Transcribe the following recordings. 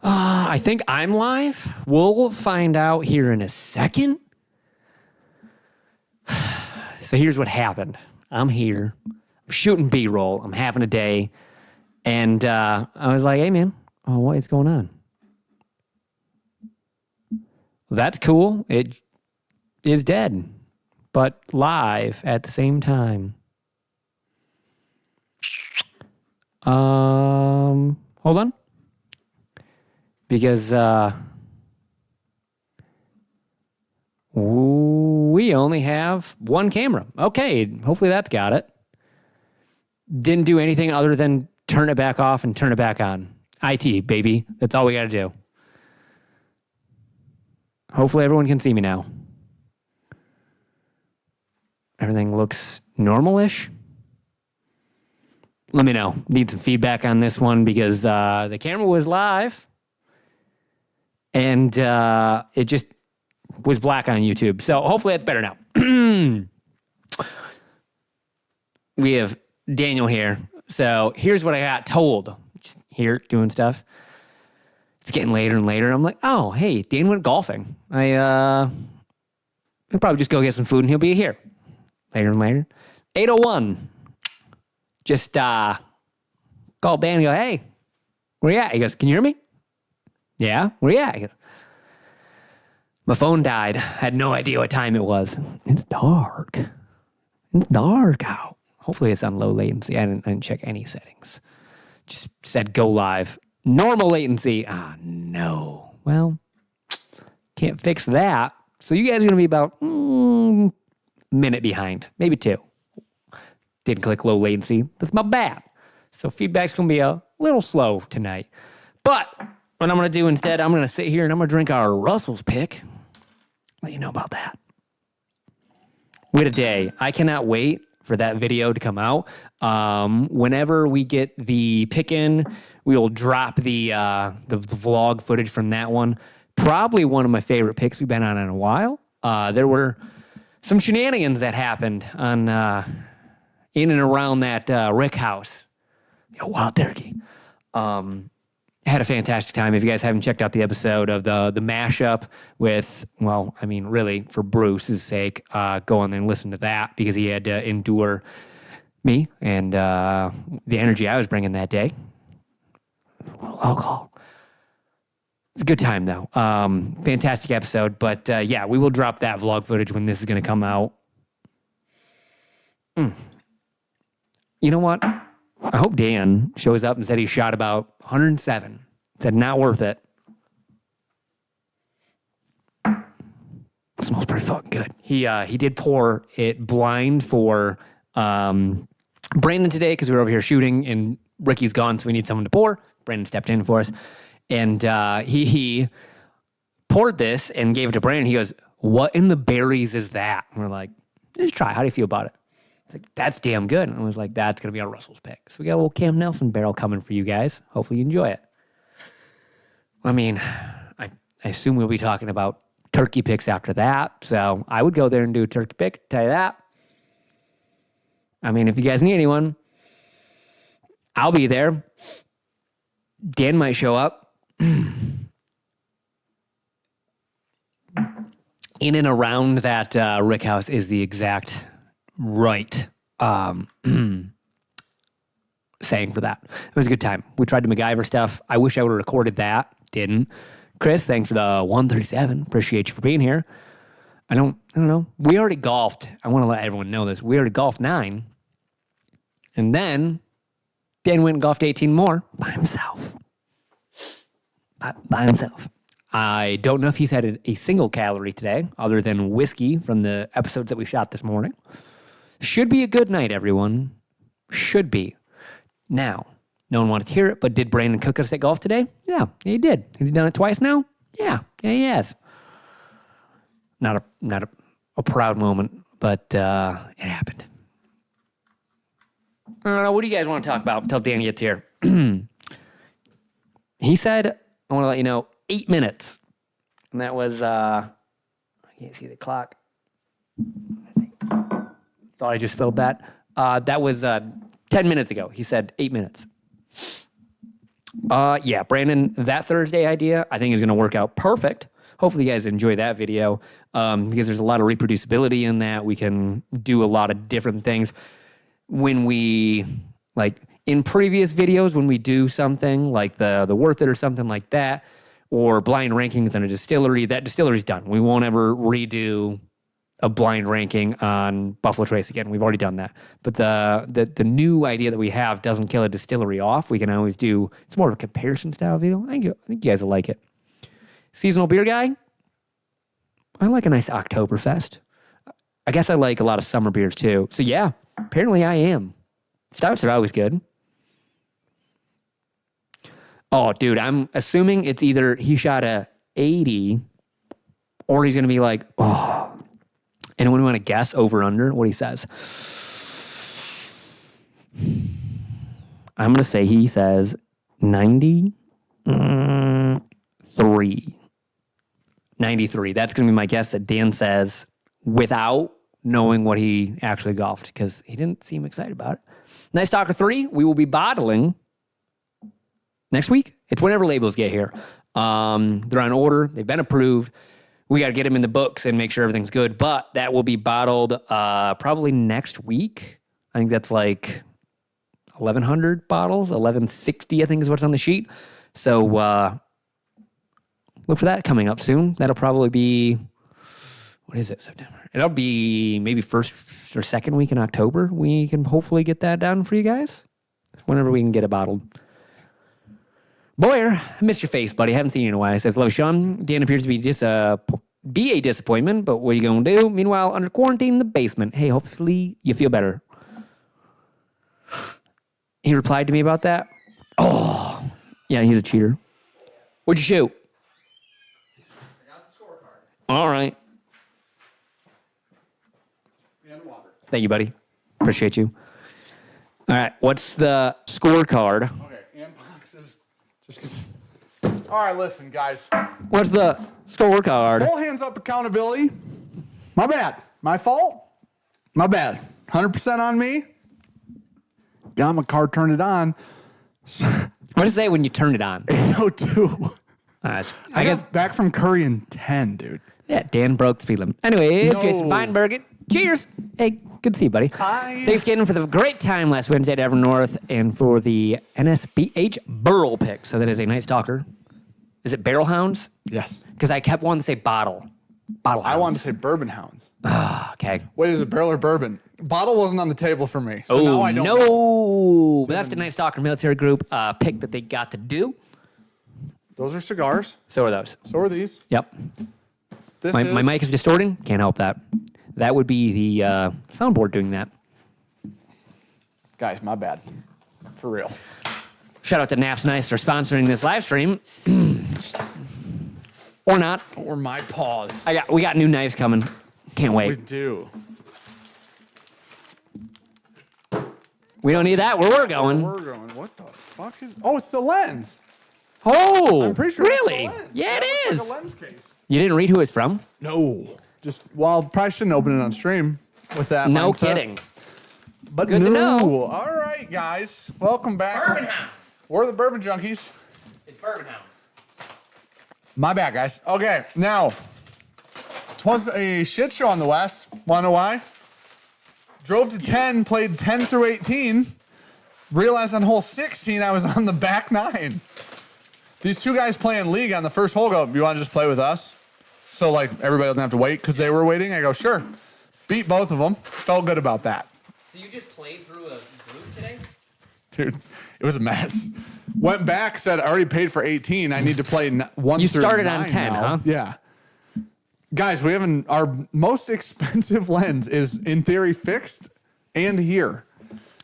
I think I'm live. We'll find out here in a second. So here's what happened. I'm here. I'm shooting B-roll. I'm having a day. And I was like, hey, man, what is going on? Well, that's cool. It is dead, but live at the same time. Hold on. Because we only have one camera. Okay, hopefully that's got it. Didn't do anything other than turn it back off and turn it back on. IT, baby. That's all we got to do. Hopefully everyone can see me now. Everything looks normal-ish. Let me know. Need some feedback on this one because the camera was live and it just was black on YouTube. So hopefully that's better now. We have Daniel here. So here's what I got told. Just here doing stuff. It's getting later and later. I'm like, oh, hey, Dan went golfing. He'll probably just go get some food and he'll be here. Later and later. 8:01. Just called Dan and go, hey, where you at? He goes, can you hear me? Yeah, where you at? He goes, my phone died. I had no idea what time it was. It's dark. It's dark out. Hopefully it's on low latency. I didn't check any settings. Just said go live. Normal latency. No. Well, can't fix that. So you guys are going to be about minute behind. Maybe 2. Didn't click low latency. That's my bad. So feedback's going to be a little slow tonight. But what I'm going to do instead, I'm going to sit here and I'm going to drink our Russell's pick. Let you know about that. We had a day. I cannot wait for that video to come out. Whenever we get the pick in, we will drop the vlog footage from that one. Probably one of my favorite picks we've been on in a while. There were some shenanigans that happened on in and around that Rick house. Wild turkey. Had a fantastic time. If you guys haven't checked out the episode of the mashup with, well, I mean, really, for Bruce's sake, go on there and listen to that because he had to endure me and the energy I was bringing that day. A little alcohol. It's a good time, though. Fantastic episode. But, yeah, we will drop that vlog footage when this is going to come out. You know what? I hope Dan shows up and said he shot about 107. Said not worth it. Smells pretty fucking good. He did pour it blind for Brandon today because we were over here shooting and Ricky's gone, so we need someone to pour. Brandon stepped in for us. And he poured this and gave it to Brandon. He goes, what in the berries is that? And we're like, just try. How do you feel about it? It's like, that's damn good. And I was like, that's going to be our Russell's pick. So we got a little Camp Nelson barrel coming for you guys. Hopefully you enjoy it. I mean, I assume we'll be talking about turkey picks after that. So I would go there and do a turkey pick, tell you that. I mean, if you guys need anyone, I'll be there. Dan might show up. In and around that Rick house is the exact right saying for that. It was a good time. We tried to MacGyver stuff. I wish I would have recorded that. Didn't. Chris, thanks for the 137. Appreciate you for being here. I don't know. We already golfed. I want to let everyone know this. We already golfed 9. And then Dan went and golfed 18 more by himself. By himself. I don't know if he's had a single calorie today other than whiskey from the episodes that we shot this morning. Should be a good night, everyone. Should be. Now, no one wanted to hear it, but did Brandon cook us at golf today? Yeah, he did. Has he done it twice now? Yeah, he has. Not a proud moment, but it happened. I don't know. What do you guys want to talk about until Dan gets here? He said, I want to let you know, 8 minutes. And that was, I can't see the clock. Thought I just filled that. That was 10 minutes ago. He said 8 minutes. Yeah, Brandon, that Thursday idea I think is going to work out perfect. Hopefully you guys enjoy that video because there's a lot of reproducibility in that. We can do a lot of different things. When we, like in previous videos, when we do something like the Worth It or something like that, or blind rankings in a distillery, that distillery's done. We won't ever redo a blind ranking on Buffalo Trace again. We've already done that. But the new idea that we have doesn't kill a distillery off. We can always do, it's more of a comparison style video. I think you guys will like it. Seasonal beer guy, I like a nice Oktoberfest. I guess I like a lot of summer beers too. So yeah, apparently I am. Stouts are always good. Oh, dude, I'm assuming it's either he shot a 80 or he's going to be like, oh. Anyone want to guess over under what he says? I'm going to say he says 93. 93. That's going to be my guess that Dan says without knowing what he actually golfed because he didn't seem excited about it. Nice Stalker 3, we will be bottling next week. It's whenever labels get here. They're on order. They've been approved. We got to get them in the books and make sure everything's good. But that will be bottled probably next week. I think that's like 1,100 bottles. 1,160, I think is what's on the sheet. So look for that coming up soon. That'll probably be, what is it, September? It'll be maybe first or second week in October. We can hopefully get that down for you guys. Whenever we can get it bottled. Boyer, I missed your face, buddy. Haven't seen you in a while. He says, love Sean. Dan appears to be a disappointment, but what are you going to do? Meanwhile, under quarantine in the basement. Hey, hopefully you feel better. He replied to me about that. Oh, yeah, he's a cheater. What'd you shoot? I got the scorecard. All right. And water. Thank you, buddy. Appreciate you. All right, what's the scorecard? Okay, and boxes. Just 'cause. All right, listen, guys. What's the scorecard? Full hands up accountability. My bad. My fault. My bad. 100% on me. Got my car, turned it on. What does it say when you turn it on? 802. I I guess. got back from Curry in 10, dude. Yeah, Dan broke the speed limit. Anyways, No. Jason Feinberg. Cheers. Hey, good to see you, buddy. Thanks again for the great time last Wednesday at Evernorth and for the NSBH Burl pick. So that is a nice Stalker. Is it Barrel Hounds? Yes. Because I kept wanting to say bottle. Bottle Hounds. I wanted to say Bourbon Hounds. Okay. Wait, is it barrel or bourbon? Bottle wasn't on the table for me. So now I don't know. No. But that's the nice Stalker military group pick that they got to do. Those are cigars. So are those. So are these. Yep. My mic is distorting. Can't help that. That would be the soundboard doing that. Guys, my bad. For real. Shout out to Naps Nice for sponsoring this live stream. Or not. Or my paws. We got new knives coming. Can't We wait. do. We don't need that. Where we're going. We're going. What the fuck is? Oh, it's the lens. Oh, I'm pretty sure. really? It's the lens. Yeah, That it looks is. like a lens case. You didn't read who it's from? No. Just probably shouldn't open it on stream with that. No mindset. kidding. But Good to know. All right, guys. Welcome back. Bourbon Hounds. We're the Bourbon Junkies. It's Bourbon Hounds. My bad, guys. Okay, now, it was a shit show on the West. Wanna know why? Drove to 10, played 10 through 18. Realized on hole 16 I was on the back 9. These two guys playing league on the first hole go, you want to just play with us? So, like, everybody doesn't have to wait because they were waiting. I go, sure. Beat both of them. Felt good about that. So you just played through a group today? Dude, it was a mess. Went back, said, I already paid for 18. I need to play 1 You through started on 9 10, now. huh? Yeah. Guys, we haven't, our most expensive lens is, in theory, fixed and here.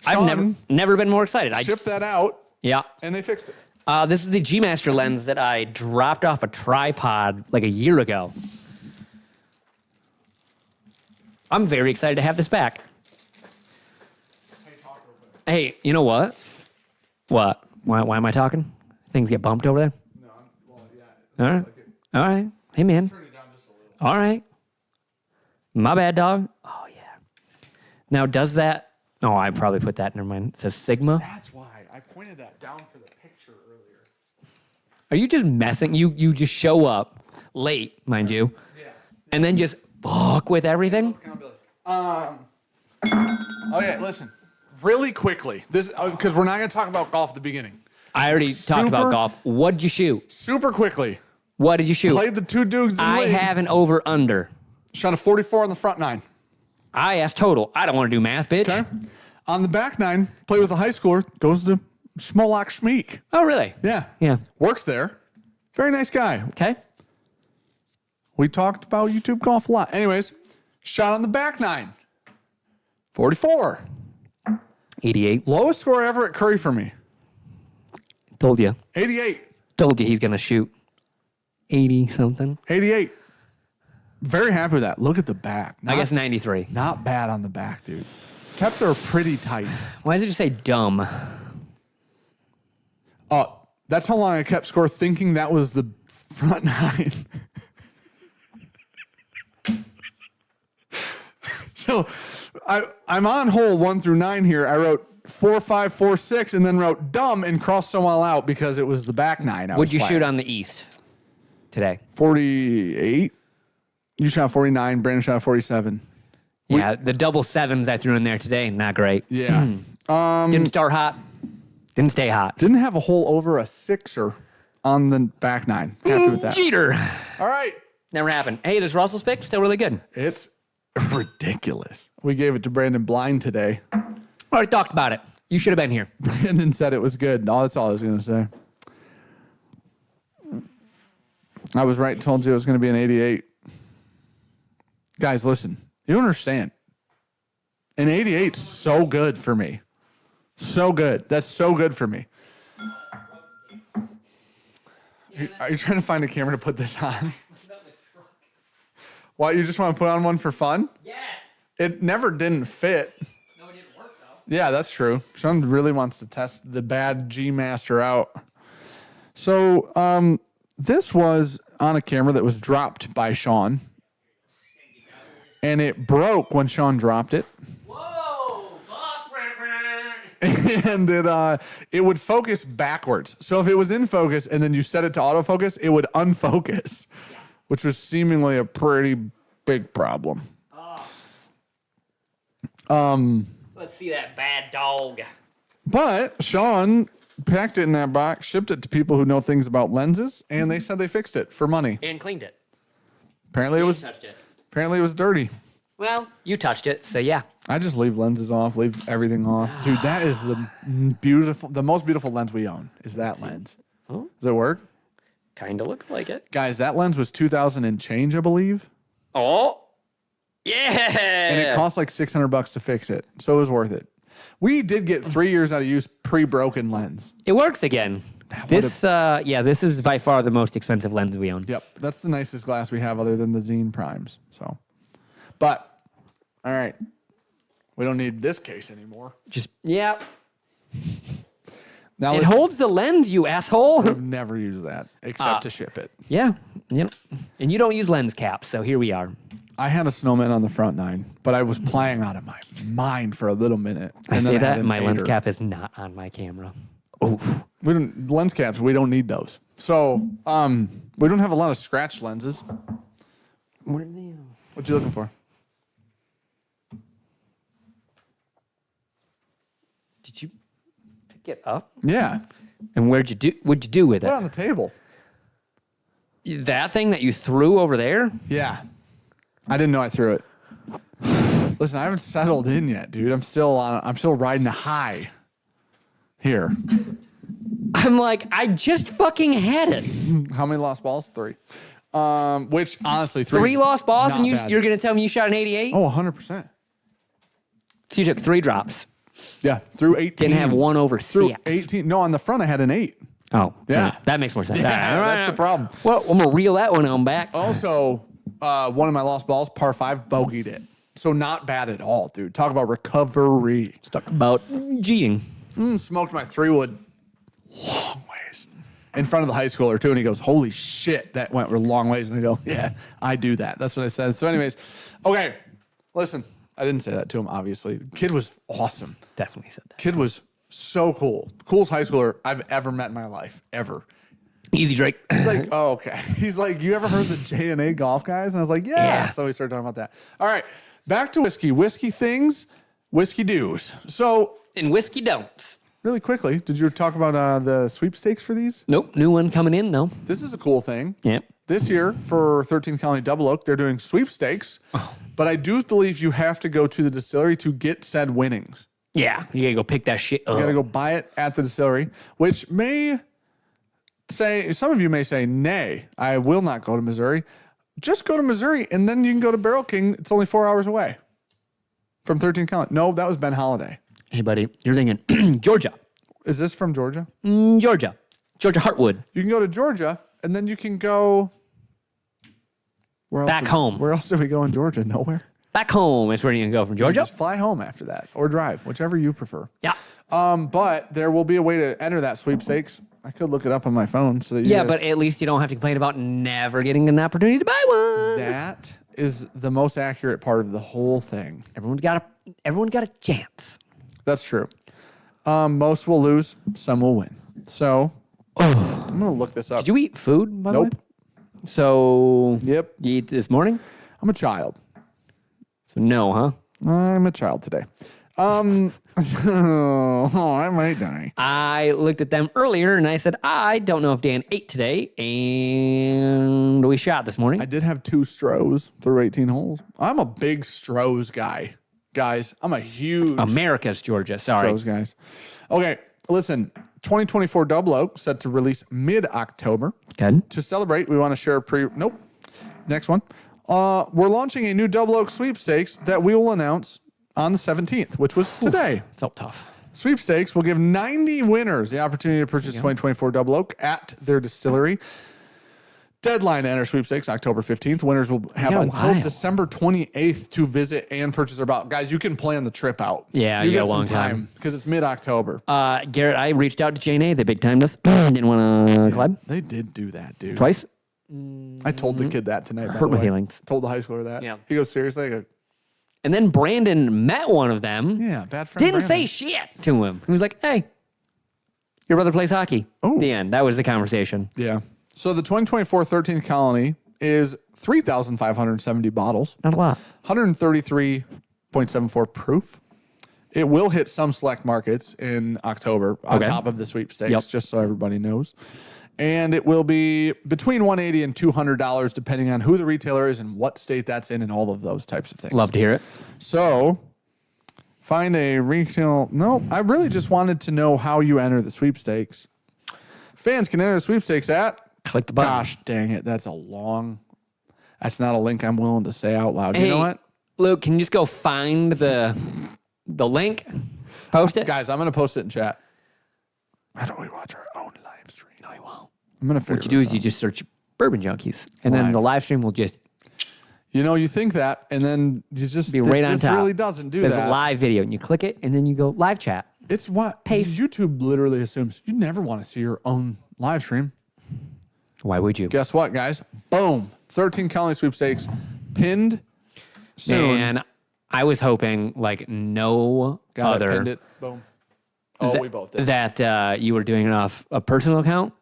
I've Sean never been more excited. shipped that out, Yeah. and they fixed it. This is the G Master lens that I dropped off a tripod like a year ago. I'm very excited to have this back. Hey, you know what? What? Why am I talking? Things get bumped over there? No, well, yeah. All right. All right. Hey, man. Turn it down just a little. All right. My bad, dog. Oh, yeah. Now, does that... Oh, I probably put that. Never mind. It says Sigma. That's why. I pointed that down for the picture earlier. Are you just messing? You just show up late, mind you, and then just fuck with everything? Okay, listen. Really quickly. This because we're not going to talk about golf at the beginning. I already talked about golf. What'd you shoot? Super quickly. What did you shoot? Played the two dudes in the I league. have an over-under. Shot a 44 on the front nine. I asked total. I don't want to do math, bitch. Okay. On the back nine, play with a high schooler, goes to Schmolak Schmeek. Oh, really? Yeah. Yeah. Works there. Very nice guy. Okay. We talked about YouTube golf a lot. Anyways, shot on the back nine. 44. 88. Lowest score ever at Curry for me. Told you. 88. Told you he's going to shoot 80-something. 88. Very happy with that. Look at the back. I guess 93. Not bad on the back, dude. Kept her pretty tight. Why does it just say dumb? Oh, that's how long I kept score thinking that was the front nine. So I'm on hole 1 through 9 here. I wrote 4, 5, 4, 6, and then wrote dumb and crossed them all out because it was the back nine. What'd you shoot on the east today? 48. You shot 49. Brandon shot 47. Yeah, the double sevens I threw in there today, not great. Yeah. Didn't start hot. Didn't stay hot. Didn't have a hole over a 6er on the back nine. Happy with that. Cheater. All right. Never happened. Hey, this Russell's pick, still really good. It's ridiculous. We gave it to Brandon blind today. Already talked about it. You should have been here. Brandon said it was good. No, that's all I was going to say. I was right. Told you it was going to be an 88. Guys, listen. You don't understand. An 88 is so good for me. So good. That's so good for me. Are you trying to find a camera to put this on? What, you just want to put on one for fun? Yes. It never didn't fit. No, it didn't work, though. Yeah, that's true. Sean really wants to test the bad G Master out. So this was on a camera that was dropped by Sean. And it broke when Sean dropped it. Whoa, boss. And it would focus backwards. So if it was in focus and then you set it to autofocus, it would unfocus, which was seemingly a pretty big problem. Let's see that bad dog. But Sean packed it in that box, shipped it to people who know things about lenses, and they said they fixed it for money. And cleaned it. Apparently it was Touched it. apparently it was dirty. Well, you touched it, so yeah. I just leave lenses off, leave everything off. Dude, that is the most beautiful lens we own is that lens. Oh. Does it work? Kind of looks like it. Guys, that lens was $2,000 and change, I believe. Oh. Yeah. And it cost like $600 to fix it. So it was worth it. We did get 3 years out of use pre-broken lens. It works again. This is by far the most expensive lens we own. Yep. That's the nicest glass we have other than the Zine Primes. So, but, all right. We don't need this case anymore. Yeah. Now It holds the lens, you asshole. We've never used that except to ship it. Yeah. And you don't use lens caps, so here we are. I had a snowman on the front nine, but I was playing out of my mind for a little minute. I say that, and my lens later. cap is not on my camera. Oh. We don't lens caps. We don't need those. So we don't have a lot of scratch lenses. What are they? What you looking for? Did you pick it up? Yeah. And what'd you do with Put it it? on the table. That thing that you threw over there? Yeah. I didn't know I threw it. Listen, I haven't settled in yet, dude. I'm still riding a high here. I'm like, I just fucking had it. How many lost balls? 3. Which honestly, 3 lost balls, and bad. you're gonna tell me you shot an 88? Oh, 100%. So you took 3 drops. Yeah, through 18. Didn't have 1 over 6. Through 18. No, on the front I had an 8. Oh, Yeah. that makes more sense. Yeah, All right. that's the problem. Well, I'm gonna reel that one on back. Also, one of my lost balls, par 5, bogeyed it. So not bad at all, dude. Talk about recovery. Talk about cheating. Smoked my 3-wood long ways in front of the high schooler too, and he goes, "Holy shit, that went a long ways." And I go, "Yeah, I do that." That's what I said. So, anyways, okay, listen, I didn't say that to him. Obviously, the kid was awesome. Definitely said that. Kid was so cool. Coolest high schooler I've ever met in my life, ever. Easy, Drake. He's like, oh, okay. He's like, you ever heard the J&A golf guys? And I was like, yeah. So we started talking about that. All right, back to whiskey. Whiskey things, whiskey do's. So And whiskey don'ts. really quickly, did you talk about the sweepstakes for these? Nope. New one coming in, though. This is a cool thing. Yep. This year for 13th Colony Double Oak, they're doing sweepstakes. Oh. But I do believe you have to go to the distillery to get said winnings. Yeah. You gotta go pick that shit up. You got to go buy it at the distillery, which may say, some of you may say, nay, I will not go to Missouri. Just go to Missouri and then you can go to Barrel King. It's only 4 hours away from 13th Colony. No, that was Ben Holiday. Hey, buddy. You're thinking Georgia. Is this from Georgia? Georgia. Georgia Heartwood. You can go to Georgia and then you can go. Where else Back home. Where else do we go in Georgia? Nowhere. Back home is where you can go from Georgia. Just fly home after that or drive, whichever you prefer. Yeah. But there will be a way to enter that sweepstakes. I could look it up on my phone so that you Yeah, guys, but at least you don't have to complain about never getting an opportunity to buy one. that is the most accurate part of the whole thing. Everyone got a chance. That's true. Most will lose, some will win. So I'm gonna look this up. Did you eat food, by the way? Nope. So Yep. you eat this morning? I'm a child. So no, huh? I'm a child today. I might die. I looked at them earlier and I said, I don't know if Dan ate today, and we shot this morning. I did have 2 Strohs through 18 holes. I'm a big Strohs guy. Guys, I'm a huge America's Georgia, sorry. Strohs guys. Okay, listen. 2024 Double Oak set to release mid-October. Good. To celebrate, we want to share Nope. Next one. We're launching a new Double Oak sweepstakes that we will announce on the 17th, which was today. Felt tough. Sweepstakes will give 90 winners the opportunity to purchase 2024 Double Oak at their distillery. Deadline to enter sweepstakes, October 15th. Winners will have until December 28th to visit and purchase their bottle. Guys, you can plan the trip out. Yeah, you got get a long some time because it's mid-October. Garrett, I reached out to J&A. They big timed us. Didn't want to collab. They did do that, dude. Twice. I told the kid that tonight. Hurt my feelings. Told the high schooler that. Yeah. He goes, seriously? I go, And then Brandon met one of them. yeah, bad friend. Didn't Brandon. say shit to him. He was like, hey, your brother plays hockey. Oh. The end. That was the conversation. Yeah. So the 2024 13th Colony is 3,570 bottles. Not a lot. 133.74 proof. It will hit some select markets in October on top of the sweepstakes, just so everybody knows. And it will be between $180 and $200, depending on who the retailer is and what state that's in and all of those types of things. Love to hear it. So find a retail. No, I really just wanted to know how you enter the sweepstakes. Fans can enter the sweepstakes at. Click the button. Gosh dang it. That's not a link I'm willing to say out loud. Hey, you know what? Luke, can you just go find the link? Post it? Guys, I'm going to post it in chat. How do we watch our own live stream? No, you won't. I'm going to figure What you do this is you out. just search Bourbon Junkies, and then Live. the live stream will just You know, you think that, and then you just, be right it on just top. really doesn't do It says that. live video, and you click it, and then you go live chat. It's what Paste. YouTube literally assumes. You never want to see your own live stream. Why would you? Guess what, guys? Boom. 13 Colony sweepstakes pinned soon. And I was hoping like no Got it, other pinned it. Boom. Oh, we both did. that you were doing it off a personal account.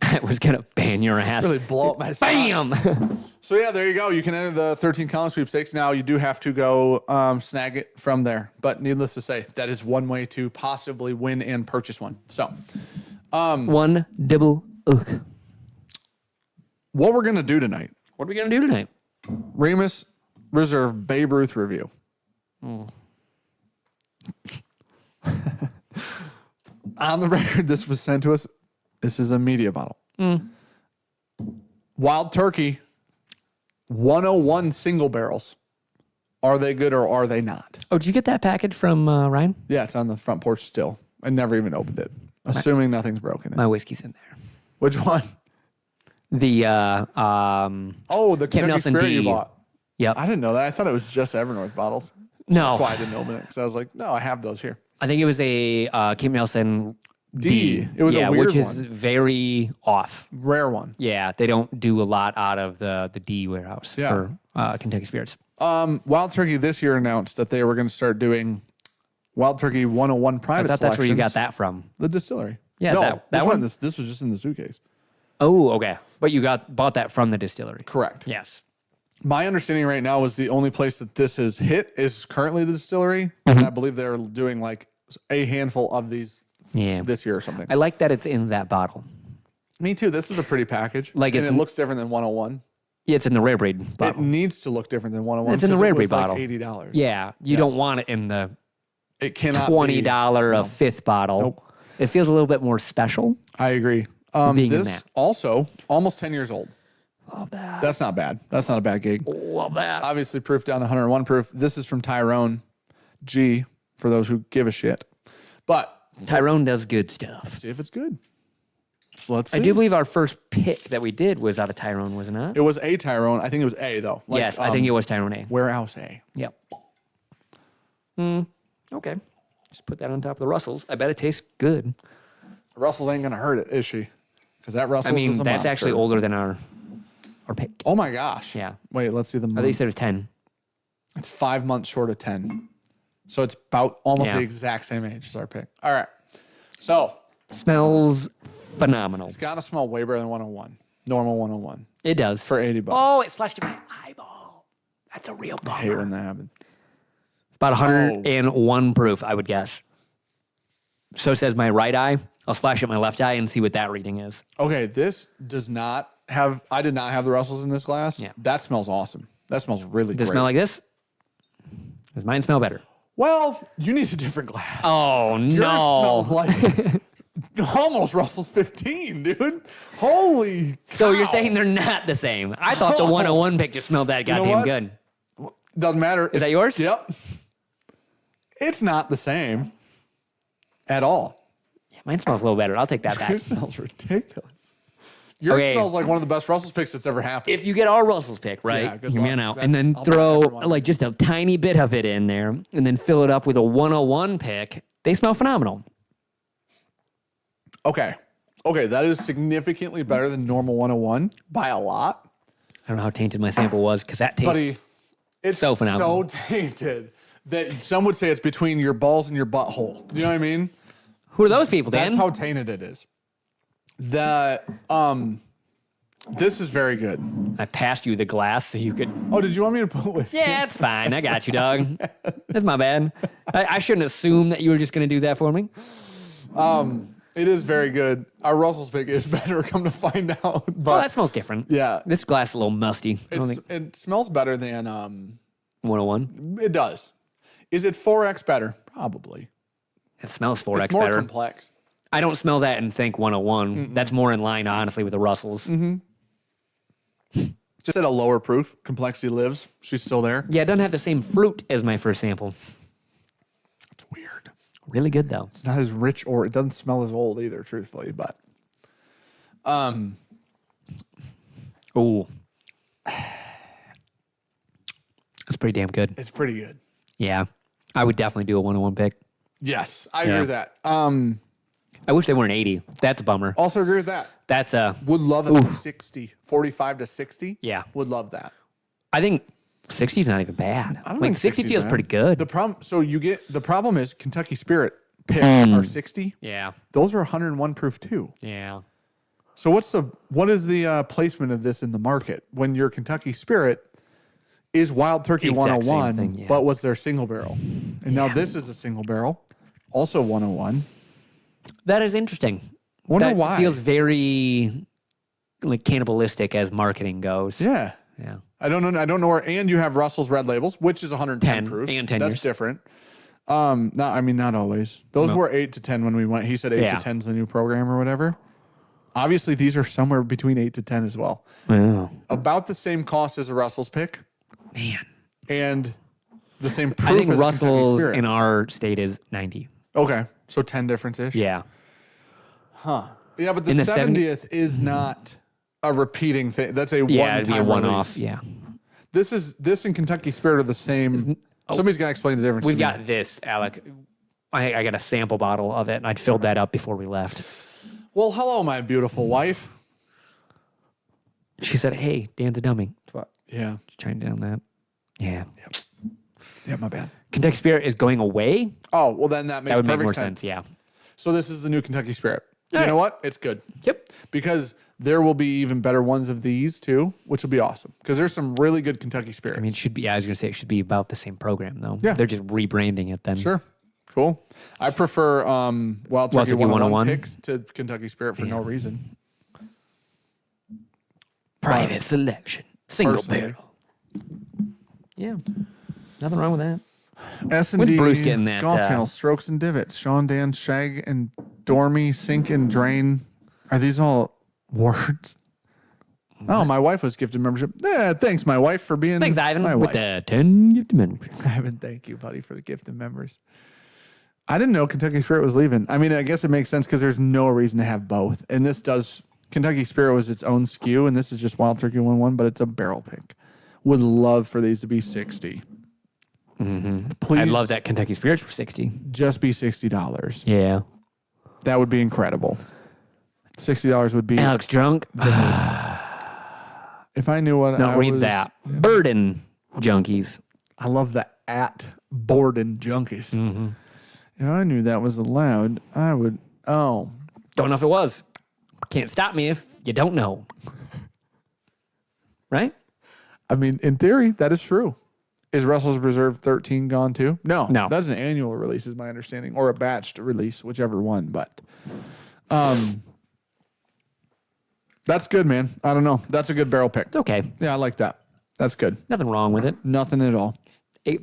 I was gonna ban your ass. Really blow up my spot. Bam. So yeah, there you go. You can enter the 13 Colony sweepstakes. Now you do have to go snag it from there. But needless to say, that is one way to possibly win and purchase one. So One double oak. what we're gonna do tonight, What are we gonna do tonight? Remus Reserve Babe Ruth review. On the record, this was sent to us. This is a media bottle. Wild Turkey, 101 single barrels. Are they good or are they not? Oh, did you get that package from Ryan? Yeah, it's on the front porch still. I never even opened it, assuming nothing's broken. My whiskey's in there. Which one? The Oh, the Kim Kentucky Nelson Spirit D. you bought. Yep. I didn't know that. I thought it was just Evernorth bottles. No, That's why I didn't open it, because I was like, no, I have those here. I think it was a Kim Nelson D. It was a yeah, weird which is one. very off. Rare one. Yeah, they don't do a lot out of the D warehouse for Kentucky Spirits. Wild Turkey this year announced that they were going to start doing Wild Turkey 101 I private thought that's where you got selections. that from. The distillery. Yeah, no, that this one? This was just in the suitcase. Oh, okay. But you bought that from the distillery. Correct. Yes. My understanding right now is the only place that this has hit is currently the distillery. And I believe they're doing like a handful of these this year or something. I like that it's in that bottle. Me too. This is a pretty package. Like and it looks different than 101. Yeah, it's in the rare breed It bottle. needs to look different than 101. It's in the rare breed bottle. Like $80. Yeah, you don't want it in the It cannot $20 a fifth bottle. Nope. It feels a little bit more special. I agree. being in This that. also almost 10 years old. Love that. That's not bad. That's not a bad gig. Love that. Obviously, proof down to 101 proof. This is from Tyrone G, for those who give a shit. But Tyrone does good stuff. let's see if it's good. So let's see. I do believe our first pick that we did was out of Tyrone, wasn't it? It was a Tyrone. I think it was A, though. Like, Yes, I think it was Tyrone A. Warehouse A. Yep. Okay. Just put that on top of the Russells. I bet it tastes good. Russell's ain't going to hurt it, is she? Because that Russell's I mean, is a that's monster. actually older than our pick. Oh, my gosh. Yeah. Wait, let's see the I think month. you said it was 10. It's 5 months short of 10. So it's about almost the exact same age as our pick. All right. So Smells phenomenal. it's got to smell way better than 101. Normal 101 It does. for $80. Oh, it splashed in my eyeball. That's a real I hate bummer. when that happens. About 101 proof, I would guess. So says my right eye. I'll splash at my left eye and see what that reading is. Okay, this does not have, I did not have the Russells in this glass. Yeah. That smells awesome. That smells really Does it great. smell like this? Does mine smell better? Well, you need a different glass. Oh, Yours no. smells like almost Russell's 15, dude. Holy So you're cow. saying they're not the same. I thought the 101 pick just smelled that know goddamn what? good. Doesn't matter. Is that yours? Yep. It's not the same at all. Yeah, mine smells a little better. I'll take that back. It smells ridiculous. Yours Okay. smells like one of the best Russell's picks that's ever happened. If you get our Russell's pick, right? Yeah, good hear me luck. out. That's- And then I'll buy throw everyone. like just a tiny bit of it in there and then fill it up with a 101 pick. They smell phenomenal. Okay, that is significantly better than normal 101 by a lot. I don't know how tainted my sample was because that tastes. Buddy, it's So phenomenal. so tainted that some would say it's between your balls and your butthole. You know what I mean? Who are those people, Dan? That's how tainted it is. This is very good. I passed you the glass so you could. Oh, did you want me to put whiskey? Yeah, it's fine. I got you, dog. That's my bad. I shouldn't assume that you were just going to do that for me. It is very good. Our Russell's pick is better, come to find out. But Well, that smells different. yeah, This glass is a little musty. I don't think it smells better than 101. it does. Is it 4x better? Probably. It smells 4x It's more better. complex. I don't smell that and think 101. That's more in line, honestly, with the Russells. Just at a lower proof, complexity lives. She's still there. Yeah, it doesn't have the same fruit as my first sample. It's weird. Really good, though. It's not as rich, or it doesn't smell as old either, truthfully. But Ooh. That's pretty damn good. it's pretty good. Yeah. I would definitely do a 101 pick. Yes, I agree with that. I wish they weren't 80. That's a bummer. Also agree with that. That's a. Would love a 60, 45 to 60. Yeah. Would love that. I think 60 is not even bad. I don't like think 60 60 's feels bad. pretty good. The problem is Kentucky Spirit picks are 60. Yeah. Those are 101 proof too. Yeah. So what is the placement of this in the market when your Kentucky Spirit is Wild Turkey Exact same 101, thing, yeah. but was their single barrel, and now this is a single barrel, also 101. That is interesting. Wonder that why. feels very like cannibalistic as marketing goes. Yeah. Yeah. I don't know where. And you have Russell's Red Labels, which is 110 10 proof. and 10 That's years. different. Not always. Those were 8 to 10 when we went. He said 8 to 10 is the new program or whatever. Obviously, these are somewhere between 8 to 10 as well. Wow. About the same cost as a Russell's pick, Man. and the same proof I think as a Kentucky Russell's Spirit. in our state is 90. Okay, so 10 difference-ish. Yeah. Yeah, but the In the 70th is not a repeating thing. That's a Yeah, one-time it'd be a one-off. release. Yeah. This and Kentucky Spirit are the same. Somebody's got to explain the difference. We've to me. got this, Alec. I got a sample bottle of it, and I'd filled that up before we left. Well, hello, my beautiful wife. She said, "Hey, Dan's a dummy." Yeah. Just trying down that. Yeah. Yeah, my bad. Kentucky Spirit is going away. Oh, well, then that makes That would make perfect more sense. sense. Yeah. So this is the new Kentucky Spirit. You know what? It's good. Yep. Because there will be even better ones of these too, which will be awesome. Because there's some really good Kentucky spirits. I mean, it should be. I was going to say it should be about the same program, though. Yeah. They're just rebranding it then. Sure. Cool. I prefer Wild Turkey 101 picks to Kentucky Spirit for no reason. Private selection. Single Personally. barrel. Yeah. Nothing wrong with that. S&D, When's Bruce getting that, Golf Channel, Strokes and Divots, Sean Dan, Shag and Dormy, Sink and Drain. Are these all words? Oh, my wife was gifted membership. Yeah, thanks, my wife, for being Thanks, Ivan, my with wife. the 10 gift membership. Ivan, thank you, buddy, for the gifted members. I didn't know Kentucky Spirit was leaving. I mean, I guess it makes sense because there's no reason to have both. And this does, Kentucky Spirit was its own SKU, and this is just Wild Turkey 101, but it's a barrel pick. Would love for these to be 60. Please, I'd love that Kentucky Spirits for 60. just be $60. Yeah. That would be incredible. $60 would be. Alex drunk. If I knew what No, I read was, that. Burden Junkies. I love the at Bourbon Junkies. If I knew that was allowed, I would. Oh, Don't know if it was. Can't stop me if you don't know. Right? I mean, in theory, that is true. Is Remus Reserve 13 gone too? No. That's an annual release, is my understanding, or a batched release, whichever one. But that's good, man. I don't know. That's a good barrel pick. It's okay. Yeah, I like that. That's good. Nothing wrong with it. Nothing at all.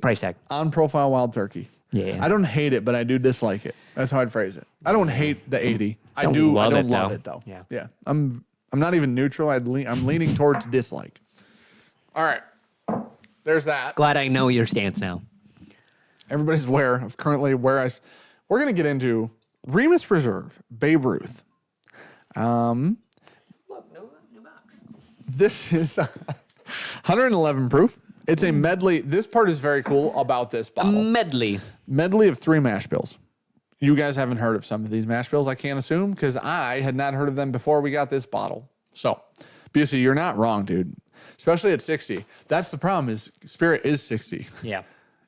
Price tag. On profile Wild Turkey. Yeah. I don't hate it, but I do dislike it. That's how I'd phrase it. I don't hate the 80. I Don't do. love I don't it, love though. it though. Yeah. Yeah. I'm not even neutral. I'm leaning towards dislike. All right. There's that. Glad I know your stance now. Everybody's aware of currently where we're going to get into Remus Reserve, Babe Ruth. This is 111 proof. It's a medley. This part is very cool about this bottle. Medley. Medley of 3 mash bills. You guys haven't heard of some of these mash bills, I can't assume, because I had not heard of them before we got this bottle. So, Busey, you're not wrong, dude. Especially at 60. That's the problem, is Spirit is 60. Yeah.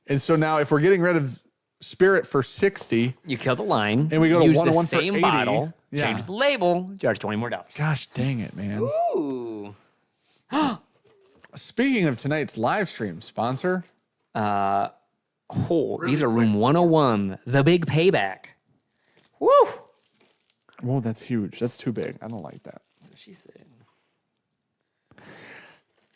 And so now if we're getting rid of Spirit for 60, You kill the line. and we go to use 101 the for same 80, bottle. yeah. Change the label. Charge $20 more. Gosh dang it, man. Ooh. Speaking of tonight's live stream sponsor, These are room 101. The big payback. Woo. whoa, that's huge. That's too big. I don't like that. She said.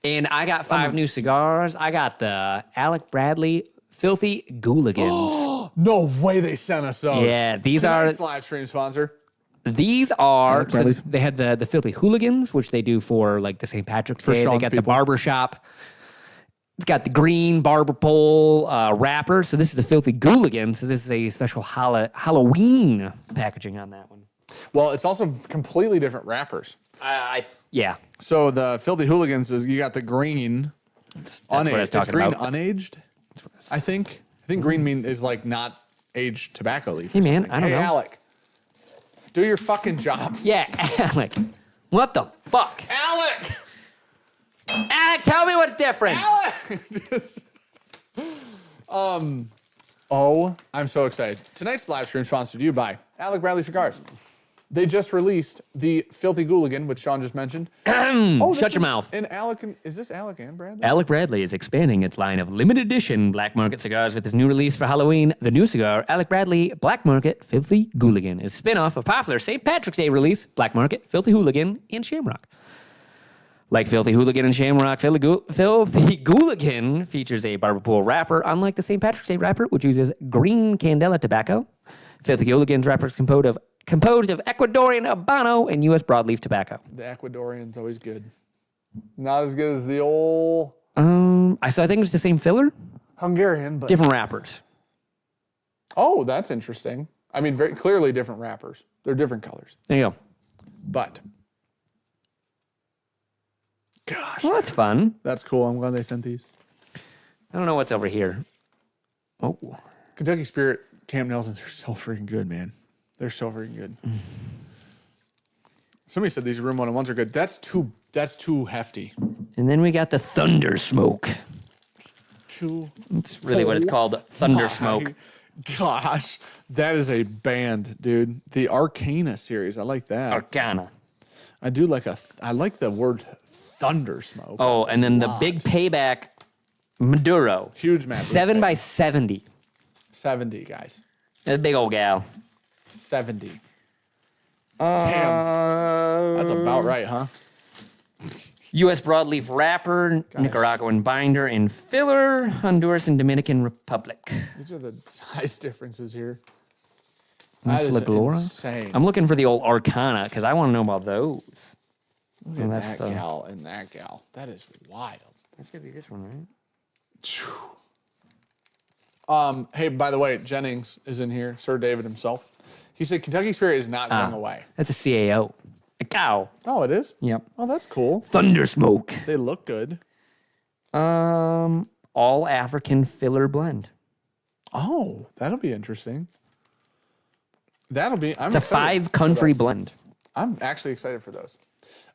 And I got 5 new cigars. I got the Alec Bradley Filthy Gooligans. No way they sent us those. Yeah, these Tonight's are live stream sponsor. these are Alec Bradley's. they had the Filthy Hooligans, which they do for like the St. Patrick's Day. They Sean's got the people. barber shop. It's got the green barber pole wrapper. So this is the Filthy Gooligans. So this is a special Halloween packaging on that one. Well, it's also completely different wrappers. Yeah. So the Filthy Hooligans is you got the green That's what I was unaged. Is talking green about. unaged? I think green is like not aged tobacco leaf. Hey, or man, something. I don't know. Alec, do your fucking job. Yeah, Alec. What the fuck? Alec! Alec, tell me what's different. Just- oh, I'm so excited. Tonight's live stream sponsored to you by Alec Bradley Cigars. They just released the Filthy Gooligan, which Sean just mentioned. Oh, Shut your mouth. And Alec, is this Alec and Bradley? Alec Bradley is expanding its line of limited edition black market cigars with his new release for Halloween. The new cigar, Alec Bradley Black Market Filthy Gooligan, is a spin-off of popular St. Patrick's Day release, Black Market Filthy Hooligan and Shamrock. Like Filthy Hooligan and Shamrock, Filthy Gooligan features a barber pole wrapper, unlike the St. Patrick's Day wrapper, which uses green candela tobacco. Filthy Hooligan's wrapper is composed of Ecuadorian Habano and U.S. broadleaf tobacco. The Ecuadorian's always good. Not as good as the old I think it's the same filler, Hungarian, but different wrappers. oh, that's interesting. I mean, very clearly different wrappers. They're different colors, There you go. but gosh, Well, that's fun. that's cool. I'm glad they sent these. I don't know what's over here. Oh, Kentucky Spirit Camp Nelson's are so freaking good, man. They're so freaking good. Somebody said these room 101s are good. That's too hefty. and then we got the Thunder Smoke. Too. It's really what it's called, Thunder Smoke. Gosh, that is a band, dude. The Arcana series. I like that. Arcana. I do like I like the word thunder smoke. Oh, and then the big payback, Maduro. Huge Matt. 7 by 70. 70, guys. That's a big old gal. 70. Damn. That's about right, huh? U.S. broadleaf wrapper, Nicaraguan binder and filler, Honduras and Dominican Republic. These are the size differences here. Miss That is Lablora? insane. I'm looking for the old Arcana because I want to know about those. Look at that gal and that gal. That is wild. That's going to be this one, right? Hey, by the way, Jennings is in here, Sir David himself. He said Kentucky Spirit is not going away. That's a CAO. A cow. Oh, it is? Yep. Oh, that's cool. Thunder smoke. They look good. All African filler blend. Oh, that'll be interesting. It's a 5-country blend. I'm actually excited for those.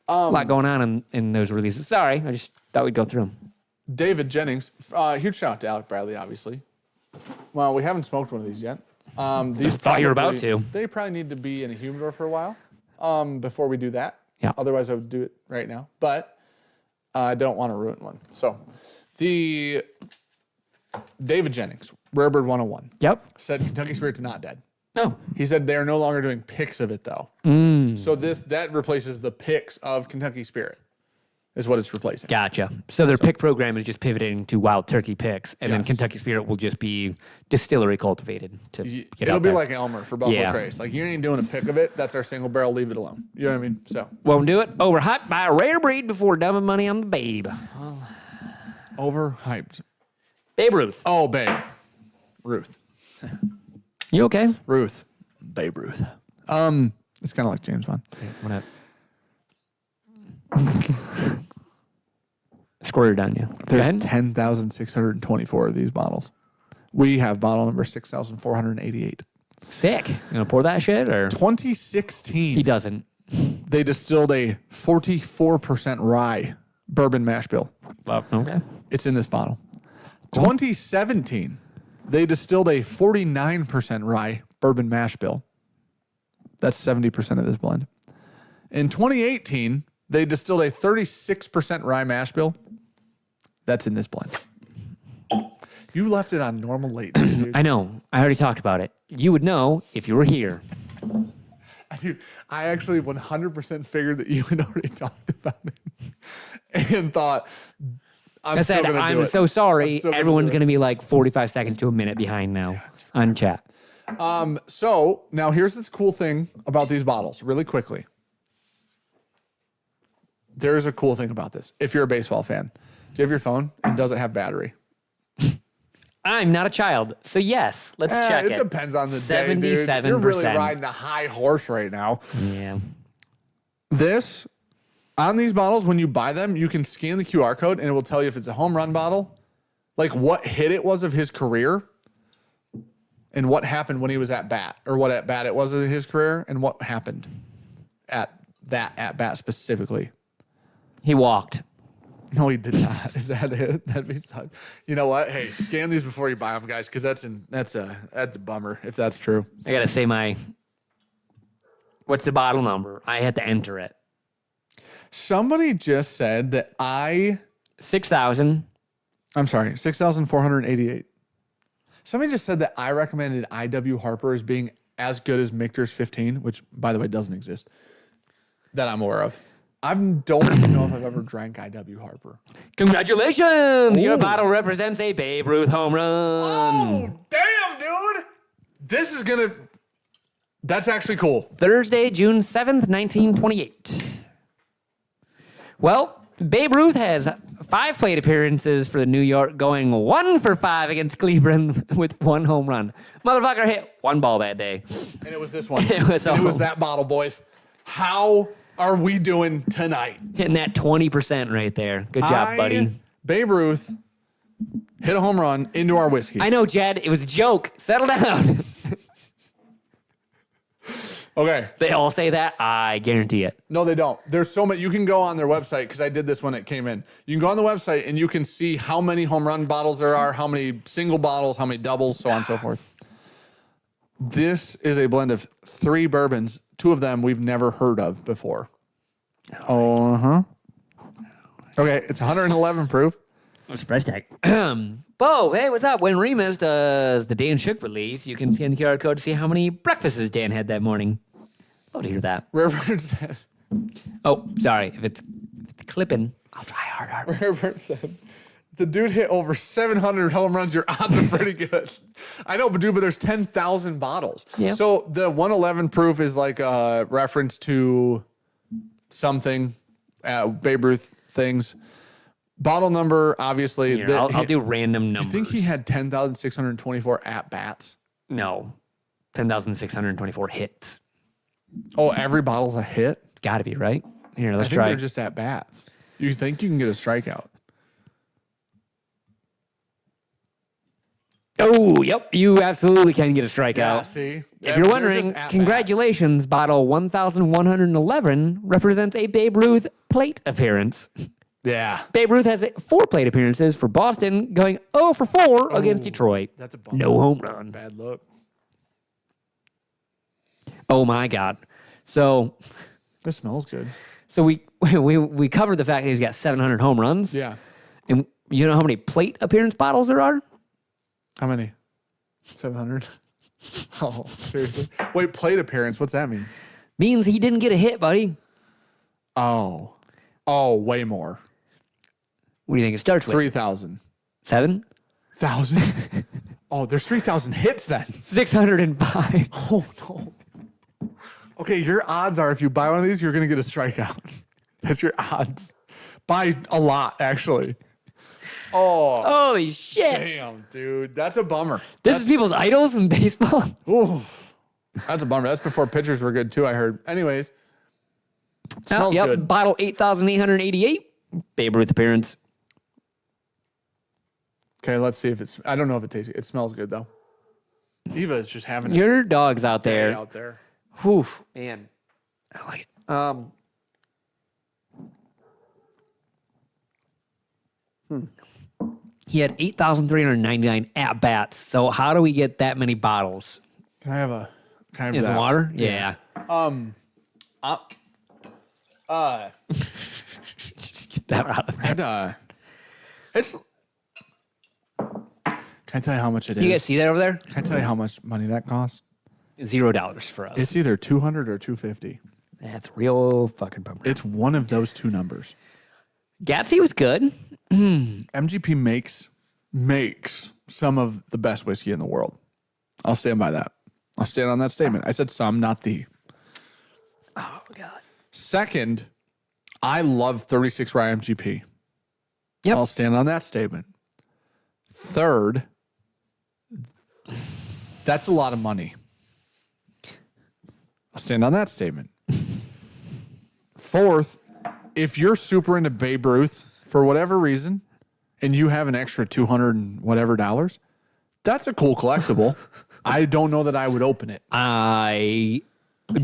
A lot going on in those releases. Sorry, I just thought we'd go through them. David Jennings, huge shout out to Alec Bradley, obviously. Well, we haven't smoked one of these yet. These thought you were about to. They probably need to be in a humidor for a while before we do that. Yeah. Otherwise, I would do it right now. But I don't want to ruin one. So, the David Jennings, Rarebird 101. Yep. Said Kentucky Spirit's not dead. No. He said they are no longer doing picks of it though. So that replaces the picks of Kentucky Spirit, is what it's replacing. Gotcha. So their pick program is just pivoting to Wild Turkey picks, and then Yes. Kentucky Spirit will just be distillery cultivated to get It'll out be there. like Elmer for Buffalo Yeah. Trace. Like you ain't doing a pick of it. That's our single barrel. Leave it alone. You know what I mean? So Won't do it. Overhyped by a rare breed before dumping money on the Babe. overhyped. Babe Ruth. Oh, Babe Ruth. You okay? Ruth. Babe Ruth. It's kind of like James Bond. What up? Squirted on you. Go There's ahead. 10,624 of these bottles. We have bottle number 6,488. Sick. You gonna pour that shit or 2016. he doesn't? They distilled a 44% rye bourbon mash bill. Well, okay. It's in this bottle. 2017, they distilled a 49% rye bourbon mash bill. That's 70% of this blend. In 2018, they distilled a 36% rye mash bill. That's in this blend. You left it on normal latency, dude. I know. I already talked about it. You would know if you were here. Dude, I actually 100% figured that you had already talked about it and thought, I said, I'm so sorry. Everyone's going to be like 45 seconds to a minute behind now on chat. So now here's this cool thing about these bottles, really quickly. There's a cool thing about this. If you're a baseball fan, do you have your phone and does it have battery? I'm not a child, so yes, let's check it. It depends on the day, dude. 77%. You're really riding a high horse right now. Yeah. This, on these bottles, when you buy them, you can scan the QR code and it will tell you if it's a home run bottle, like what hit it was of his career, and what happened when he was at bat, or what at bat it was in his career, and what happened at that at bat specifically. He walked. No, he did not. Is that it? That'd be fun. You know what? Hey, scan these before you buy them, guys, because that's a bummer if that's true. I got to say what's the bottle number? I had to enter it. Somebody just said that 6,000. I'm sorry, 6,488. Somebody just said that I recommended IW Harper as being as good as Michter's 15, which, by the way, doesn't exist, that I'm aware of. I don't even know if I've ever drank IW Harper. Congratulations! Ooh. Your bottle represents a Babe Ruth home run. Oh, damn, dude! This is gonna... That's actually cool. Thursday, June 7th, 1928. Well, Babe Ruth has 5 plate appearances for the New York, going 1 for 5 against Cleveland with 1 home run. Motherfucker hit 1 ball that day. And it was this one. It was that bottle, boys. How are we doing tonight? Hitting that 20% right there. Good job, buddy. Babe Ruth hit a home run into our whiskey. I know, Jed. It was a joke. Settle down. Okay. They all say that. I guarantee it. No, they don't. There's so many. You can go on their website, because I did this when it came in. You can go on the website and you can see how many home run bottles there are, how many single bottles, how many doubles, so on and so forth. This is a blend of 3 bourbons. 2 of them we've never heard of before. Uh-huh. Okay, it's 111 proof. What's the price tag? Bo, hey, what's up? When Remus does the Dan Shook release, you can scan the QR code to see how many breakfasts Dan had that morning. Love to hear that. Rivers said, Oh, sorry. If it's clipping, I'll try harder. Rivers said, the dude hit over 700 home runs. Your odds are pretty good. I know, but there's 10,000 bottles. Yeah. So the 111 proof is like a reference to something, Babe Ruth things. Bottle number, obviously. Here, I'll do random numbers. You think he had 10,624 at-bats? No. 10,624 hits. Oh, every bottle's a hit? It's got to be, right? Here, let's I think try. they're just at-bats. You think you can get a strikeout? Oh, yep. You absolutely can get a strikeout. Yeah, see? If you're wondering, congratulations. Bottle 1,111 represents a Babe Ruth plate appearance. Yeah. Babe Ruth has 4 plate appearances for Boston, going 0 for 4 against Detroit. That's a bummer. No home run. Bad look. Oh my God. So This smells good. So we covered the fact that he's got 700 home runs. Yeah. And you know how many plate appearance bottles there are? How many? 700? Oh, seriously? Wait, plate appearance. What's that mean? Means he didn't get a hit, buddy. Oh. Oh, way more. What do you think it starts with? 3,000. 7? 1,000? Oh, there's 3,000 hits then. 605. Oh, no. Okay, your odds are if you buy one of these, you're going to get a strikeout. That's your odds. By a lot, actually. Oh. Holy shit. Damn, dude. That's a bummer. This is people's idols in baseball? Ooh. That's a bummer. That's before pitchers were good, too, I heard. Anyways. Smells good. Bottle 8,888. Babe Ruth appearance. Okay, let's see if it's... I don't know if it tastes... It smells good, though. Eva is just having Your dog's out there. out there. Whew, man. I like it. He had 8,399 at-bats. So how do we get that many bottles? Can I have a... Can I have Is it that? water? Yeah. Just get that out of there. And, it's... Can I tell you how much it is? You guys see that over there? Can I tell you how much money that costs? $0 for us. It's either 200 or 250. That's a real fucking bummer. It's one of those two numbers. Gatsby was good. MGP makes some of the best whiskey in the world. I'll stand by that. I'll stand on that statement. I said some, not the. Oh, God. Second, I love 36 Rye MGP. Yep. I'll stand on that statement. Third, that's a lot of money. I'll stand on that statement. Fourth, if you're super into Babe Ruth for whatever reason, and you have an extra 200 and whatever dollars, that's a cool collectible. I don't know that I would open it. I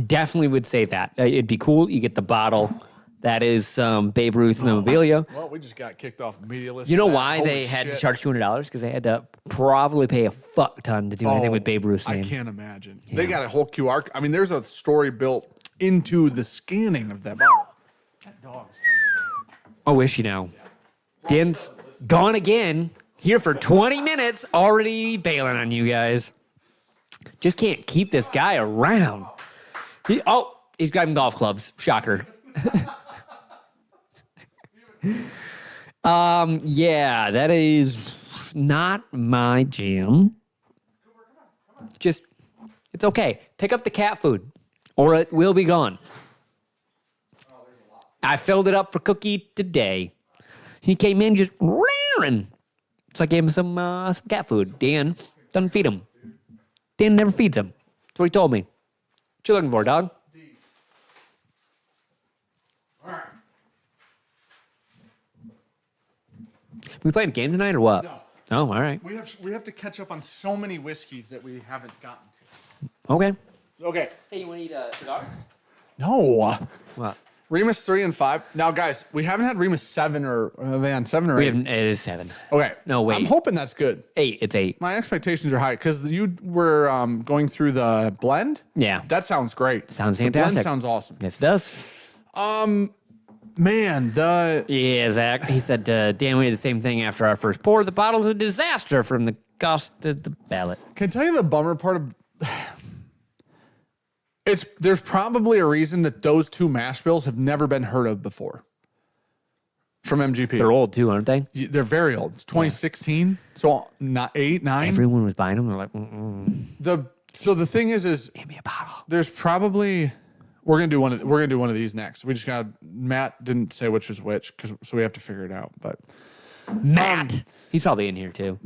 definitely would say that. It'd be cool. You get the bottle. That is some Babe Ruth memorabilia. Well, we just got kicked off immediately. You know why they had to charge $200? Because they had to probably pay a fuck ton to do anything with Babe Ruth's name. I can't imagine. Yeah. They got a whole QR. I mean, there's a story built into the scanning of that bottle. That dog's coming in. I wish you know. Dan's gone again. Here for 20 minutes, already bailing on you guys. Just can't keep this guy around. He's grabbing golf clubs. Shocker. Yeah, that is not my jam. Just, it's okay. Pick up the cat food, or it will be gone. I filled it up for Cookie today. He came in just raring. So I gave him some cat food. Dan doesn't feed him. Dan never feeds him. That's what he told me. What you looking for, dog? We playing a game tonight or what? No. Oh, all right. We have to catch up on so many whiskeys that we haven't gotten to. Okay. Okay. Hey, you want to eat a cigar? No. What? Remus 3 and 5. Now, guys, we haven't had Remus 7 or are they on 7 or 8? We haven't, it is 7. Okay. No, wait. I'm hoping that's good. 8. It's 8. My expectations are high because you were going through the blend. Yeah. That sounds great. Sounds The fantastic. blend sounds awesome. Yes, it does. Man, Yeah, Zach. He said, Dan, we did the same thing after our first pour. The bottle's a disaster from the cost to the ballot. can I tell you the bummer part of there's probably a reason that those 2 mash bills have never been heard of before from MGP. They're old too, aren't they? They're very old. It's 2016, so not 8, 9. Everyone was buying them. They're like, So the thing is give me a bottle. there's probably we're gonna do one of these next. We just got Matt didn't say which was which so we have to figure it out. But Matt. He's probably in here too.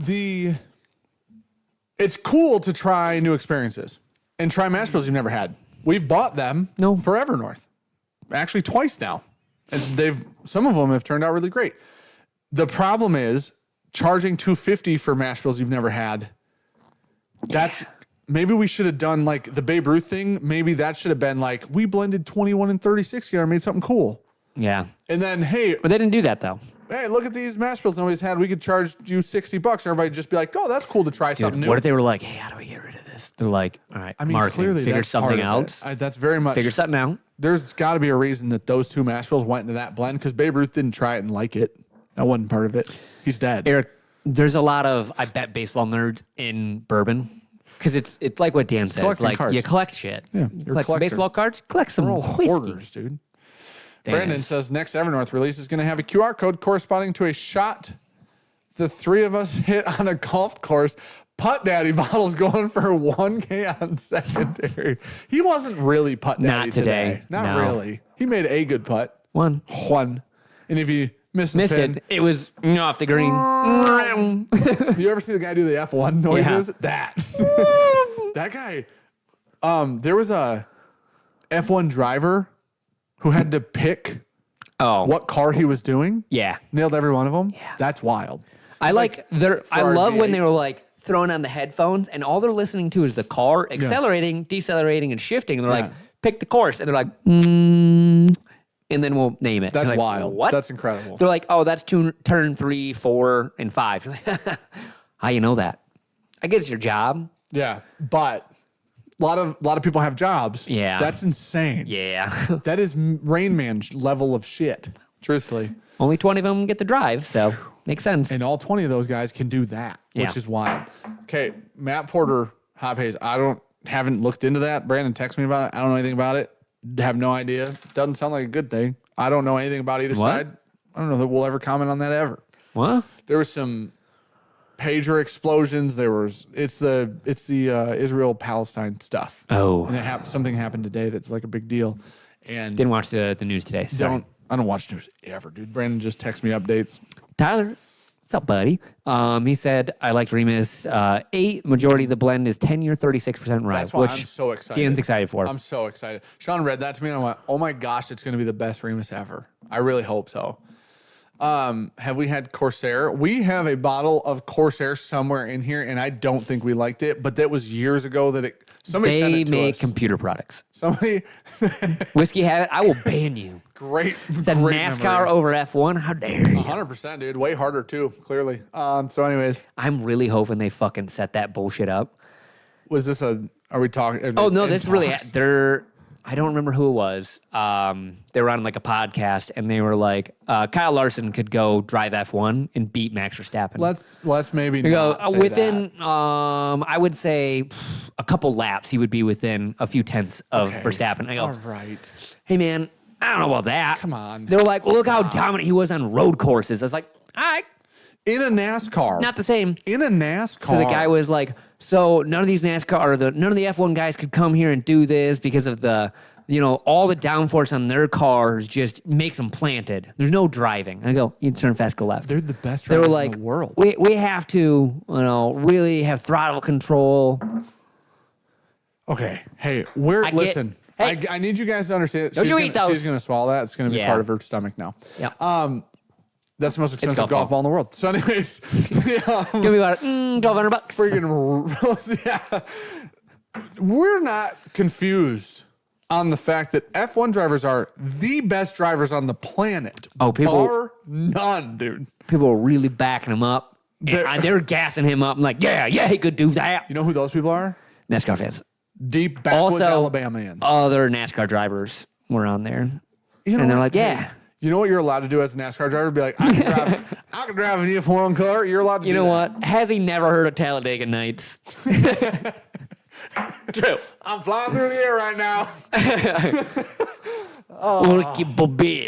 It's cool to try new experiences and try mash bills you've never had. We've bought them for Evernorth, actually twice now, and some of them have turned out really great. The problem is charging $250 for mash bills you've never had. Maybe we should have done like the Babe Ruth thing. Maybe that should have been like we blended 21 and 36 here and made something cool. Yeah. And then But they didn't do that though. Hey, look at these mash bills nobody's had. We could charge you $60. Everybody just be like, oh, that's cool to try something new. What if they were like, hey, how do we get rid of this? They're like, all right, marketing, clearly figure that's part something of out. it. That's very much. Figure something out. There's got to be a reason that those 2 mash bills went into that blend because Babe Ruth didn't try it and like it. That wasn't part of it. He's dead. Eric, there's a lot of, I bet, baseball nerds in bourbon. Because it's like what Dan says. collecting Like, cards. you collect shit. Yeah, You you're a collect some collector. baseball cards, collect some We're all whiskey. hoarders, dude. Dan Brandon is. says next Evernorth release is going to have a QR code corresponding to a shot the 3 of us hit on a golf course. Putt Daddy bottles going for $1K on secondary. He wasn't really Putt Daddy Not today. Not No. really. He made a good putt. One. And if you missed Missed the pin, it. It was off the green. you ever see the guy do the F1 noises? Yeah. That guy. There was a F1 driver who had to pick what car he was doing. Yeah. Nailed every one of them. Yeah. That's wild. I like their. I for love our when V8. they were like throwing on the headphones and all they're listening to is the car accelerating, decelerating, and shifting. And they're like, pick the course, and they're like, and then we'll name it. That's You're like, wild. What? That's incredible. They're like, oh, that's turn 3, 4, and 5. You're like, how you know that? I guess it's your job. Yeah, but a lot of people have jobs. Yeah. That's insane. Yeah. That is Rain Man level of shit. Truthfully. Only 20 of them get the drive, so makes sense. And all 20 of those guys can do that, which is wild. Okay, Matt Porter, Hop Haze. Haven't looked into that. Brandon texted me about it. I don't know anything about it. Have no idea. Doesn't sound like a good thing. I don't know anything about either side. I don't know that we'll ever comment on that ever. What? There was some pager explosions. It's the Israel Palestine stuff. Oh. And something happened today that's like a big deal. And Didn't watch the news today. Sorry. I don't watch news ever, dude. Brandon just texts me updates. Tyler, what's up, buddy? He said, I liked Remus 8. Majority of the blend is 10-year, 36% rye, That's why which I'm so excited. Dan's excited for. I'm so excited. Sean read that to me and I went, oh my gosh, it's going to be the best Remus ever. I really hope so. Have we had Corsair? We have a bottle of Corsair somewhere in here, and I don't think we liked it, but that was years ago that somebody sent They it to make us. computer products. Somebody Whiskey Habit, I will ban you. great Said great NASCAR memory. over F1. How dare you? 100%, dude. Way harder too, clearly. So anyways, I'm really hoping they fucking set that bullshit up. are we talking? Oh, no, this really, talks? I don't remember who it was. They were on like a podcast and they were like, Kyle Larson could go drive F1 and beat Max Verstappen. Let's maybe We go not say within, I would say a couple laps, he would be within a few tenths of Okay. Verstappen. I go, All right. hey man, I don't know about that. Come on. They were like, well, look how dominant he was on road courses. I was like, all right, In a NASCAR. not the same. In a NASCAR. So the guy was like, so none of these NASCAR or none of the F1 guys could come here and do this because of the, all the downforce on their cars just makes them planted. There's no driving. I go, you turn fast, go left. They're the best They were drivers like, in the world. we have to, really have throttle control. Okay. Hey, get- listen. hey. I need you guys to understand. Don't you eat those. She's gonna swallow that. It's gonna be Yeah. part of her stomach now. Yeah. That's the most expensive golf golf ball. ball in the world. So, anyways, Give me about $1,200. freaking yeah. We're not confused on the fact that F1 drivers are the best drivers on the planet. Oh, people- bar none, dude. People were really backing him up. They were gassing him up. I'm like, yeah, he could do that. You know who those people are? NASCAR fans. Deep backwoods Also, Alabamians. Other NASCAR drivers were on there. You know And they're what? like, yeah. You know what you're allowed to do as a NASCAR driver? Be like, I can drive an F1 car. You're allowed to do You know that. what? Has he never heard of Talladega Nights? True. I'm flying through the air right now.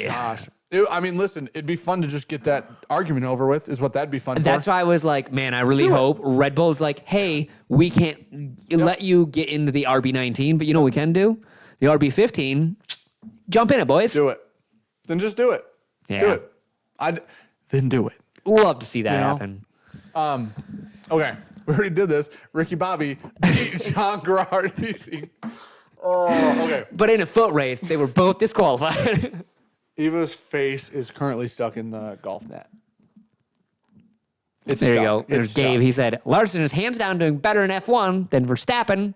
Gosh. I mean, listen, it'd be fun to just get that argument over with, is what that'd be fun That's for. why I was like, man, I really hope Red Bull's like, hey, we can't let you get into the RB19, but you know what we can do? The RB15, jump in it, boys. Do it. Then just do it. Yeah. Do it. Then do it. Love to see that You know? happen. Okay. We already did this. Ricky Bobby beat John Gerard easy. Oh, okay. But in a foot race, they were both disqualified. Eva's face is currently stuck in the golf net. It's There you stuck. go. It's There's stuck. Dave. He said, Larson is hands down doing better in F1 than Verstappen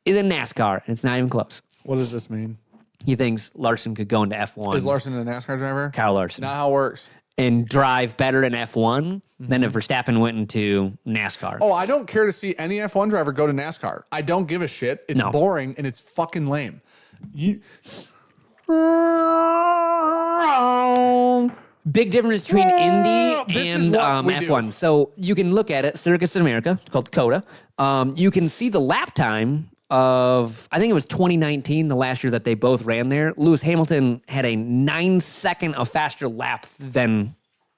is in NASCAR. And it's not even close. What does this mean? He thinks Larson could go into F1. Is Larson a NASCAR driver? Kyle Larson. Not how it works. And drive better in F1 than if Verstappen went into NASCAR. Oh, I don't care to see any F1 driver go to NASCAR. I don't give a shit. It's No. boring and it's fucking lame. Big difference between Indy This is and what we do. F1. So you can look at it, Circus in America, it's called Dakota. You can see the lap time of, I think it was 2019, the last year that they both ran there. Lewis Hamilton had a 9-second of faster lap than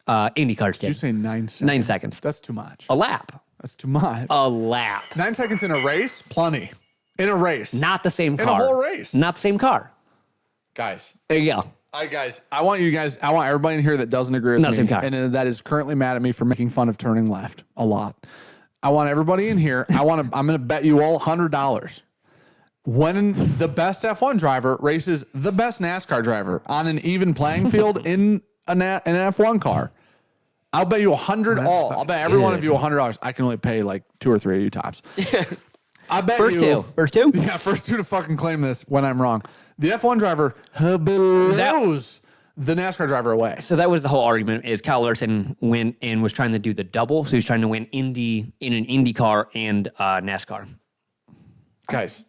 IndyCars did. Did you say 9 seconds? 9 seconds. That's too much. A lap. That's too much. A lap. 9 seconds in a race? Plenty. In a race. Not the same In a car. whole race. Not the same car. Guys. There you go. I want everybody in here that doesn't agree with Not me same car. and that is currently mad at me for making fun of turning left a lot. I want everybody in here. I'm going to bet you all $100. When the best F1 driver races the best NASCAR driver on an even playing field in an F1 car, I'll bet you $100 all. I'll bet every one of you $100. I can only pay like 2 or 3 of you tops. I bet First you. First two? Yeah, first two to fucking claim this when I'm wrong. The F1 driver blows the NASCAR driver away. So that was the whole argument is Kyle Larson went and was trying to do the double. So he's trying to win Indy in an Indy car and NASCAR. Guys,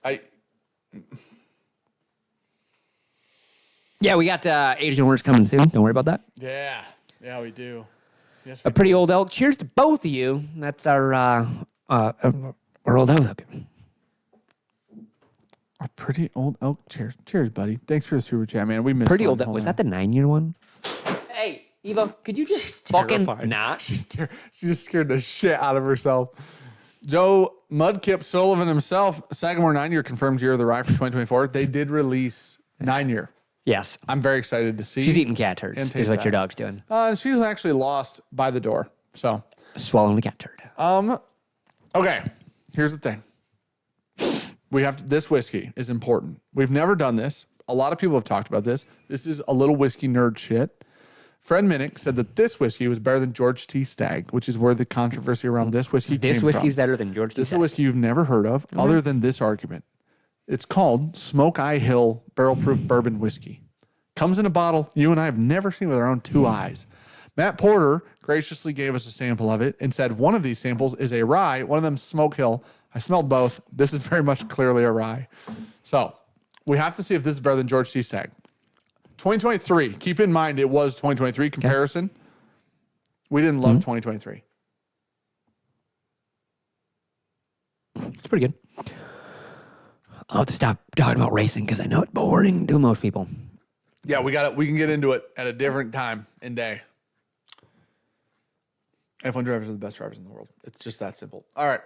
Yeah, we got Asian Wars coming soon. Don't worry about that. Yeah, we do. Yes, A pretty old elk. Cheers to both of you. That's our old elk. A pretty old elk. Cheers, buddy. Thanks for the super chat, man. We missed Pretty one. old elk. Hold Was on. that the 9-year one? Hey, Eva, could you just fucking Terrified. not? She just scared the shit out of herself. Joe Mudkip Sullivan himself, Sagamore 9-year confirmed year of the rye for 2024. They did release 9-year. Yes. I'm very excited to see. She's eating cat turds. And Is taste what that. your dog's doing. She's actually lost by the door. So, Swallowing a cat turd. okay. Here's the thing. This whiskey is important. We've never done this. A lot of people have talked about this. This is a little whiskey nerd shit. Fred Minnick said that this whiskey was better than George T. Stagg, which is where the controversy around this whiskey came This from. whiskey's better than George T. This is a whiskey you've never heard of, other than this argument. It's called Smokeye Hill Barrel Proof Bourbon Whiskey. Comes in a bottle you and I have never seen with our own 2 eyes. Matt Porter graciously gave us a sample of it and said one of these samples is a rye, one of them Smoke Hill. I smelled both. This is very much clearly a rye. So we have to see if this is better than George T. Stagg. 2023. Keep in mind it was 2023 comparison. We didn't love 2023. It's pretty good. I'll have to stop talking about racing because I know it's boring to most people. Yeah, we can get into it at a different time and day. F1 drivers are the best drivers in the world. It's just that simple. All right.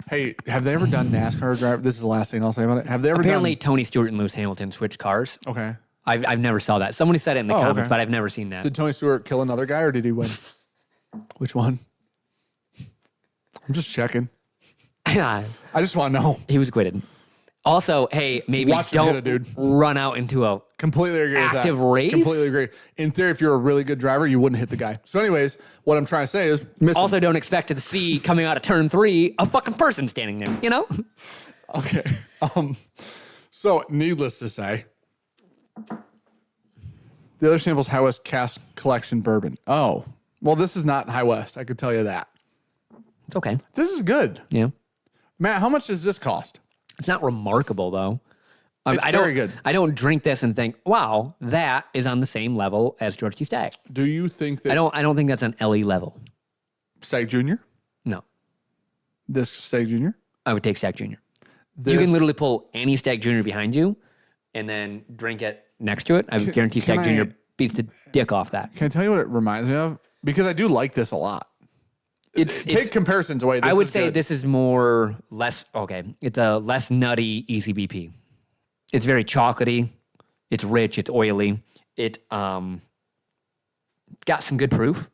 Hey, have they ever done NASCAR driver? This is the last thing I'll say about it. Have they ever Apparently, done? Tony Stewart and Lewis Hamilton switched cars. Okay. I've never saw that. Somebody said it in the comments, okay. but I've never seen that. Did Tony Stewart kill another guy or did he win? Which one? I'm just checking. I just want to know. He was acquitted. Also, hey, maybe Watch him hit don't it, dude. run out into a Completely agree with that. active race. Completely agree. In theory, if you're a really good driver, you wouldn't hit the guy. So anyways, what I'm trying to say is miss him. Also, don't expect to see coming out of turn 3 a fucking person standing there. You know? Okay. So needless to say, the other sample's High West Cask Collection Bourbon. Oh, well, this is not High West. I could tell you that. It's okay. This is good. Yeah. Matt, how much does this cost? It's not remarkable, though. It's very good. I don't drink this and think, wow, that is on the same level as George T. Stagg. Do you think that... I don't think that's on LE level. Stagg Jr.? No. This Stagg Jr.? I would take Stagg Jr. This... You can literally pull any Stagg Jr. behind you and then drink it next to it. I would guarantee Stagg Jr. beats the dick off that. Can I tell you what it reminds me of? Because I do like this a lot. Take comparisons away. I would say this is less, okay, it's a less nutty ECBP. It's very chocolatey. It's rich. It's oily. It's got some good proof.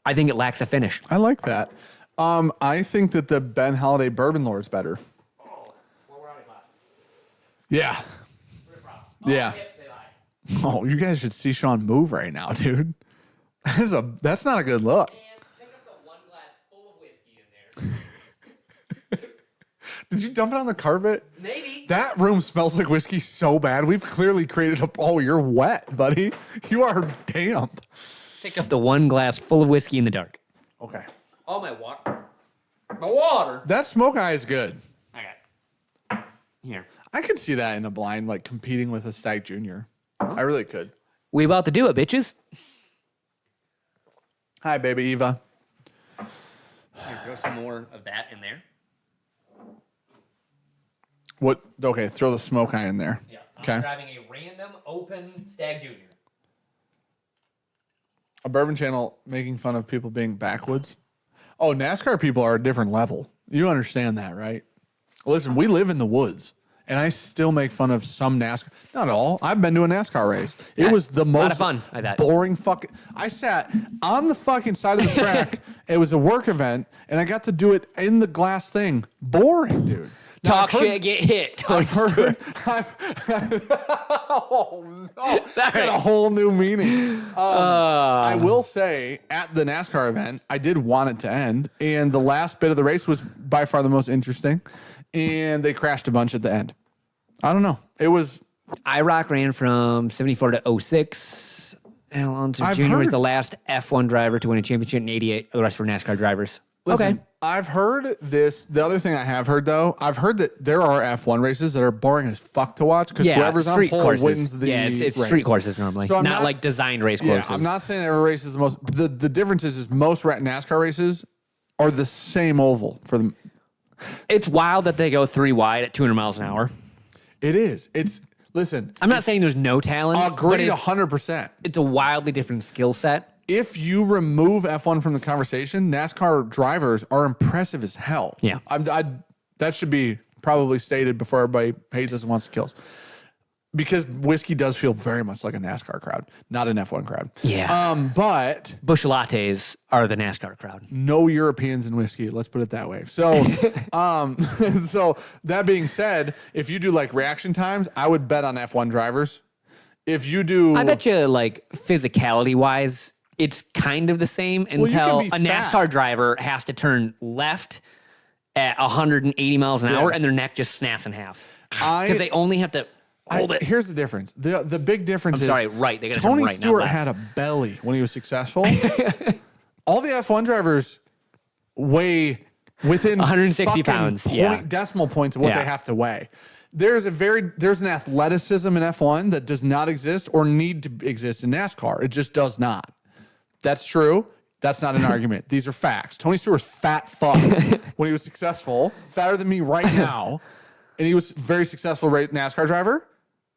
I think it lacks a finish. I like that. I think that the Ben Holiday Bourbon Lord's better. Oh, well, we're out of glasses. Yeah. Yeah. Oh, you guys should see Sean move right now, dude. That's not a good look. And pick up the one glass full of whiskey in there. Did you dump it on the carpet? Maybe. That room smells like whiskey so bad. We've clearly created a... Oh, you're wet, buddy. You are damp. Pick up the one glass full of whiskey in the dark. Okay. Oh, my water. My water. That Smokeye is good. I got it. Here. I could see that in a blind, like competing with a Stagg Jr. I really could. We about to do it, bitches. Hi, baby Eva. Here, throw some more of that in there. What? Okay, throw the Smokeye in there. Yeah. Okay. I'm grabbing a random open Stagg Jr. A bourbon channel making fun of people being backwoods. Oh, NASCAR people are a different level. You understand that, right? Listen, we live in the woods, and I still make fun of some NASCAR. Not all. I've been to a NASCAR race. It was the most lot of fun, I bet. boring fucking... I sat on the fucking side of the track. It was a work event, and I got to do it in the glass thing. Boring, dude. Now, Talk shit, get hit. I've heard... oh, no. That's got a whole new meaning. I will say, at the NASCAR event, I did want it to end, and the last bit of the race was by far the most interesting, and they crashed a bunch at the end. I don't know. It was... IROC ran from 74 to 06. Al Alonso I've Jr. was heard- the last F1 driver to win a championship in 88. The rest were NASCAR drivers. Listen, Okay. I've heard this. The other thing I have heard, though, I've heard that there are F1 races that are boring as fuck to watch because whoever's on street pole courses. wins the it's race. street courses normally, So I'm not like designed race courses. Yeah, I'm not saying every race is the most. The difference is most NASCAR races are the same oval for them. It's wild that they go 3 wide at 200 miles an hour. It is. It's listen. I'm not saying there's no talent. Agreed, but 100%. it's a wildly different skill set. If you remove F1 from the conversation, NASCAR drivers are impressive as hell. Yeah. That should be probably stated before everybody hates us and wants to kill us. Because whiskey does feel very much like a NASCAR crowd, not an F1 crowd. Yeah. But Bush lattes are the NASCAR crowd. no Europeans in whiskey. Let's put it that way. So, so that being said, if you do like reaction times, I would bet on F1 drivers. If you do, I bet you, like, physicality wise, it's kind of the same you until can a be NASCAR fat. driver has to turn left at 180 miles an hour and their neck just snaps in half. Because they only have to hold it. Here's the difference. The big difference is Right. They got to turn Tony right, not Stewart left. had a belly when he was successful. All the F1 drivers weigh within 160 fucking pounds, yeah. decimal points of what Yeah. they have to weigh. There's an athleticism in F1 that does not exist or need to exist in NASCAR. It just does not. That's true. That's not an argument. These are facts. Tony Stewart's fat fuck when he was successful, fatter than me right now, and he was a very successful NASCAR driver.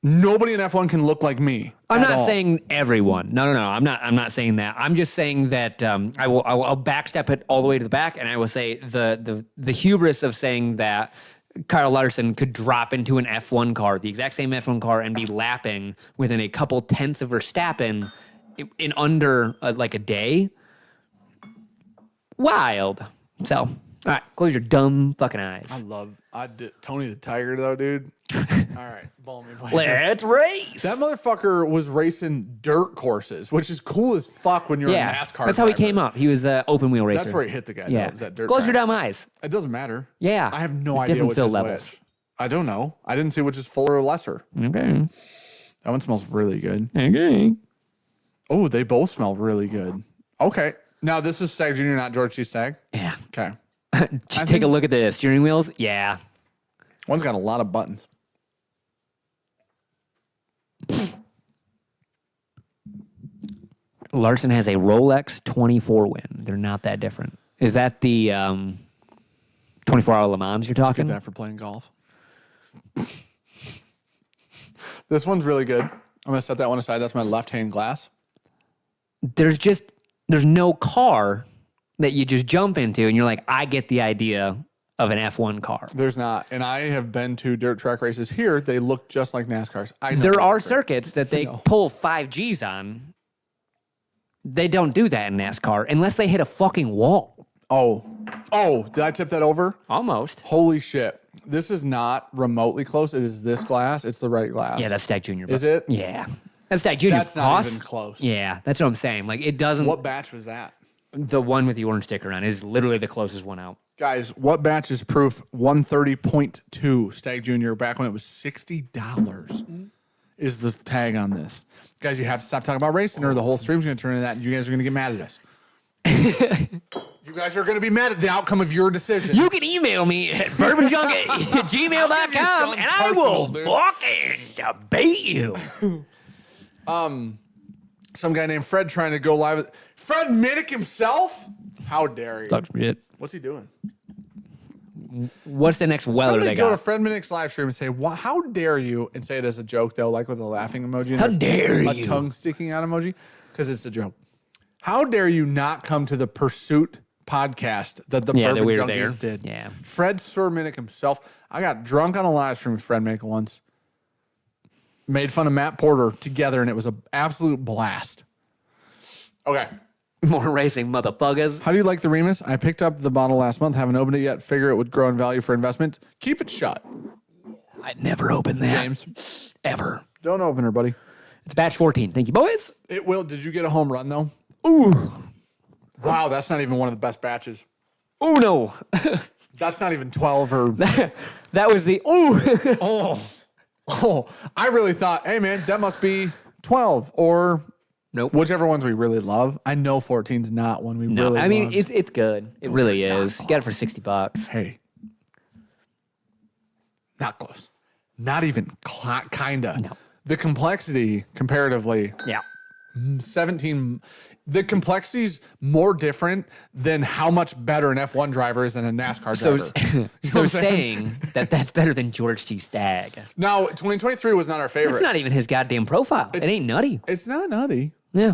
Nobody in F1 can look like me. I'm at not all. saying everyone. No. I'm not saying that. I'm just saying that I'll backstep it all the way to the back, and I will say the hubris of saying that Kyle Larson could drop into an F1 car, the exact same F1 car, and be lapping within a couple tenths of Verstappen in under like a day. Wild. So, all right, close your dumb fucking eyes. I love Tony the Tiger, though, dude. All right. Ball me, please. Let's race. That motherfucker was racing dirt courses, which is cool as fuck when you're a NASCAR that's how he driver. came up. He was an open wheel racer. That's where he hit the guy. Yeah. Though, was that dirt Close track. your dumb eyes. It doesn't matter. Yeah. I have no idea Different which fill is levels. which. I don't know. I didn't see which is fuller or lesser. Okay. That one smells really good. Okay. Oh, they both smell really good. Okay. Now, this is Stagg Jr., not George C. Stagg? Yeah. Okay. Just take a look at the steering wheels. Yeah. One's got a lot of buttons. Larson has a Rolex 24 win. They're not that different. Is that the 24-hour Le Mans you're talking? Get that for playing golf. This one's really good. I'm going to set that one aside. That's my left-hand glass. There's no car that you just jump into and you're like, I get the idea of an F1 car. There's not. And I have been to dirt track races here. They look just like NASCARs. There are circuits that they pull 5Gs on. They don't do that in NASCAR unless they hit a fucking wall. Oh, did I tip that over? Almost. Holy shit. This is not remotely close. It is this glass. It's the right glass. Yeah, that's Stagg Jr. Is it? Yeah. That's Stagg Jr. That's not even close. Yeah, that's what I'm saying. Like, it doesn't... What batch was that? The one with the orange sticker on is literally the closest one out. Guys, what batch is proof? 130.2 Stagg Jr. back when it was $60 is the tag on this. Guys, you have to stop talking about racing or the whole stream's going to turn into that and you guys are going to get mad at us. You guys are going to be mad at the outcome of your decisions. You can email me at bourbonjunk@gmail.com and I will fucking debate you. Some guy named Fred trying to go live with Fred Minnick himself? How dare you? Talk some shit. What's he doing? What's the next weller Somebody they go to got? Fred Minnick's live stream and say, how dare you? And say it as a joke, though, like with a laughing emoji. And How dare a you? tongue sticking out emoji, because it's a joke. How dare you not come to the Pursuit podcast that the Bourbon we were Junkies there. did? Yeah. Fred Sir Minnick himself. I got drunk on a live stream with Fred Minnick once. Made fun of Matt Porter together, and it was an absolute blast. Okay. More racing, motherfuckers. How do you like the Remus? I picked up the bottle last month. Haven't opened it yet. Figure it would grow in value for investment. Keep it shut. I'd never open that. James. Ever. Don't open her, buddy. It's batch 14. Thank you, boys. It will. Did you get a home run, though? Ooh. Wow, that's not even one of the best batches. Ooh, no. That's not even 12 or... That was the... Ooh. Oh, I really thought, hey, man, that must be 12 or... Nope. Whichever ones we really love. I know 14's not one we No, really I mean, love. it's good. It really is. You got it for $60. Hey. Not close. Not even kinda. No. The complexity, comparatively, Yeah. 17... The complexity's more different than how much better an F1 driver is than a NASCAR driver. So saying that that's better than George T. Stagg. No, 2023 was not our favorite. It's not even his goddamn profile. It ain't nutty. It's not nutty. Yeah.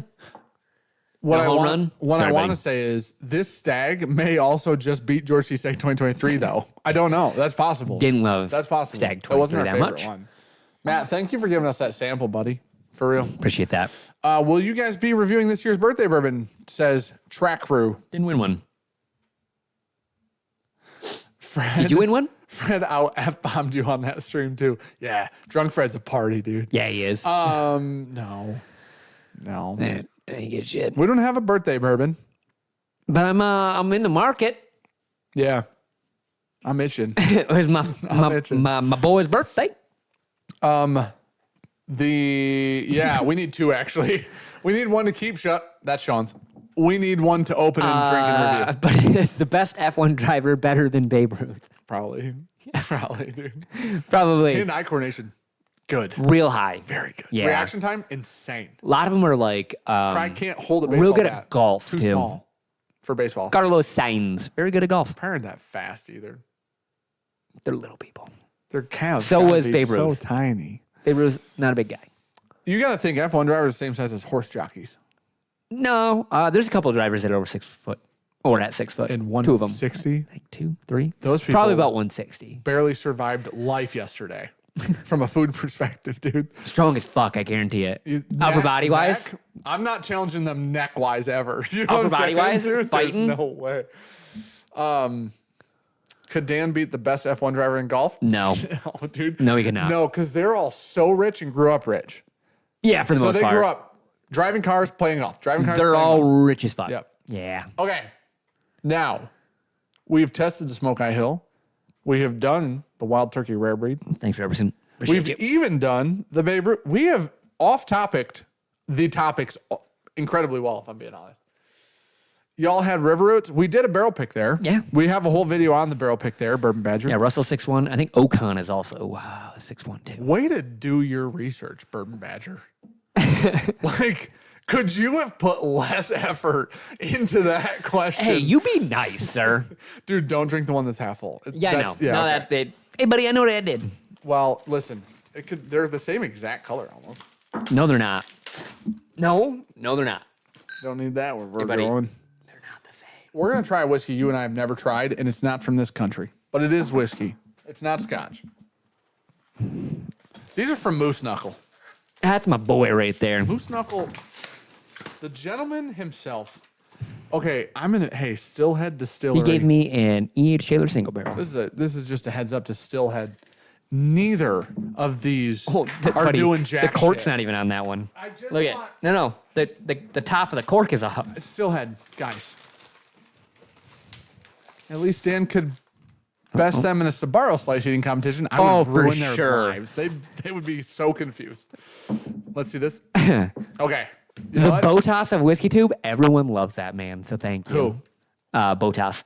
What No I home want, run? what Sorry, I want buddy. to say is this Stagg may also just beat George C. Stagg 2023, though. I don't know. That's possible. Didn't love That's possible. Stagg That wasn't 23 our that favorite much. one. Matt, thank you for giving us that sample, buddy. For real. Appreciate that. Will you guys be reviewing this year's birthday bourbon? Says Track Crew. Didn't win one. Fred, Did you win one? Fred out F-bombed you on that stream, too. Yeah. Drunk Fred's a party, dude. Yeah, he is. No. Man, I ain't get shit. We don't have a birthday bourbon. But I'm in the market. Yeah. I'm itching. It was itching. my boy's birthday. We need two, actually. We need one to keep shut. That's Sean's. We need one to open and drink and review. But it's the best F1 driver, better than Babe Ruth. Probably, dude. Probably. And eye coordination, good. Real high. Very good. Yeah. Reaction time, insane. A lot of them are like I can't hold a baseball real good bat. at golf, Too too. small for baseball. Carlos Sainz, very good at golf. Aren't that fast either. They're little people. Their calves. So gotta was be Babe So Ruth. tiny. Babe Ruth, not a big guy. You got to think F1 drivers are the same size as horse jockeys. No, there's a couple of drivers that are over 6 foot, or at 6 foot. And two of them, 160 like 2, 3. Those people Probably about 160. barely survived life yesterday. From a food perspective, dude. Strong as fuck, I guarantee it. Upper Neck- body wise, neck, I'm not challenging them neck wise ever. You know Upper what I'm body saying, wise, dude? There's fighting? No way. Could Dan beat the best F1 driver in golf? No. No, dude. No, he cannot. No, because they're all so rich and grew up rich. Yeah, for the So most they part. grew up driving cars, playing golf. Driving cars, They're playing all golf. rich as fuck. Yep. Yeah. Okay. Now, we've tested the Smokeye Hill. We have done the Wild Turkey Rare Breed. Thanks, Robertson. Appreciate We've you. even done the Babe Ruth. We have off-topicked the topics incredibly well, if I'm being honest. Y'all had River Roots. We did a barrel pick there. Yeah. We have a whole video on the barrel pick there, Bourbon Badger. Yeah, Russell 6'1". I think Ocon is also 6'1" too. Way to do your research, Bourbon Badger. Like, could you have put less effort into that question? Hey, you be nice, sir. Dude, don't drink the one that's half full. Yeah, I know. Yeah, No, okay. that's it. Hey, buddy, I know what I did. Well, listen, they're the same exact color almost. No, they're not. No, they're not. Don't need that where we're Hey, buddy. going. They're not the same. We're going to try a whiskey you and I have never tried, and it's not from this country, but it is whiskey. It's not Scotch. These are from Moose Knuckle. That's my boy right there. Moose Knuckle, the gentleman himself. Okay, hey, Stillhead Distillery. He gave me an E.H. Taylor single barrel. This is just a heads up to Stillhead. Neither of these are Buddy, doing jack the cork's shit. not even on that one. I just Look at want- no. The top of the cork is up. Stillhead, guys. At least Dan could best them in a Sbarro slice eating competition. I would for ruin their sure. lives. They would be so confused. Let's see this. Okay. You know The what? Botas of Whiskey Tube, everyone loves that man, so thank you. Who? Botas.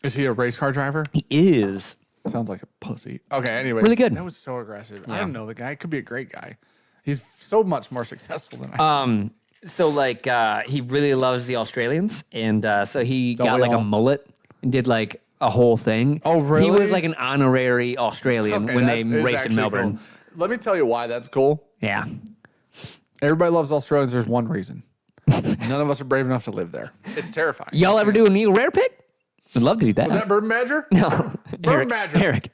Is he a race car driver? He is. Sounds like a pussy. Okay, anyways. Really good. That was so aggressive. I don't know the guy. Could be a great guy. He's so much more successful than I am. So like he really loves the Australians, and so he Don't got we like all? a mullet and did like a whole thing. Oh, really? He was like an honorary Australian Okay, when that they is raced in actually Melbourne. cool. Let me tell you why that's cool. Yeah. Everybody loves Australians. There's one reason. None of us are brave enough to live there. It's terrifying. Y'all ever do a Neil Rare pick? I'd love to do that. Was that Bourbon Badger? No. Bourbon Eric, Badger. Eric.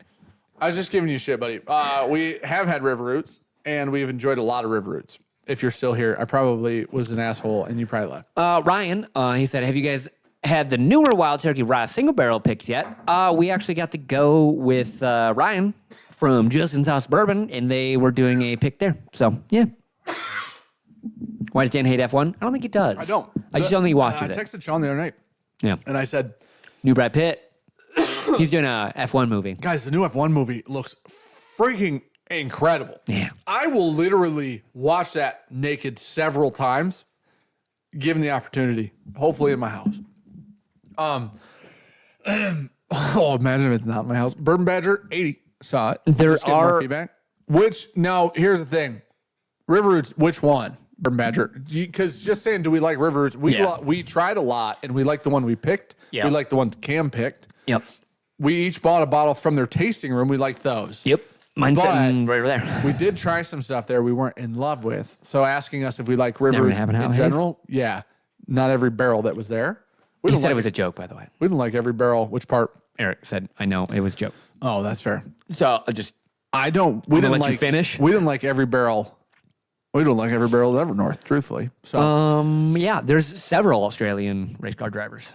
I was just giving you shit, buddy. We have had River Roots, and we've enjoyed a lot of River Roots. If you're still here, I probably was an asshole, and you probably left. Ryan, he said, have you guys had the newer Wild Turkey Rye single barrel picks yet? We actually got to go with Ryan from Justin's House Bourbon, and they were doing a pick there. So, yeah. Why does Dan hate F1? I don't think he does. I don't. I just don't think he watches I it. texted Sean the other night, Yeah. and I said, New Brad Pitt. He's doing a F1 movie. guys, the new F1 movie looks freaking incredible. Yeah. I will literally watch that naked several times, given the opportunity, hopefully in my house. Oh, imagine if it's not my house. Bourbon Badger, 80. Saw it. There Just getting more are- feedback. Which, now, here's the thing. River Roots, which one? Bourbon Badger. Because just saying, do we like River Roots? We tried a lot, and we liked the one we picked. Yeah. We liked the one Cam picked. Yep. We each bought a bottle from their tasting room. We liked those. Yep. Mine's But- sitting right over there. We did try some stuff there we weren't in love with. So asking us if we like River Never Roots happened in how it is. general, yeah, not every barrel that was there. We He didn't said like it was a joke, by the way. we didn't like every barrel. Which part? Eric said, I know, it was a joke. Oh, that's fair. So, I just, I don't. We I'm gonna didn't let you like finish. We didn't like every barrel. We don't like every barrel of Evernorth, truthfully. So yeah, there's several Australian race car drivers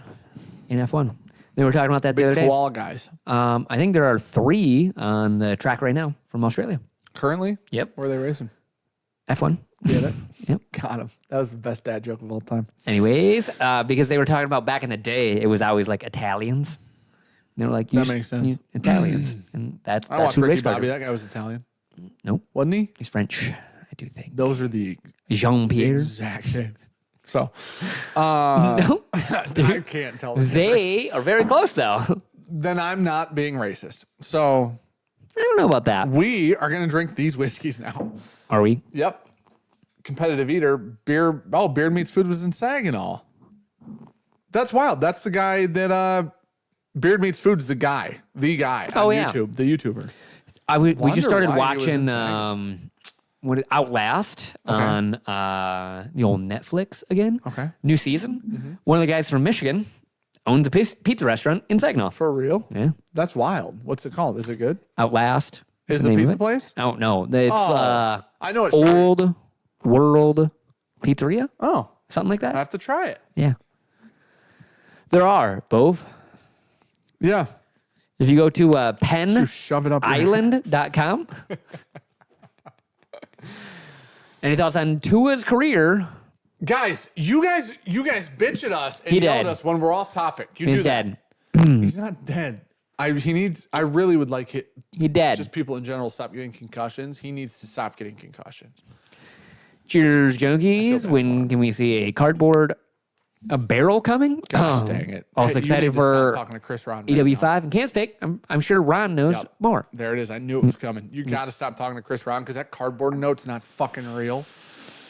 in F1. They were talking about that the other day. koala guys. I think there are 3 on the track right now from Australia. Currently, Yep. where are they racing? F1. Get it? Yep. Got him. That was the best dad joke of all time. Anyways, because they were talking about back in the day, it was always like Italians. And they were like, That makes sense. Italians. And that's I watched who Ricky race car Bobby. drivers- That guy was Italian, Nope. wasn't he? He's French, I do think. Those are the Jean-Pierre. exact same. So, No. I can't tell. The difference. They are very close, though. Then I'm not being racist. So I don't know about that. we are going to drink these whiskeys now. Are we? Yep. Competitive eater. Beer. Oh, Beard Meats Food was in Saginaw. That's wild. That's the guy that Beard Meats Food is the guy Oh, on yeah. YouTube, the YouTuber. We Wonder just started why he was in watching Outlast on the old Netflix again. Okay. New season. One of the guys from Michigan owns a pizza restaurant in Saginaw. For real? Yeah. That's wild. What's it called? Is it good? Outlast. Is the the name of pizza it. place? Oh, no. It's I know it's Old World Pizzeria. Oh, Something like I that. have to try it. Yeah. There are both Yeah. If you go to You shove it up. penisland.com. Any thoughts on Tua's career? Guys, you guys bitch at us and He yell dead. at us when we're off topic. You He's do that. dead. He's not dead. I really would like it. He dead. Just people in general stop getting concussions. He needs to stop getting concussions. Cheers, Junkies. bad When can we see a barrel coming? Gosh dang it. Also Hey, you excited need to for stop talking to Chris Ron. EW5 and Can't Pick. I'm sure Ron knows Yep. more. There it is. I knew it was coming. You got to stop talking to Chris Ron because that cardboard note's not fucking real.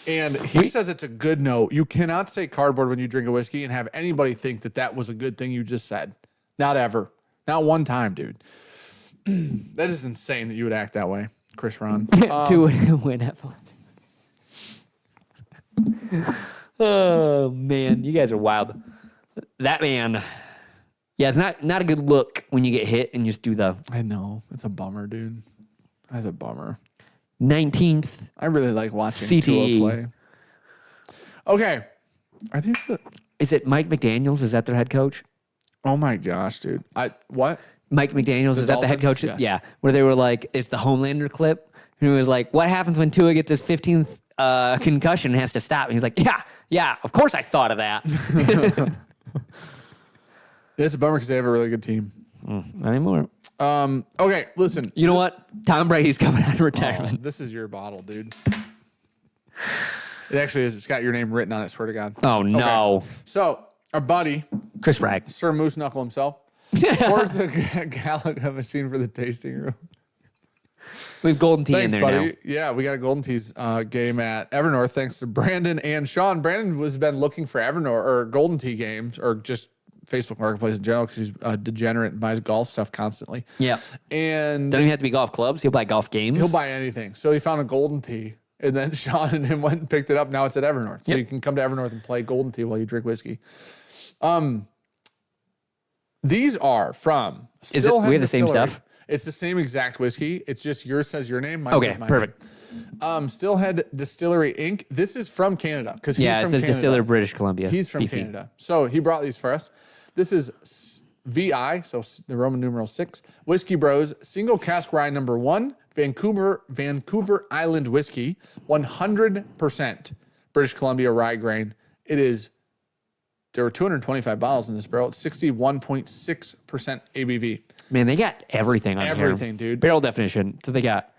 And he says it's a good note. You cannot say cardboard when you drink a whiskey and have anybody think that was a good thing you just said. Not ever. Not one time, dude. That is insane that you would act that way, Chris Ron. To win at fun. Oh man, you guys are wild. That man, yeah, it's not a good look when you get hit and you just do the I know. It's a bummer, dude. That's a bummer. 19th. I really like watching CTE. Tua play. Okay. Are these the... Is it Mike McDaniels? Is that their head coach? Oh my gosh, dude. What? Mike McDaniels, is that the head coach? Dolphins? Yes. Yeah, where they were like, it's the Homelander clip. And it was like, what happens when Tua gets his 15th concussion and has to stop? And he's like, yeah, of course I thought of that. It's a bummer because they have a really good team. Not anymore. Okay, listen. You know what? Tom Brady's coming out of retirement. Oh, this is your bottle, dude. It actually is. It's got your name written on it, swear to God. Oh, no. Okay. So, our buddy, Chris Bragg. Sir Moose Knuckle himself, pours a gallon of machine for the tasting room. We have Golden Tea Thanks, in there buddy. now. Yeah, we got a Golden Teas game at Evernorth thanks to Brandon and Sean. Brandon has been looking for Evernorth or Golden Tea games or just Facebook Marketplace in general because he's a degenerate and buys golf stuff constantly. Yeah. And Don't even have to be golf clubs. He'll buy golf games. he'll buy anything. So he found a Golden Tea, and then Sean and him went and picked it up. Now it's at Evernorth. So Yep. you can come to Evernorth and play Golden Tea while you drink whiskey. These are from we Stillhead have the same Distillery. stuff? It's the same exact whiskey. It's just yours says your name. Mine Okay, says my perfect. name. Stillhead Distillery Inc. This is from Canada because Yeah, it from says Canada. Distiller British Columbia. He's from BC. Canada. So he brought these for us. This is VI, so the Roman numeral 6, Whiskey Bros, single cask rye number 1, Vancouver Island whiskey, 100% British Columbia rye grain. There were 225 bottles in this barrel. It's 61.6% ABV. Man, they got everything on here. Everything, dude. Barrel definition. So they got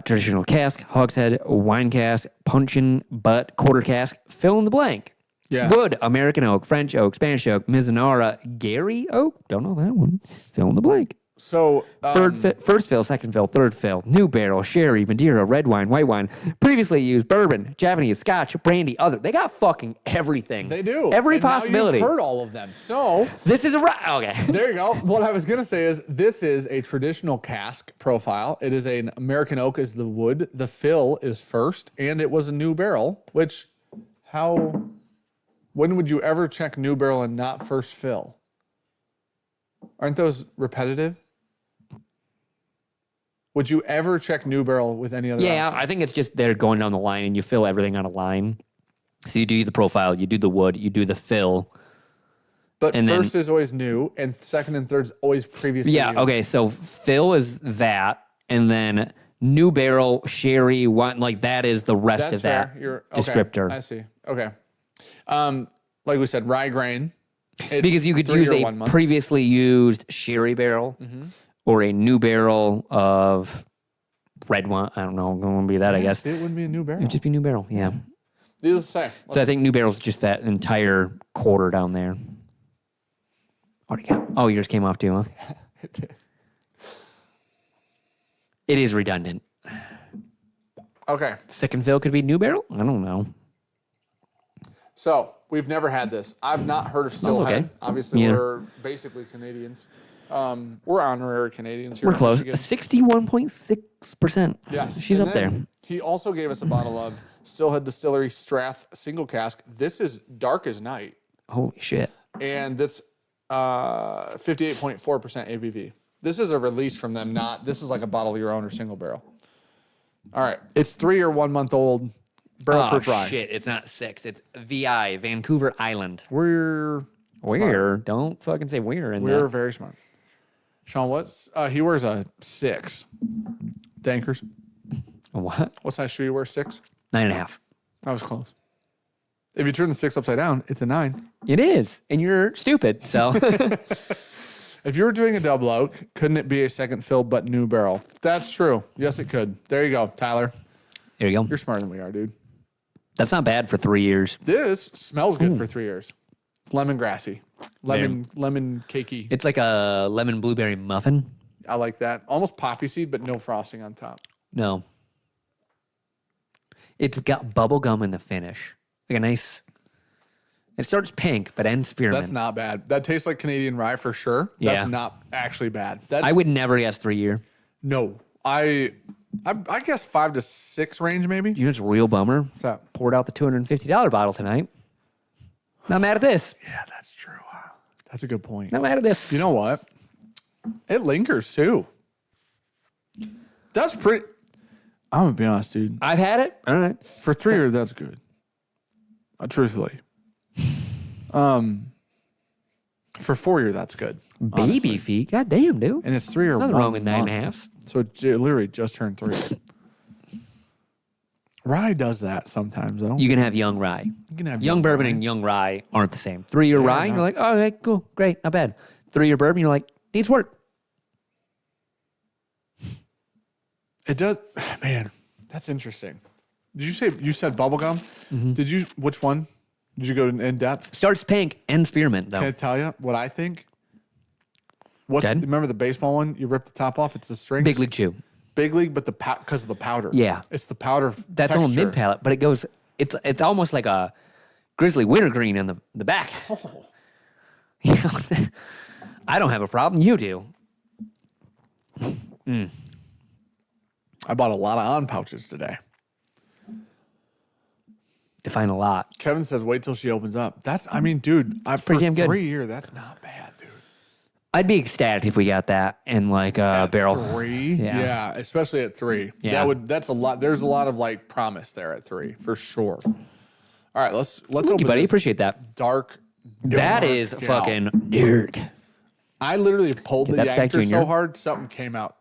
traditional cask, hogshead, wine cask, puncheon, butt, quarter cask, fill in the blank. Yeah. Wood, American oak, French oak, Spanish oak, Mizunara, Gary oak. Don't know that one. Fill in the blank. So, First fill, second fill, third fill, new barrel, sherry, Madeira, red wine, white wine, previously used, bourbon, Japanese, Scotch, brandy, other. They got fucking everything. they do. Every And now possibility. you've heard all of them. So, This is a okay. there you go. What I was going to say is this is a traditional cask profile. It is an American oak as the wood. The fill is first, and it was a new barrel, which when would you ever check new barrel and not first fill? Aren't those repetitive? Would you ever check new barrel with any other Yeah, option? I think it's just they're going down the line and you fill everything on a line. So you do the profile, you do the wood, you do the fill. But and first is always new, and second and third's always previously Yeah, used. okay. So fill is that, and then new barrel, sherry, wine, like that is the rest That's of that fair. descriptor. I see. Okay. Like we said, rye grain. It's Because you could 3 use or a 1 month. previously used sherry barrel or a new barrel of red wine. I don't know. It wouldn't be that, I guess. It wouldn't be a new barrel. It'd just be new barrel, yeah. Needless to say. So I think new barrel's just that entire quarter down there. Oh, yours came off too, huh? It did. It is redundant. Okay. Second fill could be new barrel? I don't know. So we've never had this. I've not heard of Stillhead. okay. Obviously, Yeah. we're basically Canadians. We're honorary Canadians here. We're in close. Michigan. 61.6%. Yes. She's And up there. then He also gave us a bottle of Stillhead Distillery Strath single cask. This is dark as night, Holy shit. and that's 58.4% ABV. This is a release from them. This is like a bottle of your own or single barrel. All right, it's 3 or 1 month old. Barrel Oh, proof rye. shit. It's not 6. It's VI, Vancouver Island. We're Where? Don't fucking say where in We're that. very smart. Sean, what's he wears a 6. Dankers. A what? What size shoe you wear? 6? 9.5. That was close. If you turn the 6 upside down, it's a 9. It is. And you're stupid. So If you were doing a double oak, couldn't it be a second fill but new barrel? That's true. Yes, it could. There you go, Tyler. there you go. You're smarter than we are, dude. That's not bad for 3 years. This smells good for 3 years. Lemongrassy. Lemon cakey. It's like a lemon blueberry muffin. I like that. Almost poppy seed, but no frosting on top. No. It's got bubble gum in the finish. Like a nice. It starts pink, but ends spearmint. That's not bad. That tastes like Canadian rye for sure. Yeah. That's not actually bad. That's I would never guess 3 year. no. I guess 5 to 6 range maybe. You know what's a real bummer? What's that? Poured out the $250 bottle tonight. Not mad at this. Yeah, that's true. Wow. That's a good point. Not mad at this. You know what? It lingers too. That's pretty. I'm gonna be honest, dude. I've had it. All right. For 3 years, that's good. Truthfully. For 4 year, that's good. Baby honestly. feet. God damn, dude. And it's 3 or Nothing 1 wrong with month. 9.5s. So it literally just turned 3. Rye does that sometimes, though. You can have young rye. You can have Young bourbon rye. and young rye aren't the same. 3 year rye, no. you're like, oh, okay, cool, great, not bad. 3 year bourbon, you're like, needs work. It does. Man, that's interesting. Did you said bubblegum? Did you, which one? Did you go in depth? Starts pink and spearmint, though. Can I tell you what I think? Dead? Remember the baseball one? You rip the top off. It's the string. Big League Chew. Big league, but because of the powder. Yeah. It's the powder. That's texture. on mid palate, but it goes, it's almost like a grizzly wintergreen in the back. Oh. You know, I don't have a problem. You do. I bought a lot of on pouches today. Define a lot. Kevin says, "Wait till she opens up." I mean, dude, Pretty damn good. 3 year, that's not bad, dude. I'd be ecstatic if we got that in like a barrel. 3, Yeah. yeah, especially at 3. Yeah. That's a lot. There's a lot of like promise there at 3 for sure. All right, let's Thank you, open buddy. this Appreciate that. dark. That dark is gal. fucking dark. I literally pulled Get the that Stagg yankter so Jr. hard, something came out.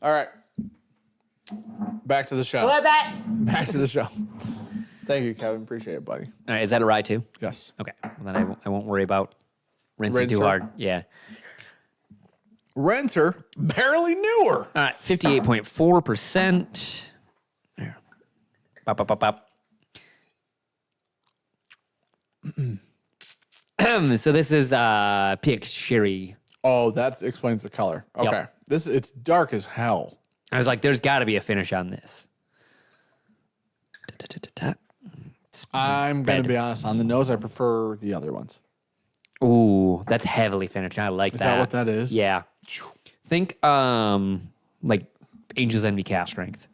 All right. Back to the show. Back to the show. Thank you, Kevin. Appreciate it, buddy. All right, is that a rye too? Yes. Okay. Well, then I won't worry about rinsing too Rinser. hard. Yeah. Renter, barely newer. All right, 58.4%. There. Bop, bop, bop, bop. So this is PX Sherry. Oh, that explains the color. Okay. Yep. It's dark as hell. I was like, there's got to be a finish on this. Da-da-da-da-da. I'm going Red. to be honest. On the nose, I prefer the other ones. Ooh, that's heavily finished. I like Is that. that what that is? Yeah. Think like Angel's Envy cast strength.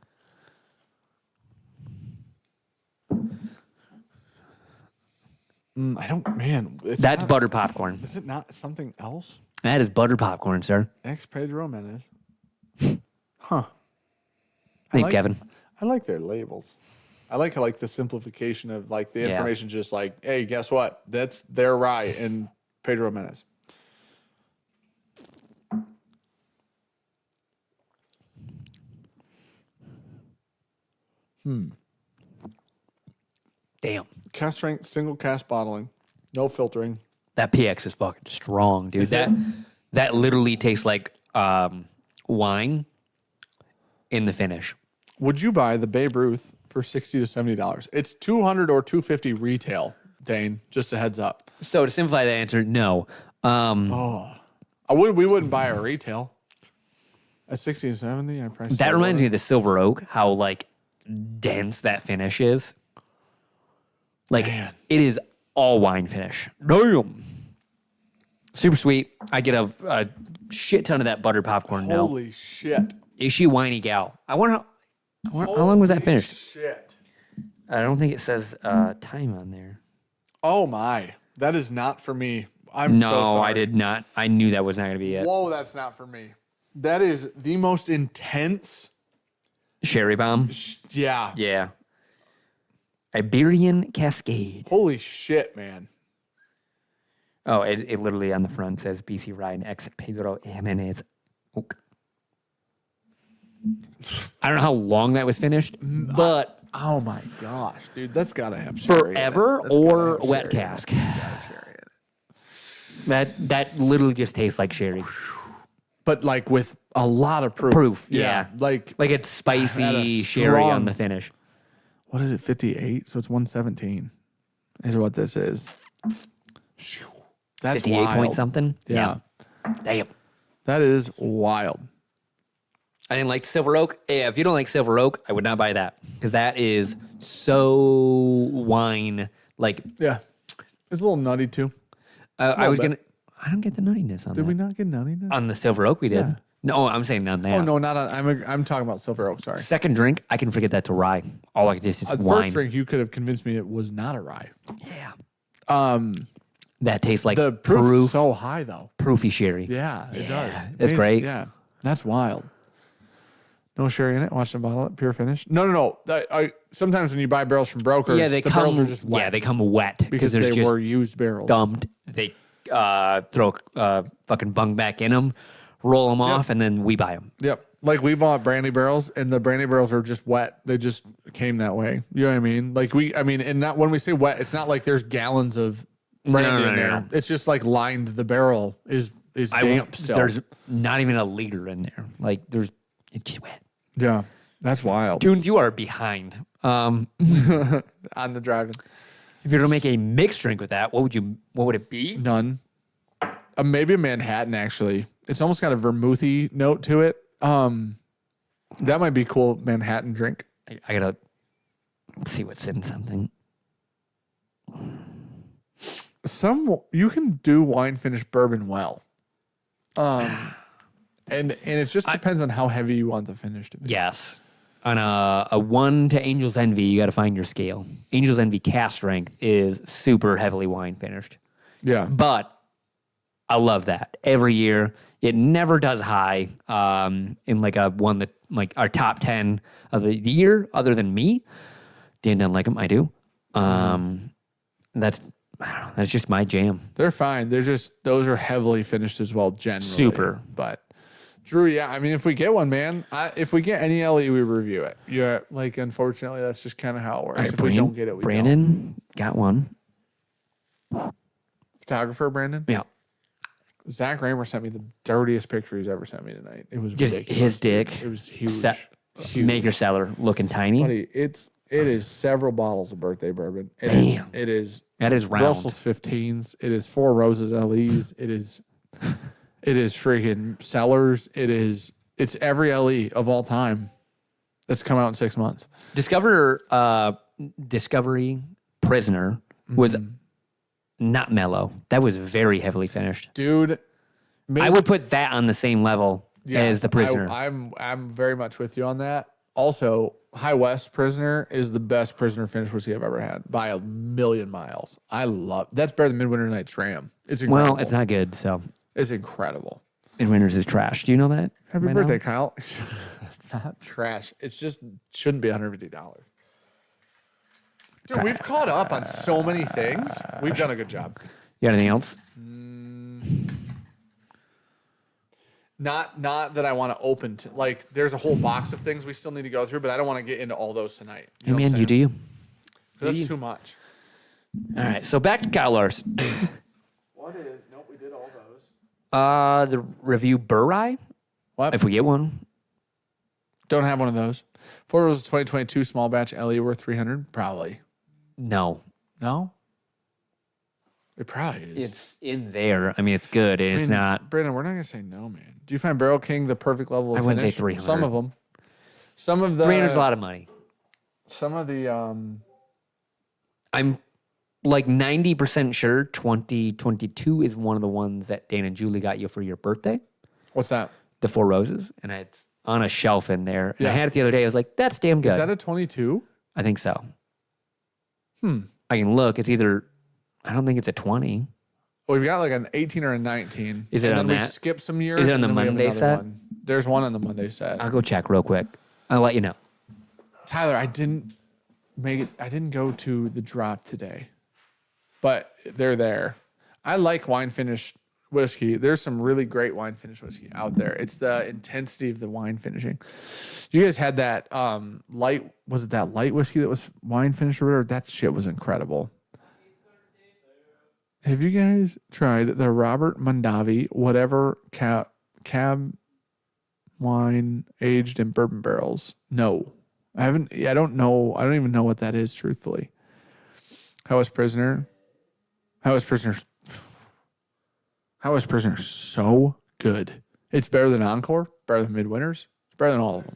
I don't, man. That's butter popcorn. Is it not something else? That is butter popcorn, sir. Ex Pedro Menes. Huh. Thanks, Kevin. I like their labels. I like the simplification of like the Yeah. information. Just like, hey, guess what? That's their rye and Pedro Menes. Damn. Cast strength, single cast bottling, no filtering. That PX is fucking strong, dude. Is it? That literally tastes like wine in the finish. Would you buy the Babe Ruth for $60 to $70? It's $200 or $250 retail, Dane. Just a heads up. So to simplify the answer, no. We wouldn't buy a retail at $60 to $70. I probably That reminds me of the Silver Oak, how like dense that finish is. Like Man. it is all wine finish. Damn. Super sweet. I get a shit ton of that butter popcorn now. Holy shit! Is she a whiny gal? I wonder how long was that finished? Shit! I don't think it says time on there. Oh my, that is not for me. I'm No, so sorry. I did not. I knew that was not going to be it. Whoa, that's not for me. That is the most intense. Sherry bomb. Yeah. Yeah. Iberian Cascade. Holy shit, man. Oh, it literally on the front says BC Rye and ex Pedro Jimenez Oak. I don't know how long that was finished, but Oh my gosh, dude, that's gotta have sherry in it. forever That's gotta or have wet sherry in it. cask. It's gotta have sherry in it. That literally just tastes like sherry. But like with a lot of proof. Yeah. Like It's spicy Had a sherry on strong- the finish. what is it? 58. So it's 117. Is what this is. That's 58 wild. point something. Yeah. Damn. That is wild. I didn't like Silver Oak. Yeah, if you don't like Silver Oak, I would not buy that because that is so wine. Like Yeah. It's a little nutty too. I was bit. gonna. I don't get the nuttiness on Did that. we not get nuttiness? On the Silver Oak, we did. Yeah. No, I'm saying on that. Oh no, not on. I'm talking about Silver Oak. Sorry. Second drink, I can forget that to rye. All I taste is The wine. first drink, you could have convinced me it was not a rye. Yeah. That tastes like The proof is so high though. proofy sherry. Yeah, it does. It That's great. Yeah, that's wild. No sherry in it. Watch the bottle. Pure finish. No. Sometimes when you buy barrels from brokers, Yeah, they the come. barrels are just wet. Yeah, they come wet because there's they just were used barrels. dumped. They throw fucking bung back in them, roll them off, and then we buy them. Yep. Like we bought brandy barrels, and the brandy barrels are just wet. They just came that way. You know what I mean? Like and not when we say wet, it's not like there's gallons of brandy in there. No. It's just like lined. The barrel is damp still. There's not even a liter in there. Like it's just wet. Yeah, that's wild. Tunes, you are behind. On the driving. If you were to make a mixed drink with that, what would it be? None. Maybe a Manhattan, actually. It's almost got a vermouthy note to it. That might be a cool Manhattan drink. I gotta see what's in something. You can do wine finished bourbon well. And it just depends on how heavy you want the finish to be. Yes. On a 1 to Angel's Envy, you got to find your scale. Angel's Envy cask strength is super heavily wine finished. Yeah. But I love that. Every year, it never does high in like a one that like our top 10 of the year, other than me. Dan doesn't like them. I do. That's just my jam. They're fine. Those are heavily finished as well, generally. Super. But Drew, yeah, I mean, if we get one, man, if we get any LE, we review it. Yeah, like, unfortunately, that's just kind of how it works. Right, if we don't get it, we Brandon got one. don't. Photographer, Brandon? Yeah. Zach Raymer sent me the dirtiest picture he's ever sent me tonight. It was Just ridiculous. his dick. It was huge. Huge. Maker cellar looking tiny. Buddy, it is several bottles of birthday bourbon. Damn. It is That is round. Brussels 15s. It is Four Roses LEs. It is freaking Cellars. It's every LE of all time that's come out in 6 months. Discovery Prisoner was not mellow. That was very heavily finished. Dude, I would put that on the same level as the Prisoner. I'm very much with you on that. Also, High West Prisoner is the best Prisoner finish whiskey I've ever had by a million miles. That's better than Midwinter Night's Ram. It's incredible. Well, it's not good, so It's incredible. Midwinter's is trash. Do you know that? Happy by birthday, now? Kyle. It's not trash. It's just shouldn't be $150. Dude, we've caught up on so many things. We've done a good job. You got anything else? Not that I want to open to, like, there's a whole box of things we still need to go through, but I don't want to get into all those tonight. Hey, man, you do you. That's too much. All right, so back to Kyle Larson. What is? Nope, we did all those. The review Burreye, What? if we get one. Don't have one of those. Four Roses 2022 small batch LE worth 300? Probably. No. No? It probably is. It's in there. I mean, it's good. It's not. Brandon, we're not going to say no, man. Do you find Barrel King the perfect level of I wouldn't say finish? 300. Some of them. Some of the... 300's a lot of money. Some of the... I'm like 90% sure 2022 is one of the ones that Dan and Julie got you for your birthday. What's that? The Four Roses. And it's on a shelf in there. And I Yeah. had it the other day. I was like, that's damn good. Is that a 22? I think so. I can look. It's either... I don't think it's a 20. Well, we've got like an 18 or a 19. Is it and on then that? we skip some years. Is it on and the then we have Monday another set? one. There's one on the Monday set. I'll go check real quick. I'll let you know. Tyler, I didn't go to the drop today, but they're there. I like wine finish whiskey. There's some really great wine finish whiskey out there. It's the intensity of the wine finishing. You guys had that light, was it that light whiskey that was wine finished or whatever? That shit was incredible. Have you guys tried the Robert Mondavi, whatever cab wine aged in bourbon barrels? No. I haven't. I don't know. I don't even know what that is, truthfully. How is Prisoner? How is Prisoner so good? It's better than Encore, better than Midwinters, it's better than all of them.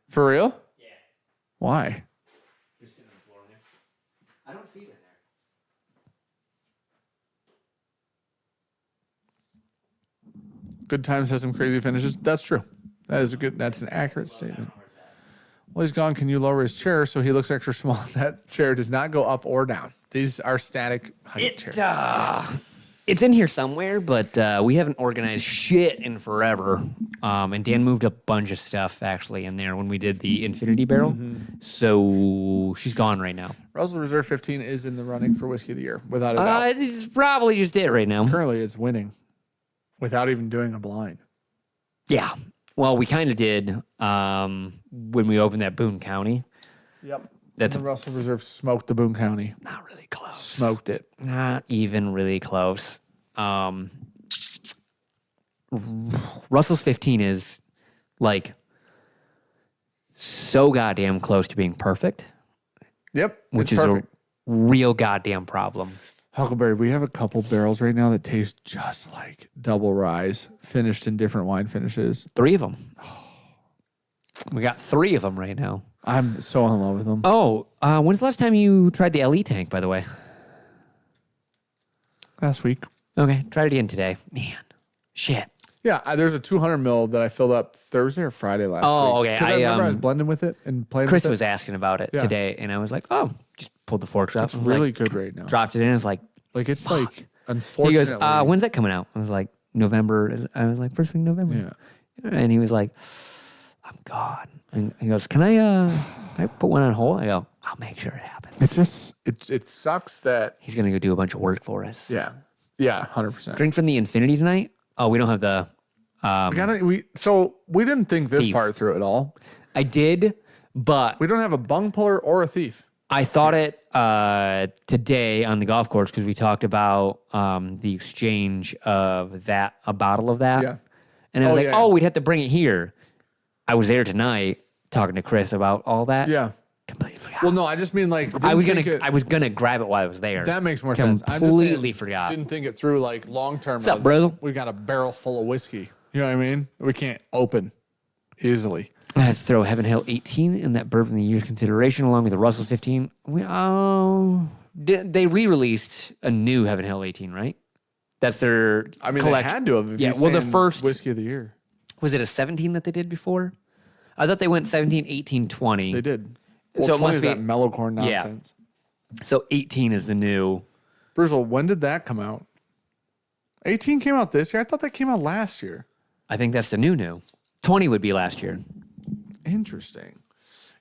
For real? Yeah. Why? You're sitting on the floor there. I don't see it in there. Good Times has some crazy finishes. That's true. That's an accurate statement. Well, he's gone. Can you lower his chair so he looks extra small? That chair does not go up or down. These are static height chairs. It's in here somewhere, but we haven't organized shit in forever. And Dan moved a bunch of stuff actually in there when we did the Infinity Barrel. So she's gone right now. Russell's Reserve 15 is in the running for Whiskey of the Year, without a doubt. It's probably just it right now. Currently, it's winning without even doing a blind. Yeah. Well, we kind of did when we opened that Boone County. Yep. That's the Russell Reserve smoked the Boone County. Not really close. Smoked it. Not even really close. Russell's 15 is like so goddamn close to being perfect. Yep. Which is perfect. A real goddamn problem. Huckleberry, we have a couple barrels right now that taste just like double ryes, finished in different wine finishes. 3 of them. We got 3 of them right now. I'm so in love with them. Oh, when's the last time you tried the LE tank, by the way? Last week. Okay, tried it again today. Man, shit. Yeah, there's a 200 mil that I filled up Thursday or Friday last week. Oh, okay. I remember I was blending with it and playing Chris with it. was asking about it today, and I was like, oh, just pulled the forks out. It's really good right now. Dropped it in. It's like, it's fuck. like, unfortunately. He goes, when's that coming out? I was like, November. I was like, first week of November. Yeah. And he was like, I'm gone. And he goes, can I put one on hold? I go, I'll make sure it happens. It's just, it sucks that. He's going to go do a bunch of work for us. Yeah. Yeah, 100%. Drink from the Infinity tonight? Oh, we don't have the... So we didn't think this thief. part through at all. I did, but... We don't have a bung puller or a thief. I thought it today on the golf course because we talked about the exchange of a bottle of that. Yeah. And I was we'd have to bring it here. I was there tonight talking to Chris about all that. Yeah. Completely forgot. Well, no, I just mean like I was gonna grab it while I was there. That makes more sense. Completely forgot. Didn't think it through like long term. What's up, bro? We got a barrel full of whiskey. You know what I mean? We can't open easily. I had to throw Heaven Hill 18 in that Bourbon of the Year consideration along with the Russell 15. They re-released a new Heaven Hill 18, right? That's their collection. They had to have. Yeah, well, the first Whiskey of the Year. Was it a 17 that they did before? I thought they went 17, 18, 20. They did. Well, So it must be that mellow corn nonsense. So 18 is the new. Brizzle, when did that come out? 18 came out this year. I thought that came out last year. I think that's the new. 20 would be last year. Interesting.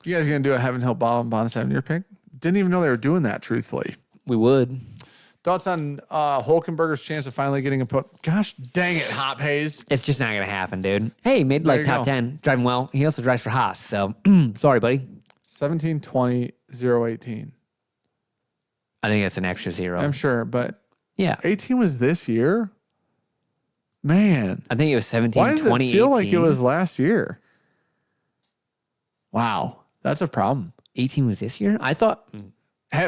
You guys gonna do a Heaven Hill Bottle and Bond 7-year pick? Didn't even know they were doing that, truthfully. We would. Thoughts on Hulkenberger's chance of finally getting a put? Gosh dang it, Hop Hayes. It's just not going to happen, dude. Hey, made like top 10. Driving well. He also drives for Haas, so sorry, buddy. 17, 20, 0, 18. I think that's an extra 0. I'm sure, but yeah. 18 was this year? Man. I think it was 17, Why does 20, it feel 18. like it was last year? Wow. That's a problem. 18 was this year? I thought...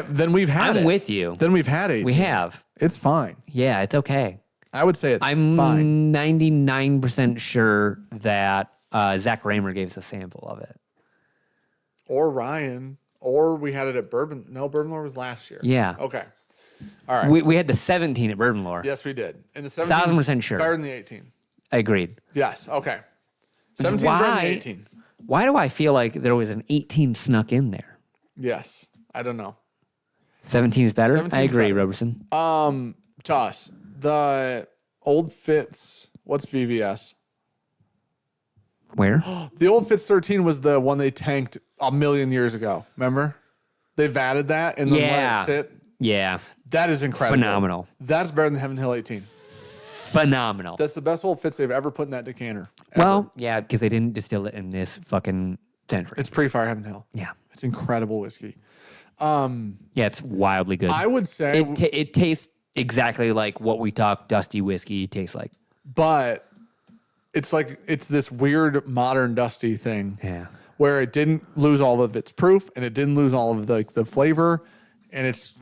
Then we've had it. I'm with you. Then we've had 18. We have. It's fine. Yeah, it's okay. I would say it's I'm fine. 99% sure that Zach Raymer gave us a sample of it. Or Ryan. Or we had it at Bourbon. No, Bourbon Lore was last year. Yeah. Okay. All right. We had the 17 at Bourbon Lore. Yes, we did. And the 17 1,000% sure. better than the 18. I agreed. Yes. Okay. 17 better than the 18. Why do I feel like there was an 18 snuck in there? Yes. I don't know. 17 is better? 17 I agree, better. Roberson. Toss. The old Fitz, what's VVS? Where? The old Fitz 13 was the one they tanked a million years ago. Remember? They've added that and then let it sit. Yeah. That is incredible. Phenomenal. That's better than Heaven Hill 18. Phenomenal. That's the best Old Fitz they've ever put in that decanter. Ever. Well, yeah, because they didn't distill it in this fucking century. It's pretty-fire Heaven Hill. Yeah. It's incredible whiskey. Yeah, it's wildly good. I would say... It tastes exactly like what we talk dusty whiskey tastes like. But it's like, it's this weird modern dusty thing. Yeah. Where it didn't lose all of its proof and it didn't lose all of the flavor. And it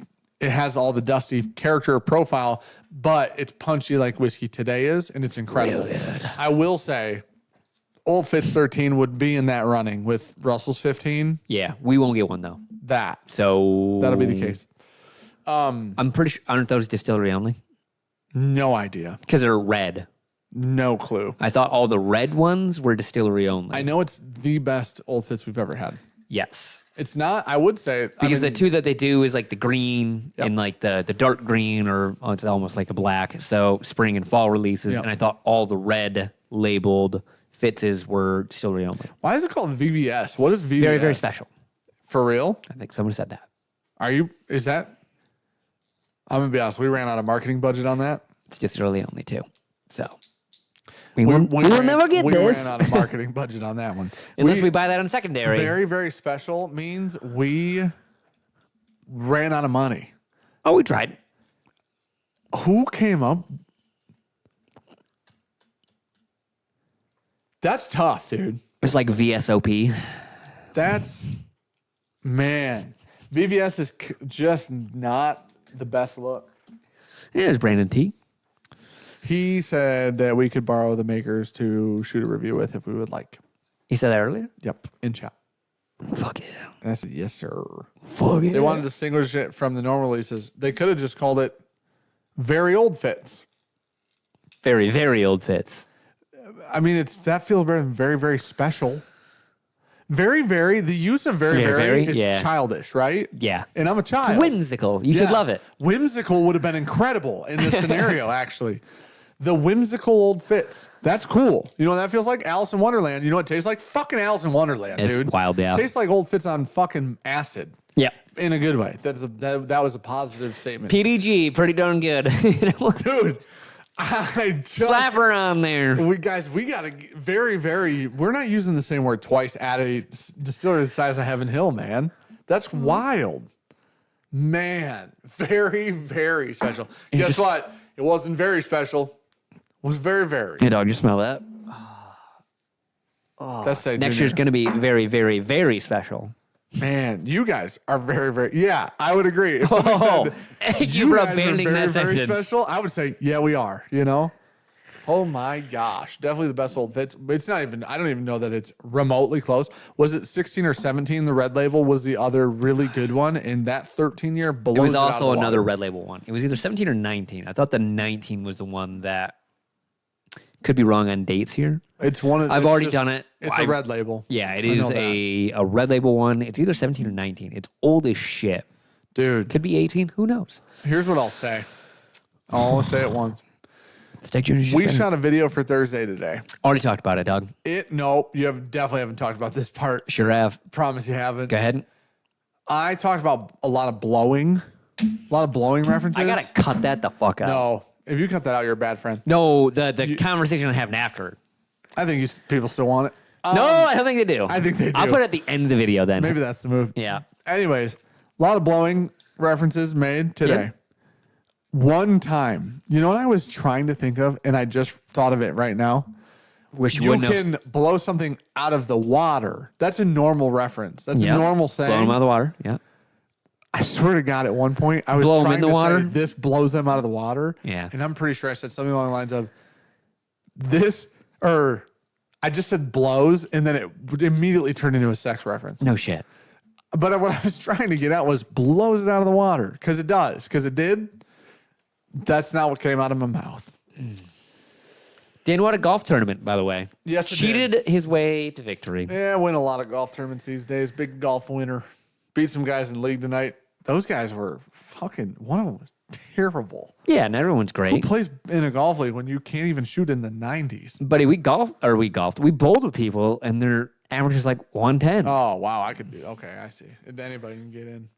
has all the dusty character profile, but it's punchy like whiskey today is, and it's incredible. Real good. I will say, Old Fitz 13 would be in that running with Russell's 15. Yeah, we won't get one though. So That'll be the case. I'm pretty sure, aren't those distillery only? No idea. Because they're red. No clue. I thought all the red ones were distillery only. I know it's the best Old Fitz we've ever had. Yes. It's not, I would say. Because the two that they do is like the green and like the dark green, or it's almost like a black. So spring and fall releases. Yep. And I thought all the red labeled Fitzes were distillery only. Why is it called VVS? What is VVS? Very, very special. For real? I think someone said that. Is that? I'm going to be honest. We ran out of marketing budget on that. It's distillery only too. So we will never get we this. We ran out of marketing budget on that one. Unless we buy that on secondary. Very, very special means we ran out of money. Oh, we tried. Who came up? That's tough, dude. It's like VSOP. Man. VVS is just not the best look. Yeah, it's Brandon T. He said that we could borrow the makers to shoot a review with if we would like. He said that earlier? Yep, in chat. Fuck yeah. And I said, yes, sir. Fuck yeah. They wanted to distinguish it from the normal releases. They could have just called it Very Old Fitz. Very, very old Fitz. I mean, that feels better than very, very special. Very, very, the use of very, very is childish, right? Yeah. And I'm a child. It's whimsical. You should love it. Whimsical would have been incredible in this scenario, actually. The whimsical Old Fitz. That's cool. You know what that feels like? Alice in Wonderland. You know what it tastes like? Fucking Alice in Wonderland, dude. It's wild, yeah. It tastes like Old Fitz on fucking acid. Yeah. In a good way. That was a positive statement. PDG, pretty darn good. Dude, I just... Slap her on there. We got to very, very... We're not using the same word twice at a distillery the size of Heaven Hill, man. That's wild. Man, very, very special. Guess what? It wasn't very special. It was very, very. Hey, dog, you smell that? That's Next year's going to be very, very, very special. Man, you guys are very, very... Yeah, I would agree. If somebody said, you were guys are abandoning very, that very sentence. special, I would say, yeah, we are, you know? Oh my gosh. Definitely the best Old Fitz. It's not even... I don't even know that it's remotely close. Was it 16 or 17? The red label was the other really good one, and that 13-year blows It was it out of also the another water. red label one. It was either 17 or 19. I thought the 19 was the one that... Could be wrong on dates here. It's one of... I've already done it. It's a red label. Yeah, it I is know a red label one. It's either 17 or 19. It's old as shit. Dude, Could be 18. Who knows? here's what I'll say. I'll say it once. Stagg Jr. We shot a video for Thursday today. Already talked about it, dog. Nope, you definitely haven't talked about this part. Sure have. Promise you haven't. Go ahead. I talked about a lot of blowing references. I gotta cut that the fuck out. No, if you cut that out, you're a bad friend. No, the conversation I'm having after. I think people still want it. No, I don't think they do. I think they do. I'll put it at the end of the video then. Maybe that's the move. Yeah. Anyways, a lot of blowing references made today. Yeah. One time, you know what I was trying to think of, and I just thought of it right now? Wish you You wouldn't can blow something out of the water. That's a normal reference. That's have. a normal saying. Blow them out of the water. Yeah. I swear to God, at one point, I was Blow 'em trying in the to water? say, this blows them out of the water. Yeah. And I'm pretty sure I said something along the lines of this, or I just said blows, and then it would immediately turned into a sex reference. No shit. But what I was trying to get at was blows it out of the water, because it does, because it did. That's not what came out of my mouth. Dan won a golf tournament, by the way. Yes, it Cheated his way to victory. Yeah, I win a lot of golf tournaments these days. Big golf winner. Beat some guys in league tonight. Those guys were fucking, one of them was terrible. Yeah, and everyone's Who great. plays in a golf league when you can't even shoot in the 90s? Buddy, we golfed. We bowled with people, and their average is like 110. Oh, wow. I could do. Okay, I see. Anybody can get in.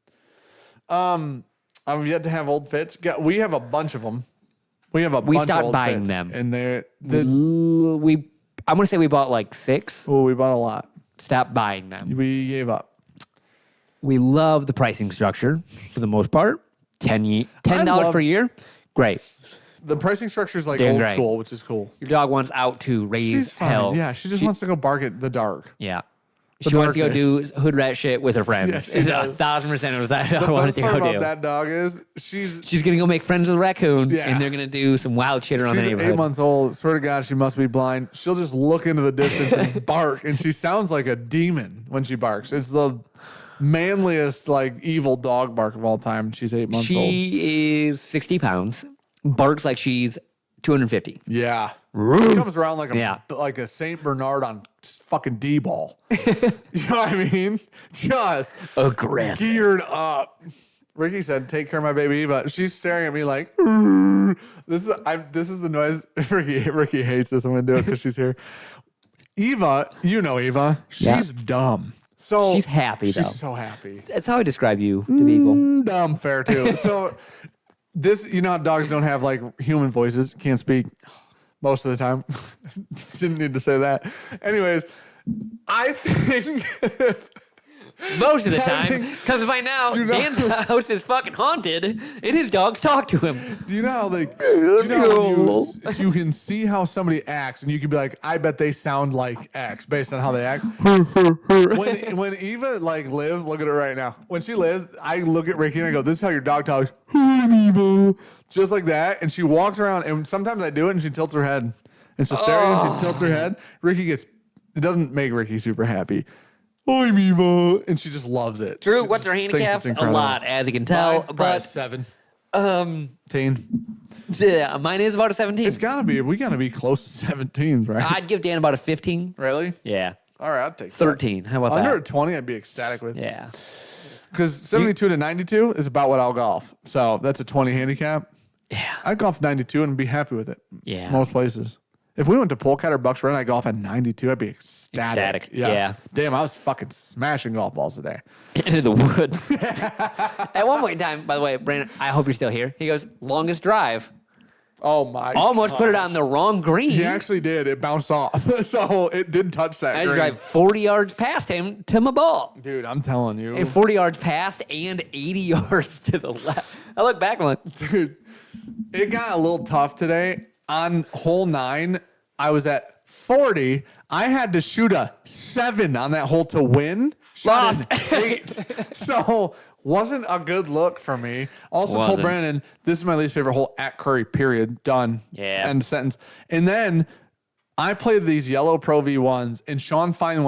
I've yet to have old Fitz. We have a bunch of them. We have a We bunch of stopped old buying Fitz, them. and they're I'm gonna say we bought like 6. oh, we bought a lot. Stopped buying them. We gave up. We love the pricing structure for the most part. $10 per year. Great. The pricing structure is like They're old great. school, which is cool. Your dog wants out to raise She's fine. hell. Yeah, she just wants to go bark at the dark. Yeah. The She wants to go darkness. do hood rat shit with her friends. Yes, she does. 1,000% was that The I wanted best to part go about do. that dog is She's gonna go make friends with Raccoon, Yeah. and they're gonna do some wild shit around the she's neighborhood. 8 months old. Swear to God, she must be blind. She'll just look into the distance and bark, and she sounds like a demon when she barks. It's the manliest, like evil dog bark of all time. She's 8 months old. She is 60 pounds, barks like she's 250. Yeah. She comes around like a Yeah. like a Saint Bernard on fucking D-ball. You know what I mean? Just Aggressive. geared up. Ricky said, "Take care of my baby Eva." She's staring at me like, "Rrr." This is the noise. Ricky hates this. I'm gonna do it because she's here. Eva, you know Eva. She's dumb. So She's happy, though. She's so happy. That's how I describe you to people. Dumb, fair too. So this, you know how dogs don't have like human voices, can't speak most of the time. Didn't need to say that. Anyways, I think Most of the I time, think- come to find out, You know- Dan's house is fucking haunted, and his dogs talk to him. do you know how like do you know how you can see how somebody acts and you can be like, I bet they sound like X based on how they act. when Eva like lives, look at her right now. When she lives, I look at Ricky and I go, "This is how your dog talks." Eva. Just like that, and she walks around, and sometimes I do it, and she tilts her head, and she'll stare at you, and she tilts her head. Ricky gets, it doesn't make Ricky super happy. I'm Eva, and she just loves it. True, She what's her just thinks it's handicaps? A incredible. lot, as you can tell. Probably But 7. um, Teen. yeah, mine is about a 17. It's gotta be. We gotta be close to 17, right? I'd give Dan about a 15. Really? Yeah. All right, I'd take 13. How about that. Under a that? 20, I'd be ecstatic with. Yeah. Because 72 to 92 is about what I'll golf. So that's a 20 handicap. Yeah. I'd golf 92 and be happy with it. Yeah. Most places. If we went to Polecat or Bucks Run, I golf at 92, I'd be ecstatic. Yeah. Damn, I was fucking smashing golf balls today. Into the woods. At one point in time, by the way, Brandon, I hope you're still here. He goes, longest drive. Oh my. Almost put it on the wrong green. He actually did. It bounced off. So it did touch that I had to green. drive 40 yards past him to my ball. Dude, I'm telling you. And 40 yards past and 80 yards to the left. I look back and I'm like, Dude, it got a little tough today. On hole 9, I was at 40. I had to shoot a 7 on that hole to win. Shot an 8. So wasn't a good look for me. Also told Wasn't. Brandon, this is my least favorite hole at Curry, period. Done. Yeah. End sentence. And then I played these yellow Pro V1s, and Sean finds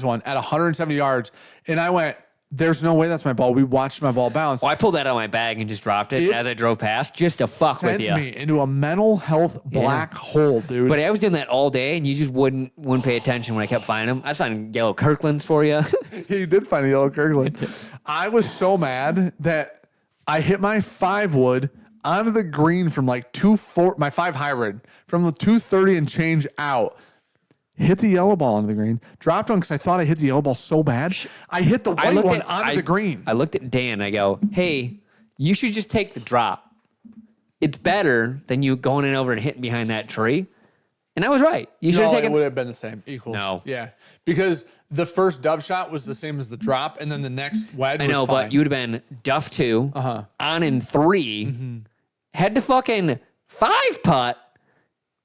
one at 170 yards. And I went, there's no way that's my ball. We watched my ball bounce. well, I pulled that out of my bag and just dropped it It as I drove past just to fuck with Sent you. me into a mental health black hole, dude. But I was doing that all day, and you just wouldn't pay attention when I kept finding them. I was finding yellow Kirklands for you. He did find a yellow Kirkland. I was so mad that I hit my 5 wood onto the green from like 240, my 5 hybrid from the 230 and change out. Hit the yellow ball onto the green. Dropped one because I thought I hit the yellow ball so bad. I hit the white one onto the green. I looked at Dan. I go, hey, you should just take the drop. It's better than you going in over and hitting behind that tree. And I was right. You should have It taken. would have been the same. Equals. No. Yeah. Because the first dove shot was the same as the drop, and then the next wedge I know, was fine. but you would have been duff 2, on in 3, had to fucking 5 putt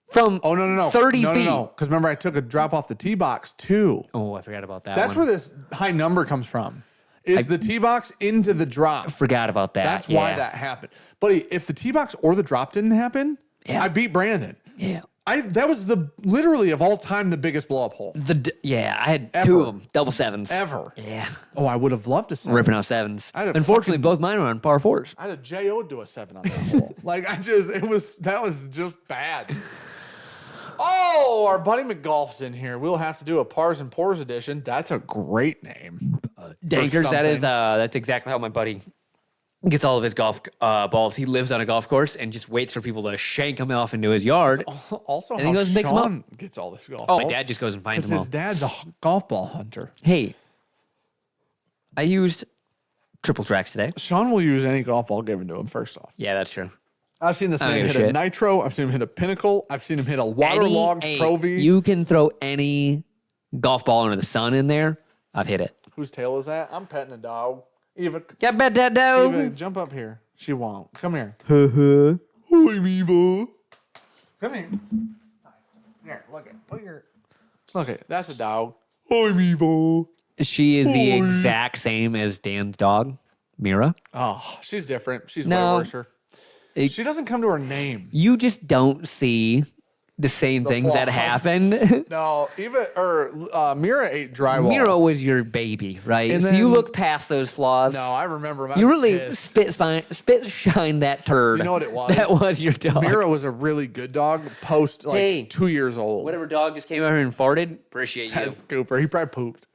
from Oh, no. 30 no, feet. No. Because remember, I took a drop off the tee box too. Oh, I forgot about that. That's one. where this high number comes from. Is the tee box into the drop? Forgot about that. That's why yeah. that happened. Buddy, if the tee box or the drop didn't happen, Yeah. I beat Brandon. Yeah. That was literally of all time the biggest blow up hole I had Ever. 2 of them, double 7s. ever. Yeah. Oh, I would have loved to say. Ripping out 7s. I'd have Unfortunately, fucking- both mine were on par 4s. I had a JO do a 7 on that hole. Like that was just bad. Oh, our buddy McGolf's in here. We'll have to do a Pars and Pours edition. That's a great name. Dankers, for that's exactly how my buddy gets all of his golf balls. He lives on a golf course and just waits for people to shank him off into his yard. Also, And he how goes and picks 'em up. Sean gets all this golf Oh, my balls. dad just goes and finds Because them all. his dad's a golf ball hunter. Hey, I used triple tracks today. Sean will use any golf ball given to him, first off. Yeah, that's true. I've seen this I don't man give hit a a shit. Nitro. I've seen him hit a Pinnacle. I've seen him hit a waterlogged Pro V. You can throw any golf ball under the sun in there. I've hit it. Whose tail is that? I'm petting a dog. Eva, Get bet that dog. Eva, jump up here. She won't. Come here. Huh. Hi, Eva. Come here. Here, look at. Put your. Look at. That's a dog. Hi, Eva. She is the Hi. exact same as Dan's dog, Mira. Oh, she's different. She's No. way worse. She doesn't come to her name. You just don't see the same things that flaws. happened. No, Mira ate drywall. Mira was your baby, right? And So you then- look past those flaws. No, I remember. You really pissed. spit shine that turd. You know what it was? That was your dog. Mira was a really good dog post like Hey. 2 years old. Whatever dog just came over here and farted, appreciate you. That's Cooper. He probably pooped.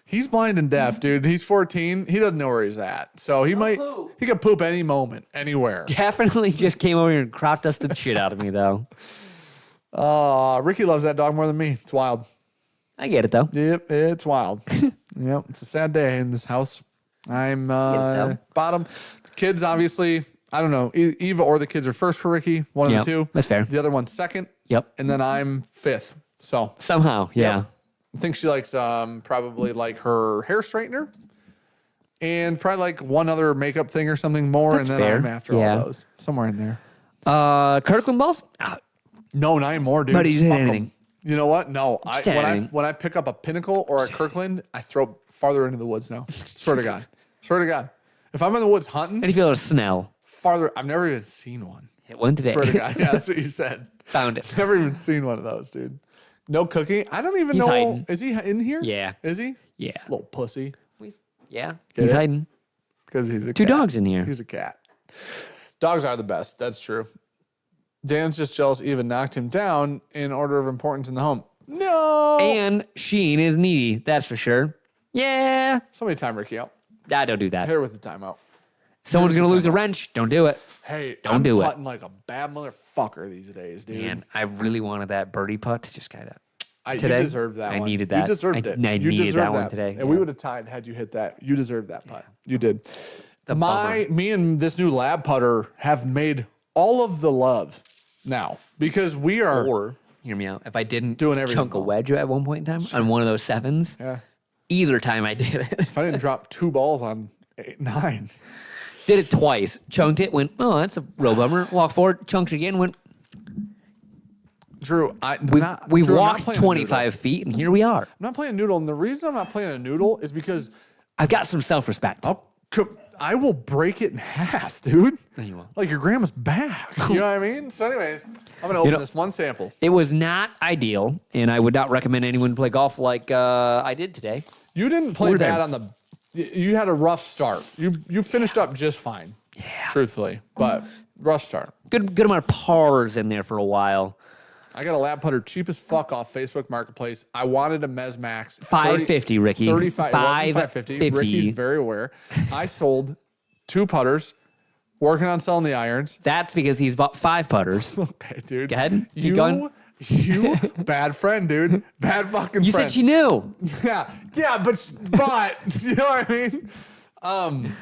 He's blind and deaf, dude. He's 14. He doesn't know where he's at. So he poop. he could poop any moment, anywhere. Definitely just came over here and crop dusted the shit out of me, though. Ricky loves that dog more than me. It's wild. I get it, though. Yep, it's wild. Yep, it's a sad day in this house. I'm though. bottom. The kids, obviously, I don't know. Eva or the kids are first for Ricky. One of Yep, the two. that's fair. The other one's second. Yep. And then I'm fifth. So Somehow, yeah. Yep. I think she likes probably like her hair straightener and probably like one other makeup thing or something more. That's and then fair. I'm after Yeah. all those. Somewhere in there. Kirkland balls? No, 9 more, dude. But he's hit Fuck 'em. anything. You know what? No. hit anything. When I pick up a Pinnacle or a Kirkland, I throw farther into the woods now. Swear to God. Swear to God. If I'm in the woods hunting, How do you feel about Snell? farther, I've never even seen one. Hit one today. Swear to God. Yeah, that's what you said. Found it. Never even seen one of those, dude. No cookie. I don't even He's know. hiding. Is he in here? Yeah. Is he? Yeah. Little pussy. Yeah. Get He's it? hiding. Because he's a Two cat. dogs in here. He's a cat. Dogs are the best. That's true. Dan's just jealous Eva knocked him down in order of importance in the home. No. And Sheen is needy, that's for sure. Yeah. Somebody time Ricky out. I don't do that. Hit her with the timeout. Someone's going to lose a wrench. Don't do it. Hey, Don't I'm do it. putting like a bad motherfucker these days, dude. Man, I really wanted that birdie putt to just kind of. You today, deserved that I one. needed that. You deserved it. I You needed deserved that one today. And yeah. we would have tied had you hit that. You deserved that putt. You did. bummer. Me and this new lab putter have made all of the love now because we are. Or, hear me out, if I didn't Doing everything chunk a wrong. wedge at one point in time on one of those sevens, Yeah. either time I did it. If I didn't drop 2 balls on 8, 9. Did it twice. Chunked it, went, oh, that's a real bummer. Walked forward, chunked it again, went, Drew, we've Drew, I'm not walked playing a 25 feet and here we are. I'm not playing a noodle, and the reason I'm not playing a noodle is because I've got some self-respect. I will break it in half, dude. No, you won't. Like your grandma's back. You know what I mean? So, anyways, I'm gonna open this one sample. It was not ideal, and I would not recommend anyone play golf like I did today. You didn't play Were they? bad on the. You had a rough start. You finished up just fine. Yeah. Truthfully, but rough start. Good amount of pars in there for a while. I got a lab putter cheap as fuck off Facebook Marketplace. I wanted a Mez Max. 550, Ricky. 35. 550. Ricky's very aware. I sold 2 putters, working on selling the irons. That's because he's bought 5 putters. Okay, dude. Go ahead. Keep going. You bad friend, dude. Bad fucking You friend. said she knew. Yeah, but you know what I mean?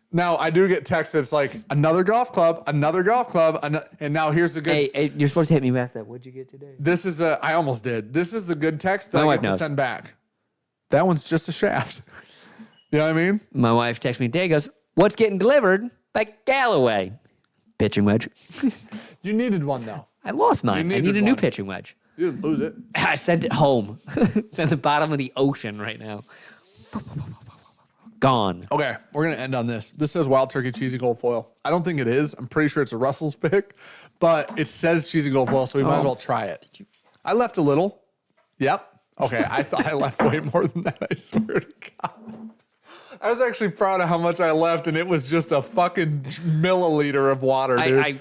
Now I do get texts that's like another golf club, and now here's the good. Hey, you're supposed to hit me back that. What'd you get today? This is I almost did. This is the good text that My I wife get to knows. send back. That one's just a shaft. You know what I mean? My wife texted me today, goes, what's getting delivered by Galloway? Pitching wedge. You needed one though. I lost mine. I needed need a new one. pitching wedge. You didn't lose it. I sent it home. It's at the bottom of the ocean right now. Gone. Okay, we're gonna end on this. This says Wild Turkey Cheesy Gold Foil. I don't think it is. I'm pretty sure it's a Russell's pick, but it says Cheesy Gold Foil, so we might as well try it. I left a little. Yep. Okay, I thought I left way more than that. I swear to God. I was actually proud of how much I left, and it was just a fucking milliliter of water, dude.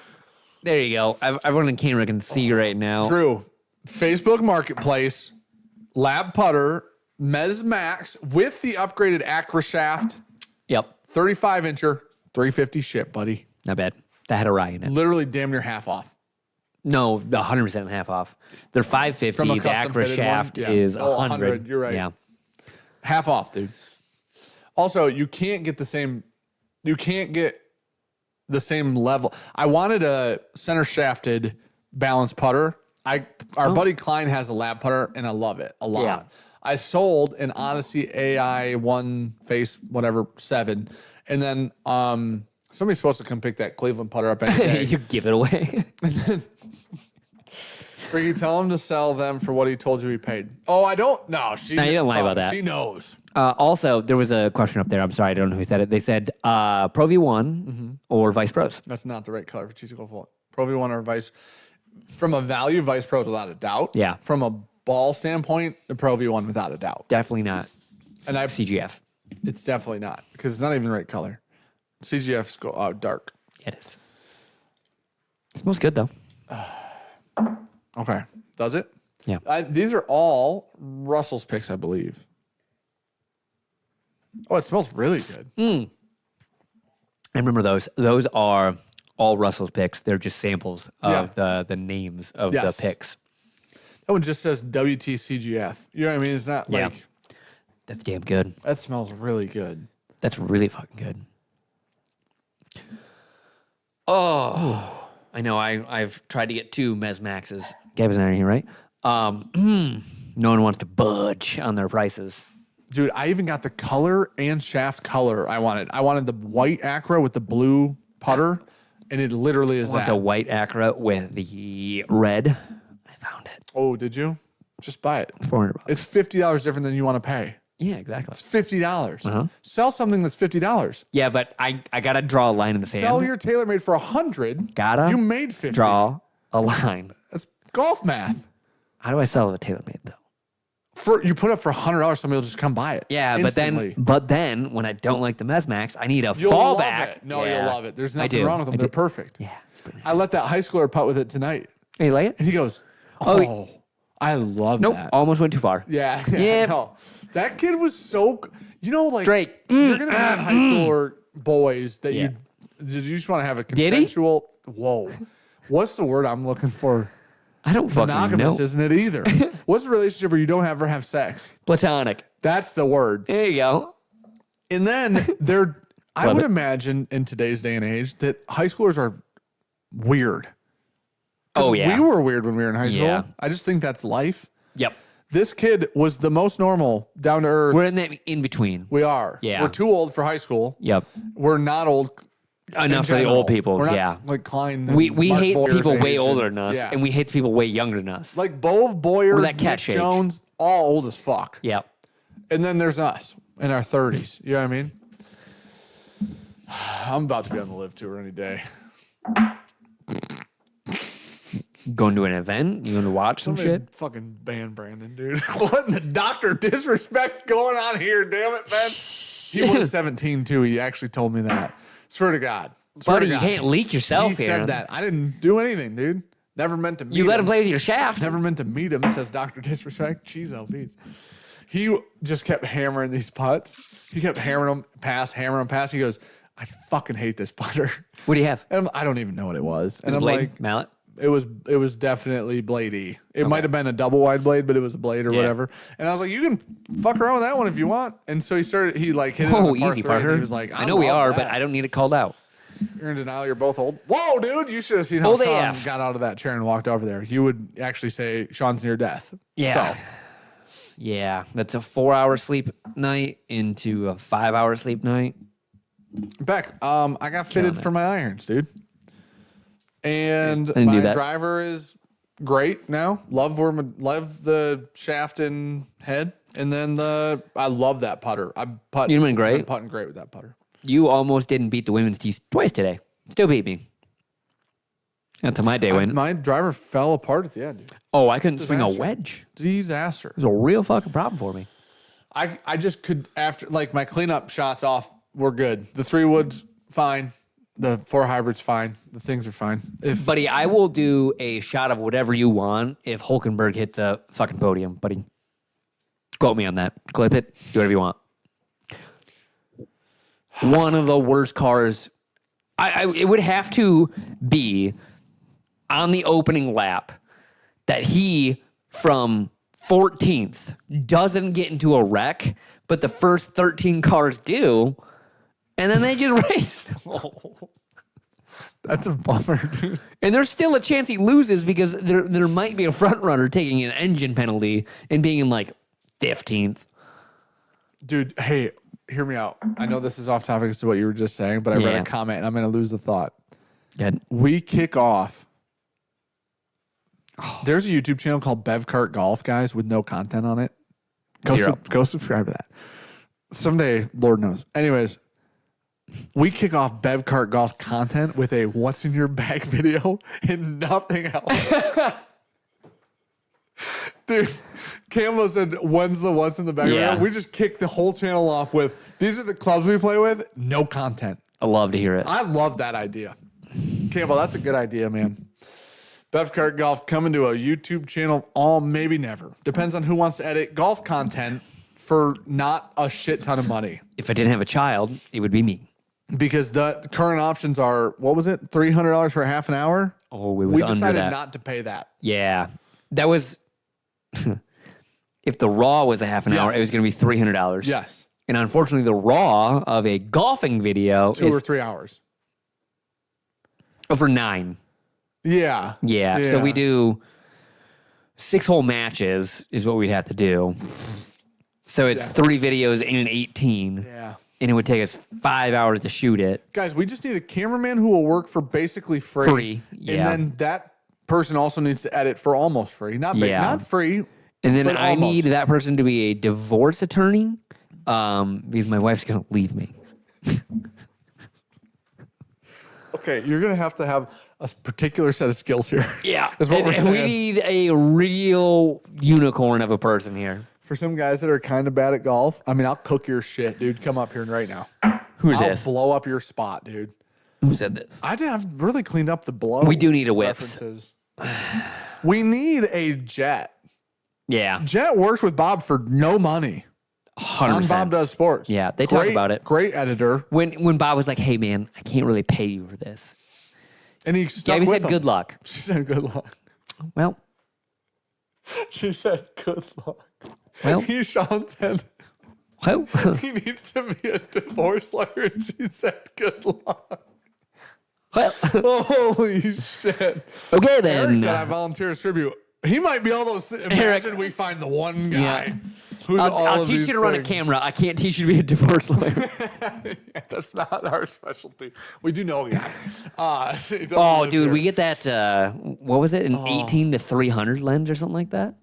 There you go. Everyone in camera can see right now. Drew, Facebook Marketplace, lab putter, Mez Max with the upgraded Acra shaft, Yep. 35-incher, $350 ship, buddy. Not bad. That had a rye in it. Literally damn near half off. No, 100% half off. They're From a $550. The custom Acra fitted shaft one? Yeah. is Oh, $100. You're right. Yeah. Half off, dude. Also, you can't get the same level. I wanted a center shafted balanced putter. Our buddy Klein has a lab putter, and I love it a lot. Yeah. I sold an Odyssey AI 1 face, whatever, 7. And then somebody's supposed to come pick that Cleveland putter up any day. You give it away. Ricky, tell him to sell them for what he told you he paid. Oh, I don't. No, you don't lie about that. She knows. Also, there was a question up there. I'm sorry, I don't know who said it. They said Pro V1 or Vice Pros. That's not the right color for cheese to go for. Pro V1 or Vice. From a value, Vice Pros without a doubt. Yeah. From a ball standpoint, the Pro V1 without a doubt. Definitely not. And CGF. It's definitely not because it's not even the right color. CGF's go dark. It is. It smells good though. Okay. Does it? Yeah. These are all Russell's picks, I believe. Oh, it smells really good. I remember those. Those are all Russell's picks. They're just samples of the names of the picks. That one just says WTCGF. You know what I mean? It's not like... That's damn good. That smells really good. That's really fucking good. Oh, I know. I've tried to get 2 Mez Maxes. Gavin's not here, right? No one wants to budge on their prices. Dude, I even got the color and shaft color I wanted. I wanted the white Acura with the blue putter, and it literally is that. The white Acura with the red. I found it. Oh, did you? Just buy it. $400. It's $50 different than you want to pay. Yeah, exactly. It's $50. Sell something that's $50. Yeah, but I gotta draw a line in the sand. Sell your TaylorMade for $100. Gotta. You made $50. Draw a line. That's golf math. How do I sell a TaylorMade though? You put up for $100, somebody will just come buy it. Yeah, instantly. but then when I don't like the Mez Max, I need a You'll fallback. Love it. No, you'll love it. There's nothing wrong with them. They're perfect. Yeah. I let that high schooler putt with it tonight. Hey, you like it? And he goes, I love that. Almost went too far. Yeah. Yep. No. That kid was so, like, Drake. You're going to have high schooler boys that you just want to have a consensual. Whoa. What's the word I'm looking for? I don't fucking know. Monogamous, isn't it either? What's the relationship where you don't ever have sex? Platonic. That's the word. There you go. And then I would imagine in today's day and age that high schoolers are weird. Oh, yeah. We were weird when we were in high school. Yeah. I just think that's life. Yep. This kid was the most normal, down to earth. We're in that in between. We are. Yeah. We're too old for high school. Yep. We're not old enough for the old people. We're not like Klein. We Mark hate Boyer's people way age older than us, and we hate people way younger than us. like Bo Boyer, We're that Nick catch age. Jones, all old as fuck. Yep. And then there's us in our 30s. You know what I mean? I'm about to be on the live tour any day. Going to an event? You going to watch some shit? Fucking ban Brandon, dude. What in the doctor disrespect going on here? Damn it, man. He was 17 too. He actually told me that. Swear to God. Buddy, you can't leak yourself he here. He said that. I didn't do anything, dude. Never meant to meet him. You let him play with your shaft. Never meant to meet him, says Dr. Disrespect. Jeez, LBs. He just kept hammering these putts. He kept hammering them past. He goes, I fucking hate this putter. What do you have? And I don't even know what it was. And I'm blade? like, Mallet? It was definitely bladey. It might have been a double wide blade, but it was a blade or whatever. And I was like, you can fuck around with that one if you want. And so he like hit it on the par easy, three, Parker. and he was like, I know we are, that. but I don't need it called out. You're in denial. You're both old. Whoa, dude! You should have seen how Old Sean AF. got out of that chair and walked over there. You would actually say Sean's near death. Yeah. So, Yeah, that's a 4-hour sleep night into a 5-hour sleep night. Beck, I got fitted for my irons, dude. And didn't my do that. driver is great now. Love the shaft and head. And then I love that putter. You're doing great. I'm putting great with that putter. You almost didn't beat the women's tees twice today. Still beat me. That's my day win. My driver fell apart at the end, dude. Oh, I couldn't swing a Disaster. wedge. Disaster. It was a real fucking problem for me. I just could, after, like, my cleanup shots off were good. The 3 woods, fine. The 4 hybrids, fine. The things are fine. Buddy, I will do a shot of whatever you want if Hulkenberg hits a fucking podium, buddy. Quote me on that. Clip it. Do whatever you want. One of the worst cars. It would have to be on the opening lap that he, from 14th, doesn't get into a wreck, but the first 13 cars do, and then they just race. That's a bummer, dude. And there's still a chance he loses because there might be a front runner taking an engine penalty and being in like 15th. Dude, hey, hear me out. I know this is off topic as to what you were just saying, but I read a comment and I'm going to lose the thought. Good. We kick off. There's a YouTube channel called Bevcart Golf, guys, with no content on it. Go subscribe to that. Someday, Lord knows. Anyways, we kick off Bevcart Golf content with a what's in your bag video and nothing else. Dude, Cambo said, when's the what's in the bag video? We just kick the whole channel off with, these are the clubs we play with, no content. I love to hear it. I love that idea. Cambo, that's a good idea, man. Bevcart Golf coming to a YouTube channel, all maybe never. Depends on who wants to edit golf content for not a shit ton of money. If I didn't have a child, it would be me. Because the current options are, what was it? $300 for half an hour? Oh, we decided not to pay that. Yeah. That was, if the raw was a half an hour, it was going to be $300. Yes. And unfortunately, the raw of a golfing video 2 or 3 hours. For 9. Yeah. So we do 6-hole matches is what we'd have to do. So it's 3 videos in an 18. Yeah. And it would take us 5 hours to shoot it. Guys, we just need a cameraman who will work for basically free. Yeah. And then that person also needs to edit for almost free. Not free. And then but I almost. need that person to be a divorce attorney because my wife's going to leave me. Okay, you're going to have a particular set of skills here. Yeah. That's what we're saying. We need a real unicorn of a person here. For some guys that are kind of bad at golf, I mean, I'll cook your shit, dude. Come up here right now. Who's I'll this? blow up your spot, dude. Who said this? I've really cleaned up the blow. We do need a whip. We need a Jet. Yeah. Jet works with Bob for no money. 100%. On Bob Does Sports. Yeah, they talk about it. Great editor. When Bob was like, hey, man, I can't really pay you for this. And he stuck Gabby with said him. good luck. She said good luck. Well. She said good luck. Well. Sean said Well. he needs to be a divorce lawyer, and she said good luck. Well. Holy shit. Okay, then. Eric said I volunteer as tribute. He might be all those. Imagine we find the one guy. Who's I'll teach you to run a camera. I can't teach you to be a divorce lawyer. That's not our specialty. We do know a guy. Oh, dude, we get that, what was it, an 18 to 300 lens or something like that?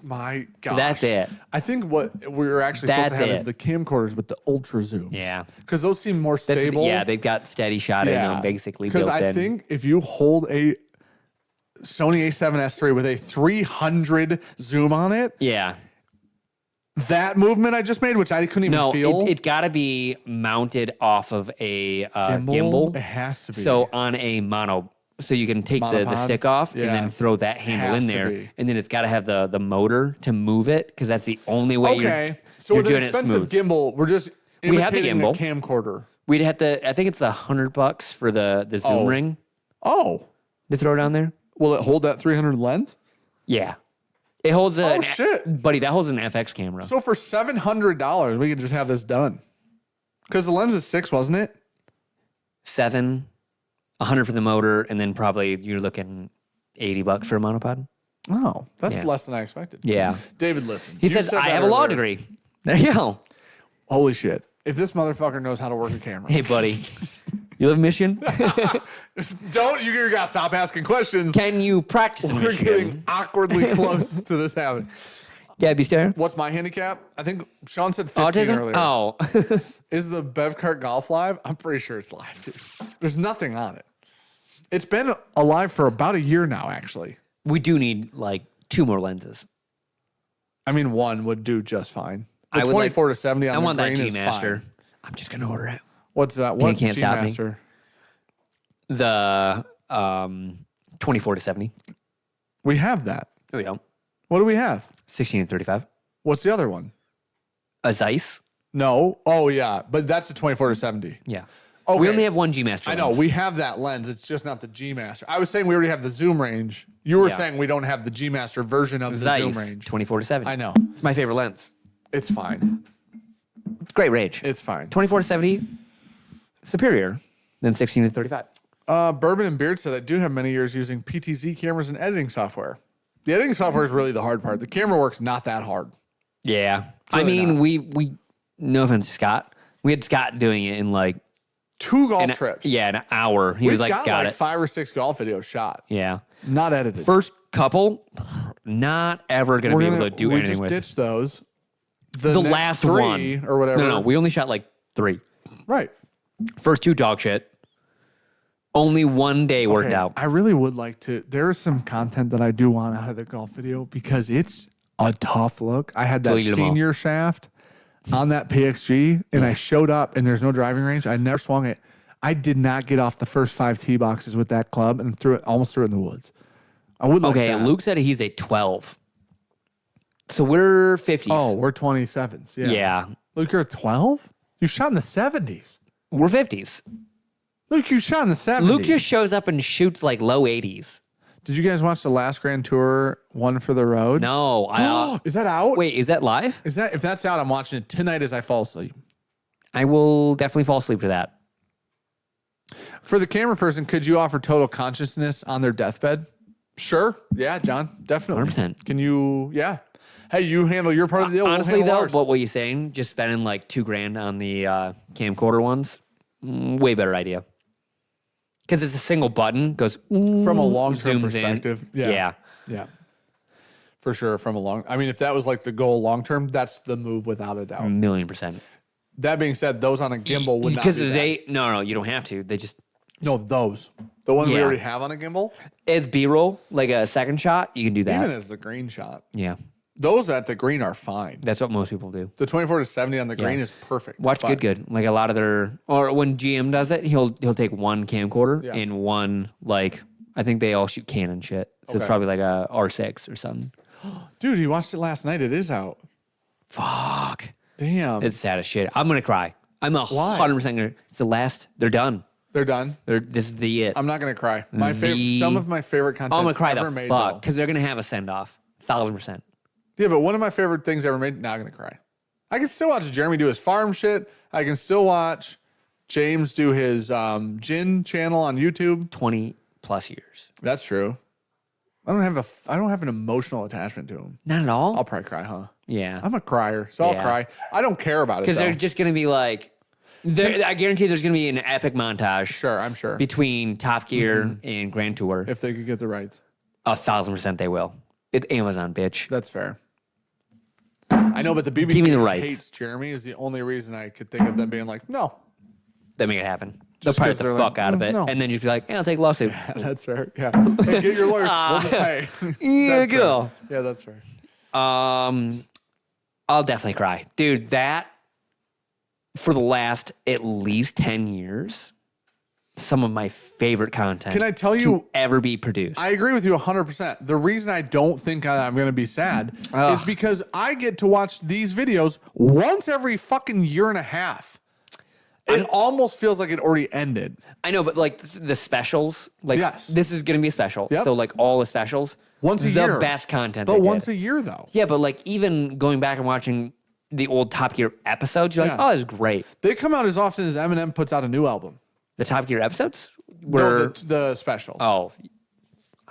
My gosh. That's it. I think what we were actually supposed to have is the camcorders with the ultra zooms. Yeah. Because those seem more stable. They've got steady shot in them basically built in. Because I think if you hold a Sony A7S III with a 300 zoom on it. Yeah. That movement I just made, which I couldn't even feel. It's got to be mounted off of a gimbal. It has to be. So on a mono. So you can take the stick off and then throw that handle in there. And then it's got to have the motor to move it because that's the only way you're doing it smooth. Gimbal, we're just we have the gimbal. A camcorder. We'd have to, I think it's $100 for the zoom ring. Oh. To throw down there. Will it hold that 300 lens? Yeah. It holds a... Oh, shit. Buddy, that holds an FX camera. So for $700, we could just have this done. Because the lens is 6, wasn't it? 7, 100 for the motor, and then probably you're looking $80 for a monopod. Oh, that's less than I expected. Yeah. David, listen. He says, I have a law degree. There you go. Holy shit. If this motherfucker knows how to work a camera. Hey, buddy. You live in Michigan? You gotta stop asking questions. Can you practice in We're Michigan? getting awkwardly close to this happening. Gabby Stare? What's my handicap? I think Sean said 15 earlier. Oh. Is the Bevcart Golf live? I'm pretty sure it's live, too. There's nothing on it. It's been alive for about a year now, actually. We do need, 2 more lenses. I mean, one would do just fine. The I would 24 to 70 on I the want that green is G-Master. fine. I'm just going to order it. What's that? What can't stop me. G-Master? The 24 to 70. We have that. There we go. What do we have? 16 and 35. What's the other one? A Zeiss. No. Oh, yeah. But that's the 24 to 70. Yeah. Okay. We only have one G-Master I know. lens. We have that lens. It's just not the G-Master. I was saying we already have the zoom range. You were saying we don't have the G-Master version of the Zeiss, zoom range. 24 to 70. I know. It's my favorite lens. It's fine. It's great range. It's fine. 24 to 70, superior than 16 to 35. Bourbon and Beard said I do have many years using PTZ cameras and editing software. The editing software is really the hard part. The camera work's not that hard. Yeah. Really I mean, we no offense, Scott. We had Scott doing it in like 2 golf trips. Yeah, an hour. He was like, got it. 5 or 6 golf videos shot. Yeah. Not edited. First couple, not ever going to be able to do anything with. We just ditched those. The next last 3 one. or whatever. No, we only shot like 3. Right. First 2 dog shit. Only one day worked out. I really would like to. There is some content that I do want out of the golf video because it's a tough look. I had that Deleted them all. senior shaft on that PXG, and I showed up, and there's no driving range. I never swung it. I did not get off the first 5 tee boxes with that club and almost threw it in the woods. I would like that. Okay, Luke said he's a 12. So we're 50s. Oh, we're 27s. Yeah. Yeah. Luke, you're a 12? You shot in the 70s. We're 50s. Luke, you shot in the 70s. Luke just shows up and shoots like low 80s. Did you guys watch the last Grand Tour, One for the Road? No. Is that out? Wait, is that live? If that's out, I'm watching it tonight as I fall asleep. I will definitely fall asleep to that. For the camera person, could you offer total consciousness on their deathbed? Sure. Yeah, John, definitely. 100%. Can you, yeah. Hey, you handle your part of the deal. Honestly, we'll though, ours. what were you saying? Just spending like $2,000 on the camcorder ones? Way better idea. Because it's a single button, goes from a long-term zooms perspective. In. Yeah. Yeah. For sure. I mean, if that was like the goal long-term, that's the move without a doubt. 1,000,000%. That being said, those on a gimbal would not Because be no, you don't have to. They just, No, those. The ones we Yeah. already have on a gimbal. it's B-roll, like a second shot. You can do that. Even as the green shot. Yeah. Those at the green are fine. That's what most people do. The 24 to 70 on the green is perfect. Watch But Good. Like a lot of or when GM does it, he'll take one camcorder Yeah. and one, like, I think they all shoot Canon shit. So it's Okay. probably like a R6 or something. Dude, you watched it last night. It is out. Fuck. Damn. It's sad as shit. I'm going to cry. I'm Why? 100% going to. It's the last. They're done. They're done. This is the it. I'm not going to cry. Some of my favorite content I'm going to cry ever the made, fuck though. because they're going to have a send-off. 1,000%. Yeah, but one of my favorite things ever made, not going to cry. I can still watch Jeremy do his farm shit. I can still watch James do his gin channel on YouTube. 20 plus years. That's true. I don't have an emotional attachment to him. Not at all? I'll probably cry, huh? Yeah. I'm a crier, so I'll Yeah. cry. I don't care about it, Because they're though. just going to be like, I guarantee there's going to be an epic montage. Sure, I'm sure. Between Top Gear and Grand Tour. If they could get the rights. 1,000% they will. It's Amazon, bitch. That's fair. I know, but the BBC Give me the rights. hates Jeremy is the only reason I could think of them being like, no. They make it happen. They'll Just pirate 'cause the they're fuck like, out of it. no. And then just be like, I'll take a lawsuit. That's fair. Yeah. Hey, get your lawyers. We'll just pay. Yeah, That's go. fair. Yeah, that's fair. I'll definitely cry. Dude, that, for the last at least 10 years, some of my favorite content Can I tell to you- ever be produced. I agree with you 100%. The reason I don't think I'm going to be sad is because I get to watch these videos once every fucking year and a half. It almost feels like it already ended. I know, but like the specials, like Yes. this is going to be a special. Yep. So like all the specials, Once a the year. best content But they once did. a year, though. Yeah, but like even going back and watching the old Top Gear episodes, you're like, Yeah. oh, this is great. They come out as often as Eminem puts out a new album. The Top Gear episodes No, were, the specials. oh,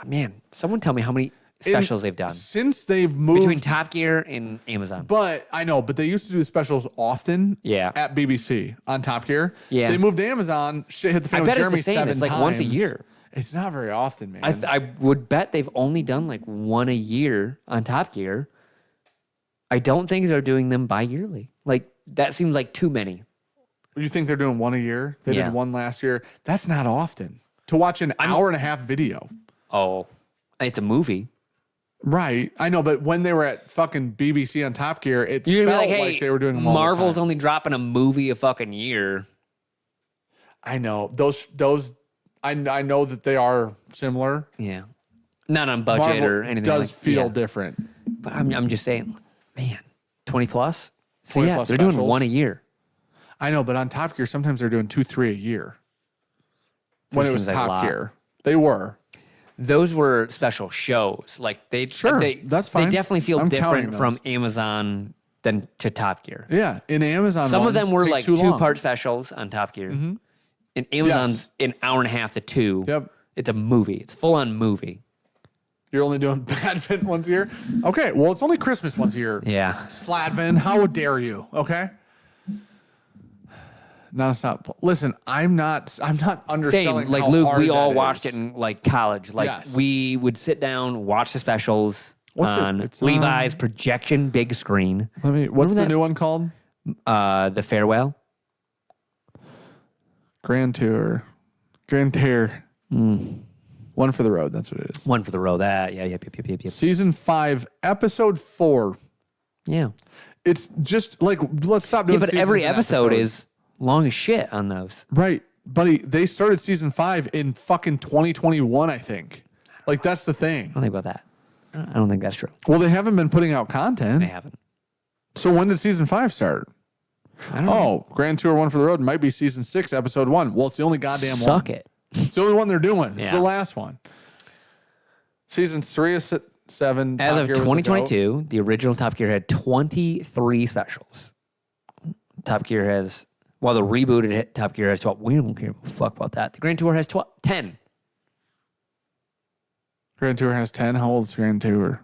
man, someone tell me how many specials they've done Since they've moved. between Top Gear and Amazon. But I know, but they used to do the specials often Yeah. at BBC on Top Gear. Yeah. They moved to Amazon. Shit hit the fan I with bet it's Jeremy the same. 7 It's like once a times. year. It's not very often, man. I would bet they've only done like one a year on Top Gear. I don't think they're doing them bi-yearly. Like that seems like too many. You think they're doing one a year? They Yeah. did one last year. That's not often. To watch an hour and a half video. Oh, it's a movie. Right. I know, but when they were at fucking BBC on Top Gear, it You're gonna felt be like, hey, like they were doing them all the Marvel's time. only dropping a movie a fucking year. I know. I know that they are similar. Yeah. Not on budget Marvel or anything. does like, feel yeah. different. But I'm just saying, man, 20 plus? So 20 yeah, plus they're doing specials. one a year. I know, but on Top Gear, sometimes they're doing 2-3 a year. When it was seems like a Top lot. Gear. They were. Those were special shows. Like Sure, that's fine. They definitely feel I'm counting different from those. Amazon than to Top Gear. Yeah, in Amazon. Some of them were take like too long. 2-part specials on Top Gear. And Amazon's an hour and a half to 2. Yep. It's a movie. It's full on movie. You're only doing Badvin once a year? Okay, well, it's only Christmas once a year. Yeah. Sladvin, how dare you? Okay. Non-stop. Listen, I'm not underselling. Same. Like how Luke, hard we all that watched is. it in like college. Like Yes. we would sit down, watch the specials What's it? on It's, Levi's projection big screen. What's Remember the that? new one called? The Farewell. Grand Tour. One for the road. That's what it is. One for the road. That. Yeah. Yep. Season 5, episode 4. Yeah. It's just like, let's stop doing Yeah, but seasons every and episode episodes. is long as shit on those. Right. Buddy, they started season 5 in fucking 2021, I think. Like, that's the thing. I don't think about that. I don't think that's true. Well, they haven't been putting out content. They haven't. So when did season 5 start? I don't know. Oh, Grand Tour One for the Road might be season 6, episode 1. Well, it's the only goddamn one. Suck it. It's the only one they're doing. It's Yeah. the last one. Season 3 is 7. As Top of Gear was a go. 2022, the original Top Gear had 23 specials. Top Gear has, well, the rebooted Top Gear has 12. We don't give a fuck about that. The Grand Tour has 10. Grand Tour has 10. How old is Grand Tour?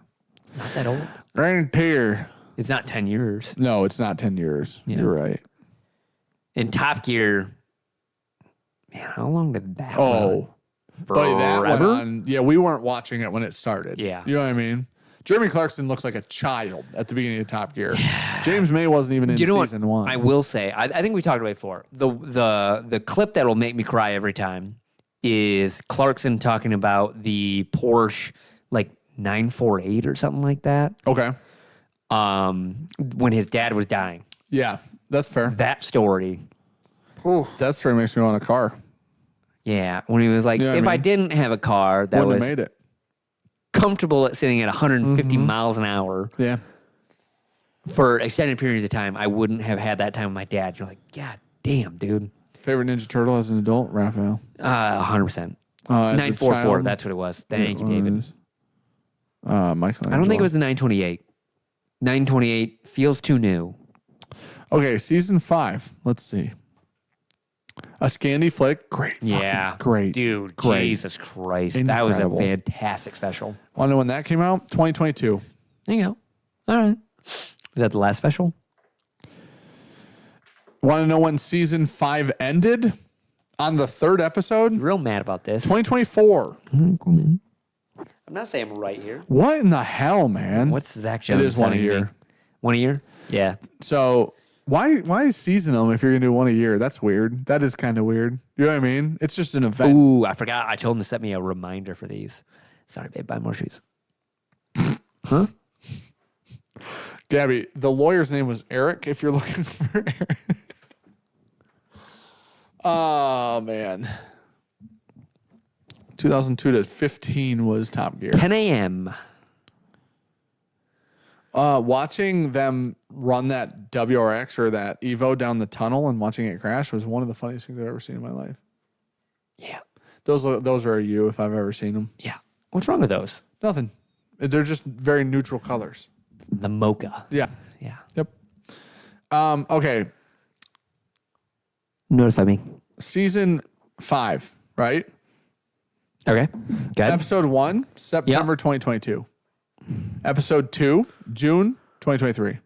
Not that old. Grand Tour. It's not 10 years. No, it's not 10 years. Yeah. You're right. In Top Gear, man, how long did that Oh. run? Buddy, that went Forever? on. Yeah, we weren't watching it when it started. Yeah. You know what I mean? Jeremy Clarkson looks like a child at the beginning of Top Gear. James May wasn't even in Do you know season what? 1. I will say, I think we talked about it before. The clip that will make me cry every time is Clarkson talking about the Porsche like 948 or something like that. Okay. When his dad was dying. Yeah, that's fair. That story. That story makes me want a car. Yeah, when he was like, Yeah, I if I mean, didn't have a car that Wouldn't was have made it. comfortable at sitting at 150 miles an hour Yeah. for extended periods of time, I wouldn't have had that time with my dad. You're like, God damn, dude. Favorite Ninja Turtle as an adult, Raphael. 100%. As a 944, child, that's what it was. Thank you, it David. was, Michelangelo. I don't think it was the 928. 928 feels too new. Okay, season 5. Let's see. A Scandi flick. Great. Yeah. Fucking great. Dude, Great. Jesus Christ. Incredible. That was a fantastic special. Want to know when that came out? 2022. There you go. All right. Was that the last special? Want to know when season 5 ended? On the 3rd episode? Real mad about this. 2024. I'm not saying I'm right here. What in the hell, man? What's Zach Jones? It is one a sending me? year. 1 a year? Yeah. So why season them if you're gonna do one a year? That's weird. That is kind of weird. You know what I mean? It's just an event. Ooh, I forgot. I told him to set me a reminder for these. Sorry, babe. Buy more shoes. Huh? Gabby, the lawyer's name was Eric. If you're looking for Eric. Oh man. 2002 to 15 was Top Gear. 10 a.m. Watching them run that WRX or that Evo down the tunnel and watching it crash was one of the funniest things I've ever seen in my life. Yeah. Those are you if I've ever seen them. Yeah. What's wrong with those? Nothing. They're just very neutral colors. The mocha. Yeah. Yeah. Yep. Okay. Notify me. Season 5, right? Okay. Good. Episode 1, September 2022. Episode 2, June 2023.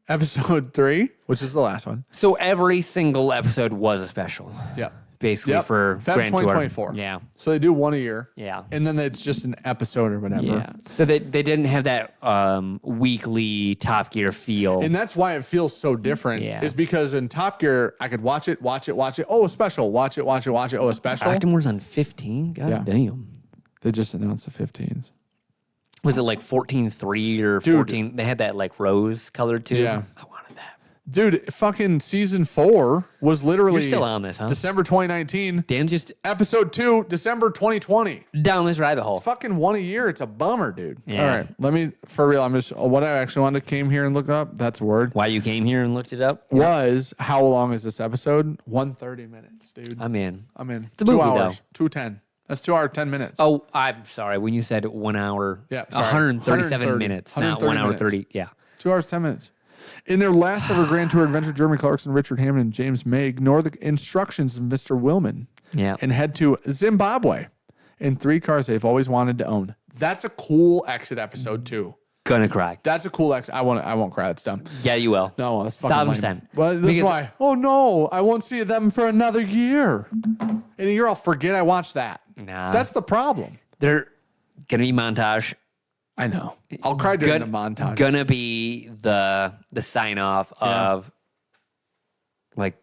Episode 3, which is the last one. So every single episode was a special. Yep. Basically for Feb Grand Tour. 2024. Yeah. So they do one a year. Yeah. And then it's just an episode or whatever. Yeah. So they didn't have that weekly Top Gear feel. And that's why it feels so different. Yeah. Is because in Top Gear, I could watch it. Oh, a special. Watch it. Oh, a special. Acton was on 15? God Yeah. damn. They just announced the 15s. Was it like 14.3 or Dude. 14? They had that like rose colored tube. Yeah. I wanted that. Dude, fucking season 4 was literally You're still on this, huh? December 2019. Dan's just Episode 2, December 2020. down this rabbit hole. Fucking one a year. It's a bummer, dude. Yeah. All right. Let me, for real, I'm just, what I actually wanted to came here and look up, that's a word, Why you came here and looked it up? was how long is this episode? 130 minutes, dude. I'm in. I'm in. a 2 movie, hours. though. 210. That's 2 hours, 10 minutes. Oh, I'm sorry. When you said 1 hour, Yeah, sorry. 137 130 minutes, not 1 hour minutes. 30. Yeah. 2 hours, 10 minutes. In their last ever Grand Tour adventure, Jeremy Clarkson, Richard Hammond, and James May ignore the instructions of Mr. Willman and head to Zimbabwe in 3 cars they've always wanted to own. That's a cool exit episode, too. Gonna cry. That's a cool exit. I won't cry. That's dumb. Yeah, you will. No, that's fucking 1,000%. lame. Well, this is why. Oh, no. I won't see them for another year. In a year, I'll forget I watched that. Nah. That's the problem. They're gonna be montage. I know. I'll cry during the montage. Gonna be the sign off of like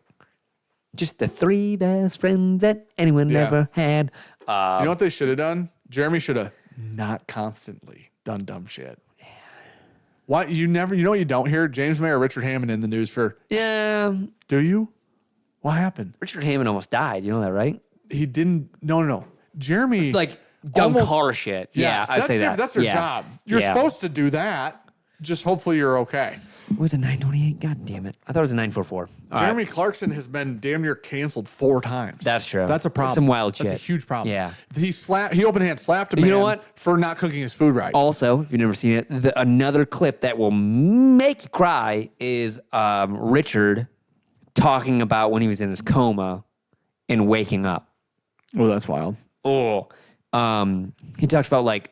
just the 3 best friends that anyone ever had. You know what they should have done? Jeremy should have not constantly done dumb shit. Yeah. Why you know what you don't hear? James May or Richard Hammond in the news for Do you? What happened? Richard Hammond almost died. You know that, right? He didn't no. Jeremy like dumb car shit. Yeah, I'd say that. That's their job. You're supposed to do that. Just hopefully you're okay. It was a 928. God damn it. I thought it was a 944. Jeremy Clarkson has been damn near canceled 4 times. That's true. That's a problem. That's some wild shit. That's a huge problem. Yeah. He open hand slapped a man for not cooking his food right. Also, if you've never seen it, another clip that will make you cry is Richard talking about when he was in his coma and waking up. Oh, that's wild. Oh. He talks about like,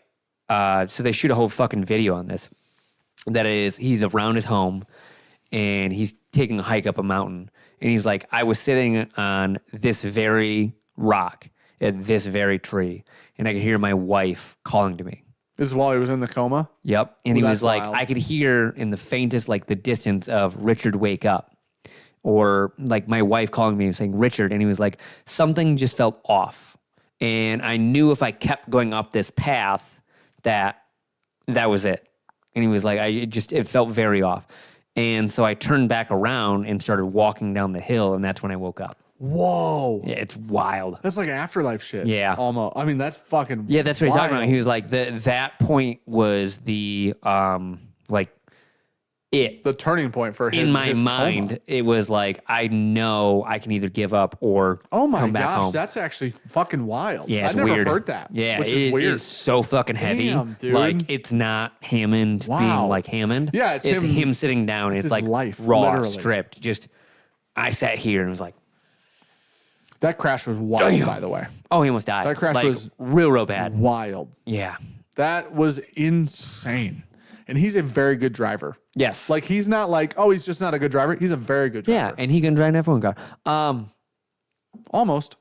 so they shoot a whole fucking video on this. That is, he's around his home and he's taking a hike up a mountain. And he's like, I was sitting on this very rock at this very tree. And I could hear my wife calling to me. This is while he was in the coma? Yep. And he was like, wild. I could hear in the faintest, like the distance of Richard, wake up. Or like my wife calling me and saying, Richard. And he was like, something just felt off. And I knew if I kept going up this path that was it. And he was like, it felt very off. And so I turned back around and started walking down the hill, and that's when I woke up. Whoa. Yeah, it's wild. That's like afterlife shit. Yeah. Almost. I mean, that's fucking Yeah, that's what he's talking about. He was like, that point was the, the turning point for him. In my mind, coma. It was like, I know I can either give up or come back home. That's actually fucking wild. Yeah, it's I've never weird. Heard that. Yeah, which is weird. It's so fucking heavy. Damn, dude. Like, it's not Hammond being like Hammond. Yeah, it's him sitting down. It's like life, raw, literally. Stripped. Just, I sat here and was like, that crash was wild, damn. By the way. Oh, he almost died. That crash was real bad. Wild. Yeah. That was insane. And he's a very good driver. Yes. Like, he's not like, oh, he's just not a good driver. He's a very good driver. Yeah, and he can drive an F1 car. Almost.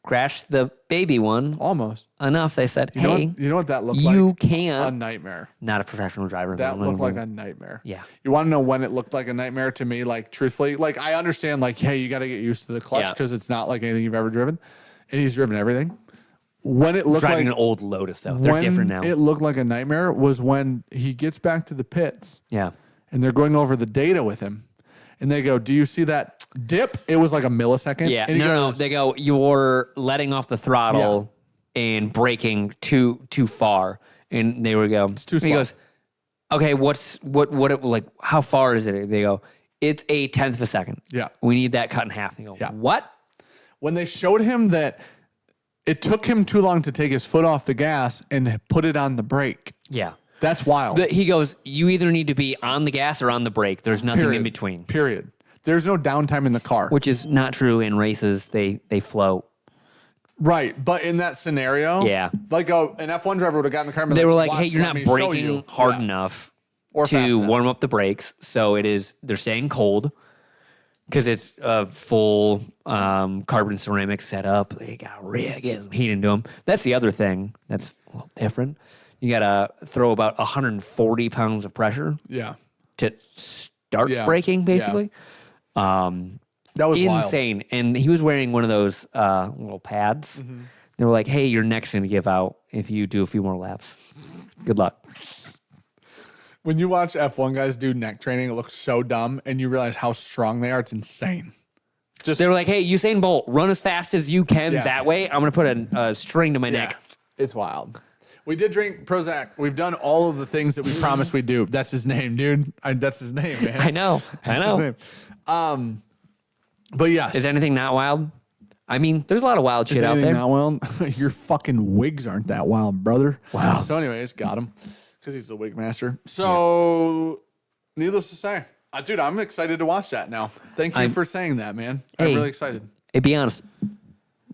Crashed the baby one. Almost. Enough, they said, you know what that looked like? You can't. A nightmare. Not a professional driver. That looked like a nightmare. Yeah. You want to know when it looked like a nightmare to me? Like, truthfully, like, I understand, like, hey, you got to get used to the clutch because it's not like anything you've ever driven. And he's driven everything. When it looked driving like an old Lotus, though. They're different now. It looked like a nightmare was when he gets back to the pits. Yeah. And they're going over the data with him. And they go, do you see that dip? It was like a millisecond. Yeah. No. They go, you're letting off the throttle and braking too far. And they would go, it's too slow. He goes, okay, like, how far is it? They go, it's a 1/10 of a second. Yeah. We need that cut in half. They go, what? When they showed him that it took him too long to take his foot off the gas and put it on the brake. Yeah. That's wild. He goes, you either need to be on the gas or on the brake. There's nothing in between. Period. There's no downtime in the car. Which is not true in races. They float. Right. But in that scenario, like an F1 driver would have gotten in the car and they were like, hey, you're not braking hard enough to warm up the brakes. So they're staying cold. Because it's a full carbon ceramic setup. They got get some heat into them. That's the other thing that's a little different. You got to throw about 140 pounds of pressure to start braking, basically. That was insane. Wild. And he was wearing one of those little pads. Mm-hmm. They were like, hey, your neck's going to give out if you do a few more laps. Good luck. When you watch F1 guys do neck training, it looks so dumb, and you realize how strong they are. It's insane. They were like, hey, Usain Bolt, run as fast as you can that way. I'm going to put a string to my neck. It's wild. We did drink Prozac. We've done all of the things that we promised we'd do. That's his name, dude. That's his name, man. I know. But yes. Is anything not wild? I mean, there's a lot of wild shit out there. Not wild? Your fucking wigs aren't that wild, brother. Wow. So anyways, got him. Because he's the wig master. So Needless to say, dude, I'm excited to watch that now. Thank you for saying that, man. Hey. I'm really excited. Hey, be honest.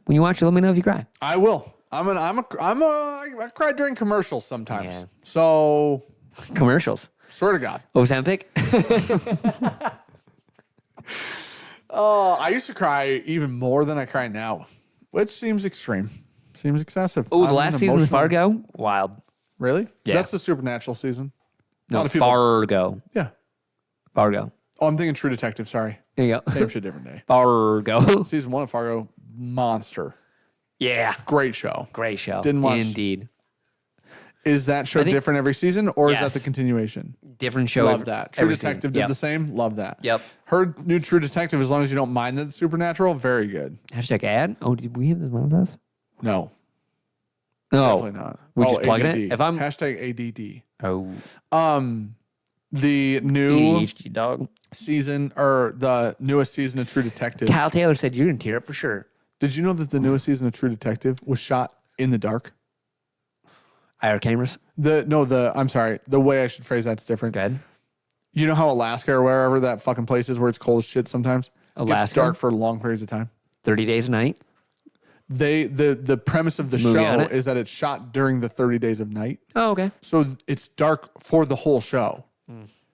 When you watch it, let me know if you cry. I will. I cry during commercials sometimes. Yeah. So, Commercials. swear to God. Ozempic. I used to cry even more than I cry now, which seems extreme. Seems excessive. Oh, the I'm last an season of emotional- Fargo? Wild. Really? Yeah. That's the supernatural season. A No, lot of people- Fargo. Yeah. Fargo. Oh, I'm thinking True Detective. Sorry. There you go. Same shit, different day. Fargo. Season 1 of Fargo, monster. Yeah. Great show. Great show. Didn't watch- Indeed. Is that show think- different every season, or is Yes. that the continuation? Different show. Love that. True every Detective season. did Yep. the same. Love that. Yep. Heard new True Detective, as long as you don't mind that it's supernatural, very good. Hashtag ad. Oh, did we have this one of those? No, No. definitely not. We just plugging it? ADD. If I'm- Hashtag ADD. Oh. The new ADHD dog. season, or the newest season of True Detective. Kyle Taylor said you're going to tear up for sure. Did you know that the newest season of True Detective was shot in the dark? IR cameras. I'm sorry. The way I should phrase that's different. Go ahead. You know how Alaska or wherever that fucking place is where it's cold as shit sometimes? It gets Alaska? dark for long periods of time. 30 days a night. The premise of the Movie on show it? is that it's shot during the 30 days of night. Oh, okay. So it's dark for the whole show.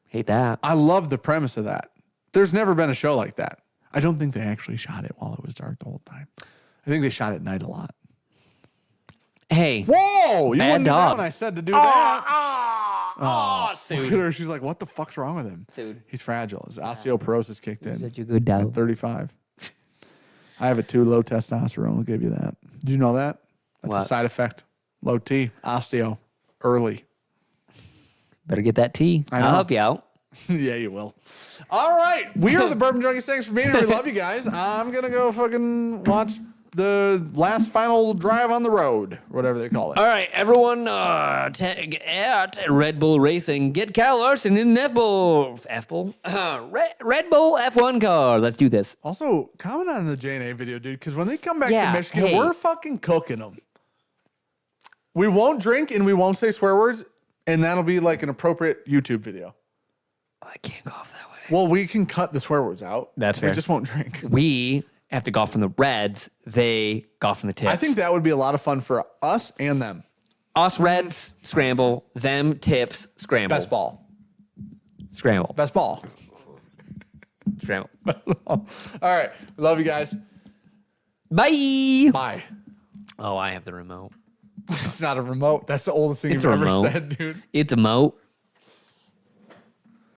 Hate that. I love the premise of that. There's never been a show like that. I don't think they actually shot it while it was dark the whole time. I think they shot at night a lot. Hey. Whoa! You Bad wouldn't dog. know when I said to do that. Oh, Look at her. She's like, what the fuck's wrong with him? Dude. He's fragile. His osteoporosis kicked in. Such a good At dog. 35. I have a 2 low testosterone. I'll give you that. Did you know that? That's What? a side effect. Low T. Osteo. Early. Better get that tea. I know. I'll help you out. Yeah, you will. All right. We are the Bourbon Junkies. Thanks for being here. We love you guys. I'm going to go fucking watch the last final drive on the road, whatever they call it. All right, everyone, tag at Red Bull Racing. Get Kyle Larson in an Red Bull F1 car. Let's do this. Also, comment on the J&A video, dude, because when they come back Yeah, to Michigan, hey. we're fucking cooking them. We won't drink and we won't say swear words, and that'll be like an appropriate YouTube video. I can't golf that way. Well, we can cut the swear words out. That's We fair. just won't drink. We have to golf from the Reds. They golf from the tips. I think that would be a lot of fun for us and them. us Reds scramble, them tips scramble. Best ball. Scramble. Best ball. Scramble. All right. Love you guys. Bye. Bye. Oh, I have the remote. It's not a remote. That's the oldest thing It's you've a ever remote. said, dude. It's a moat.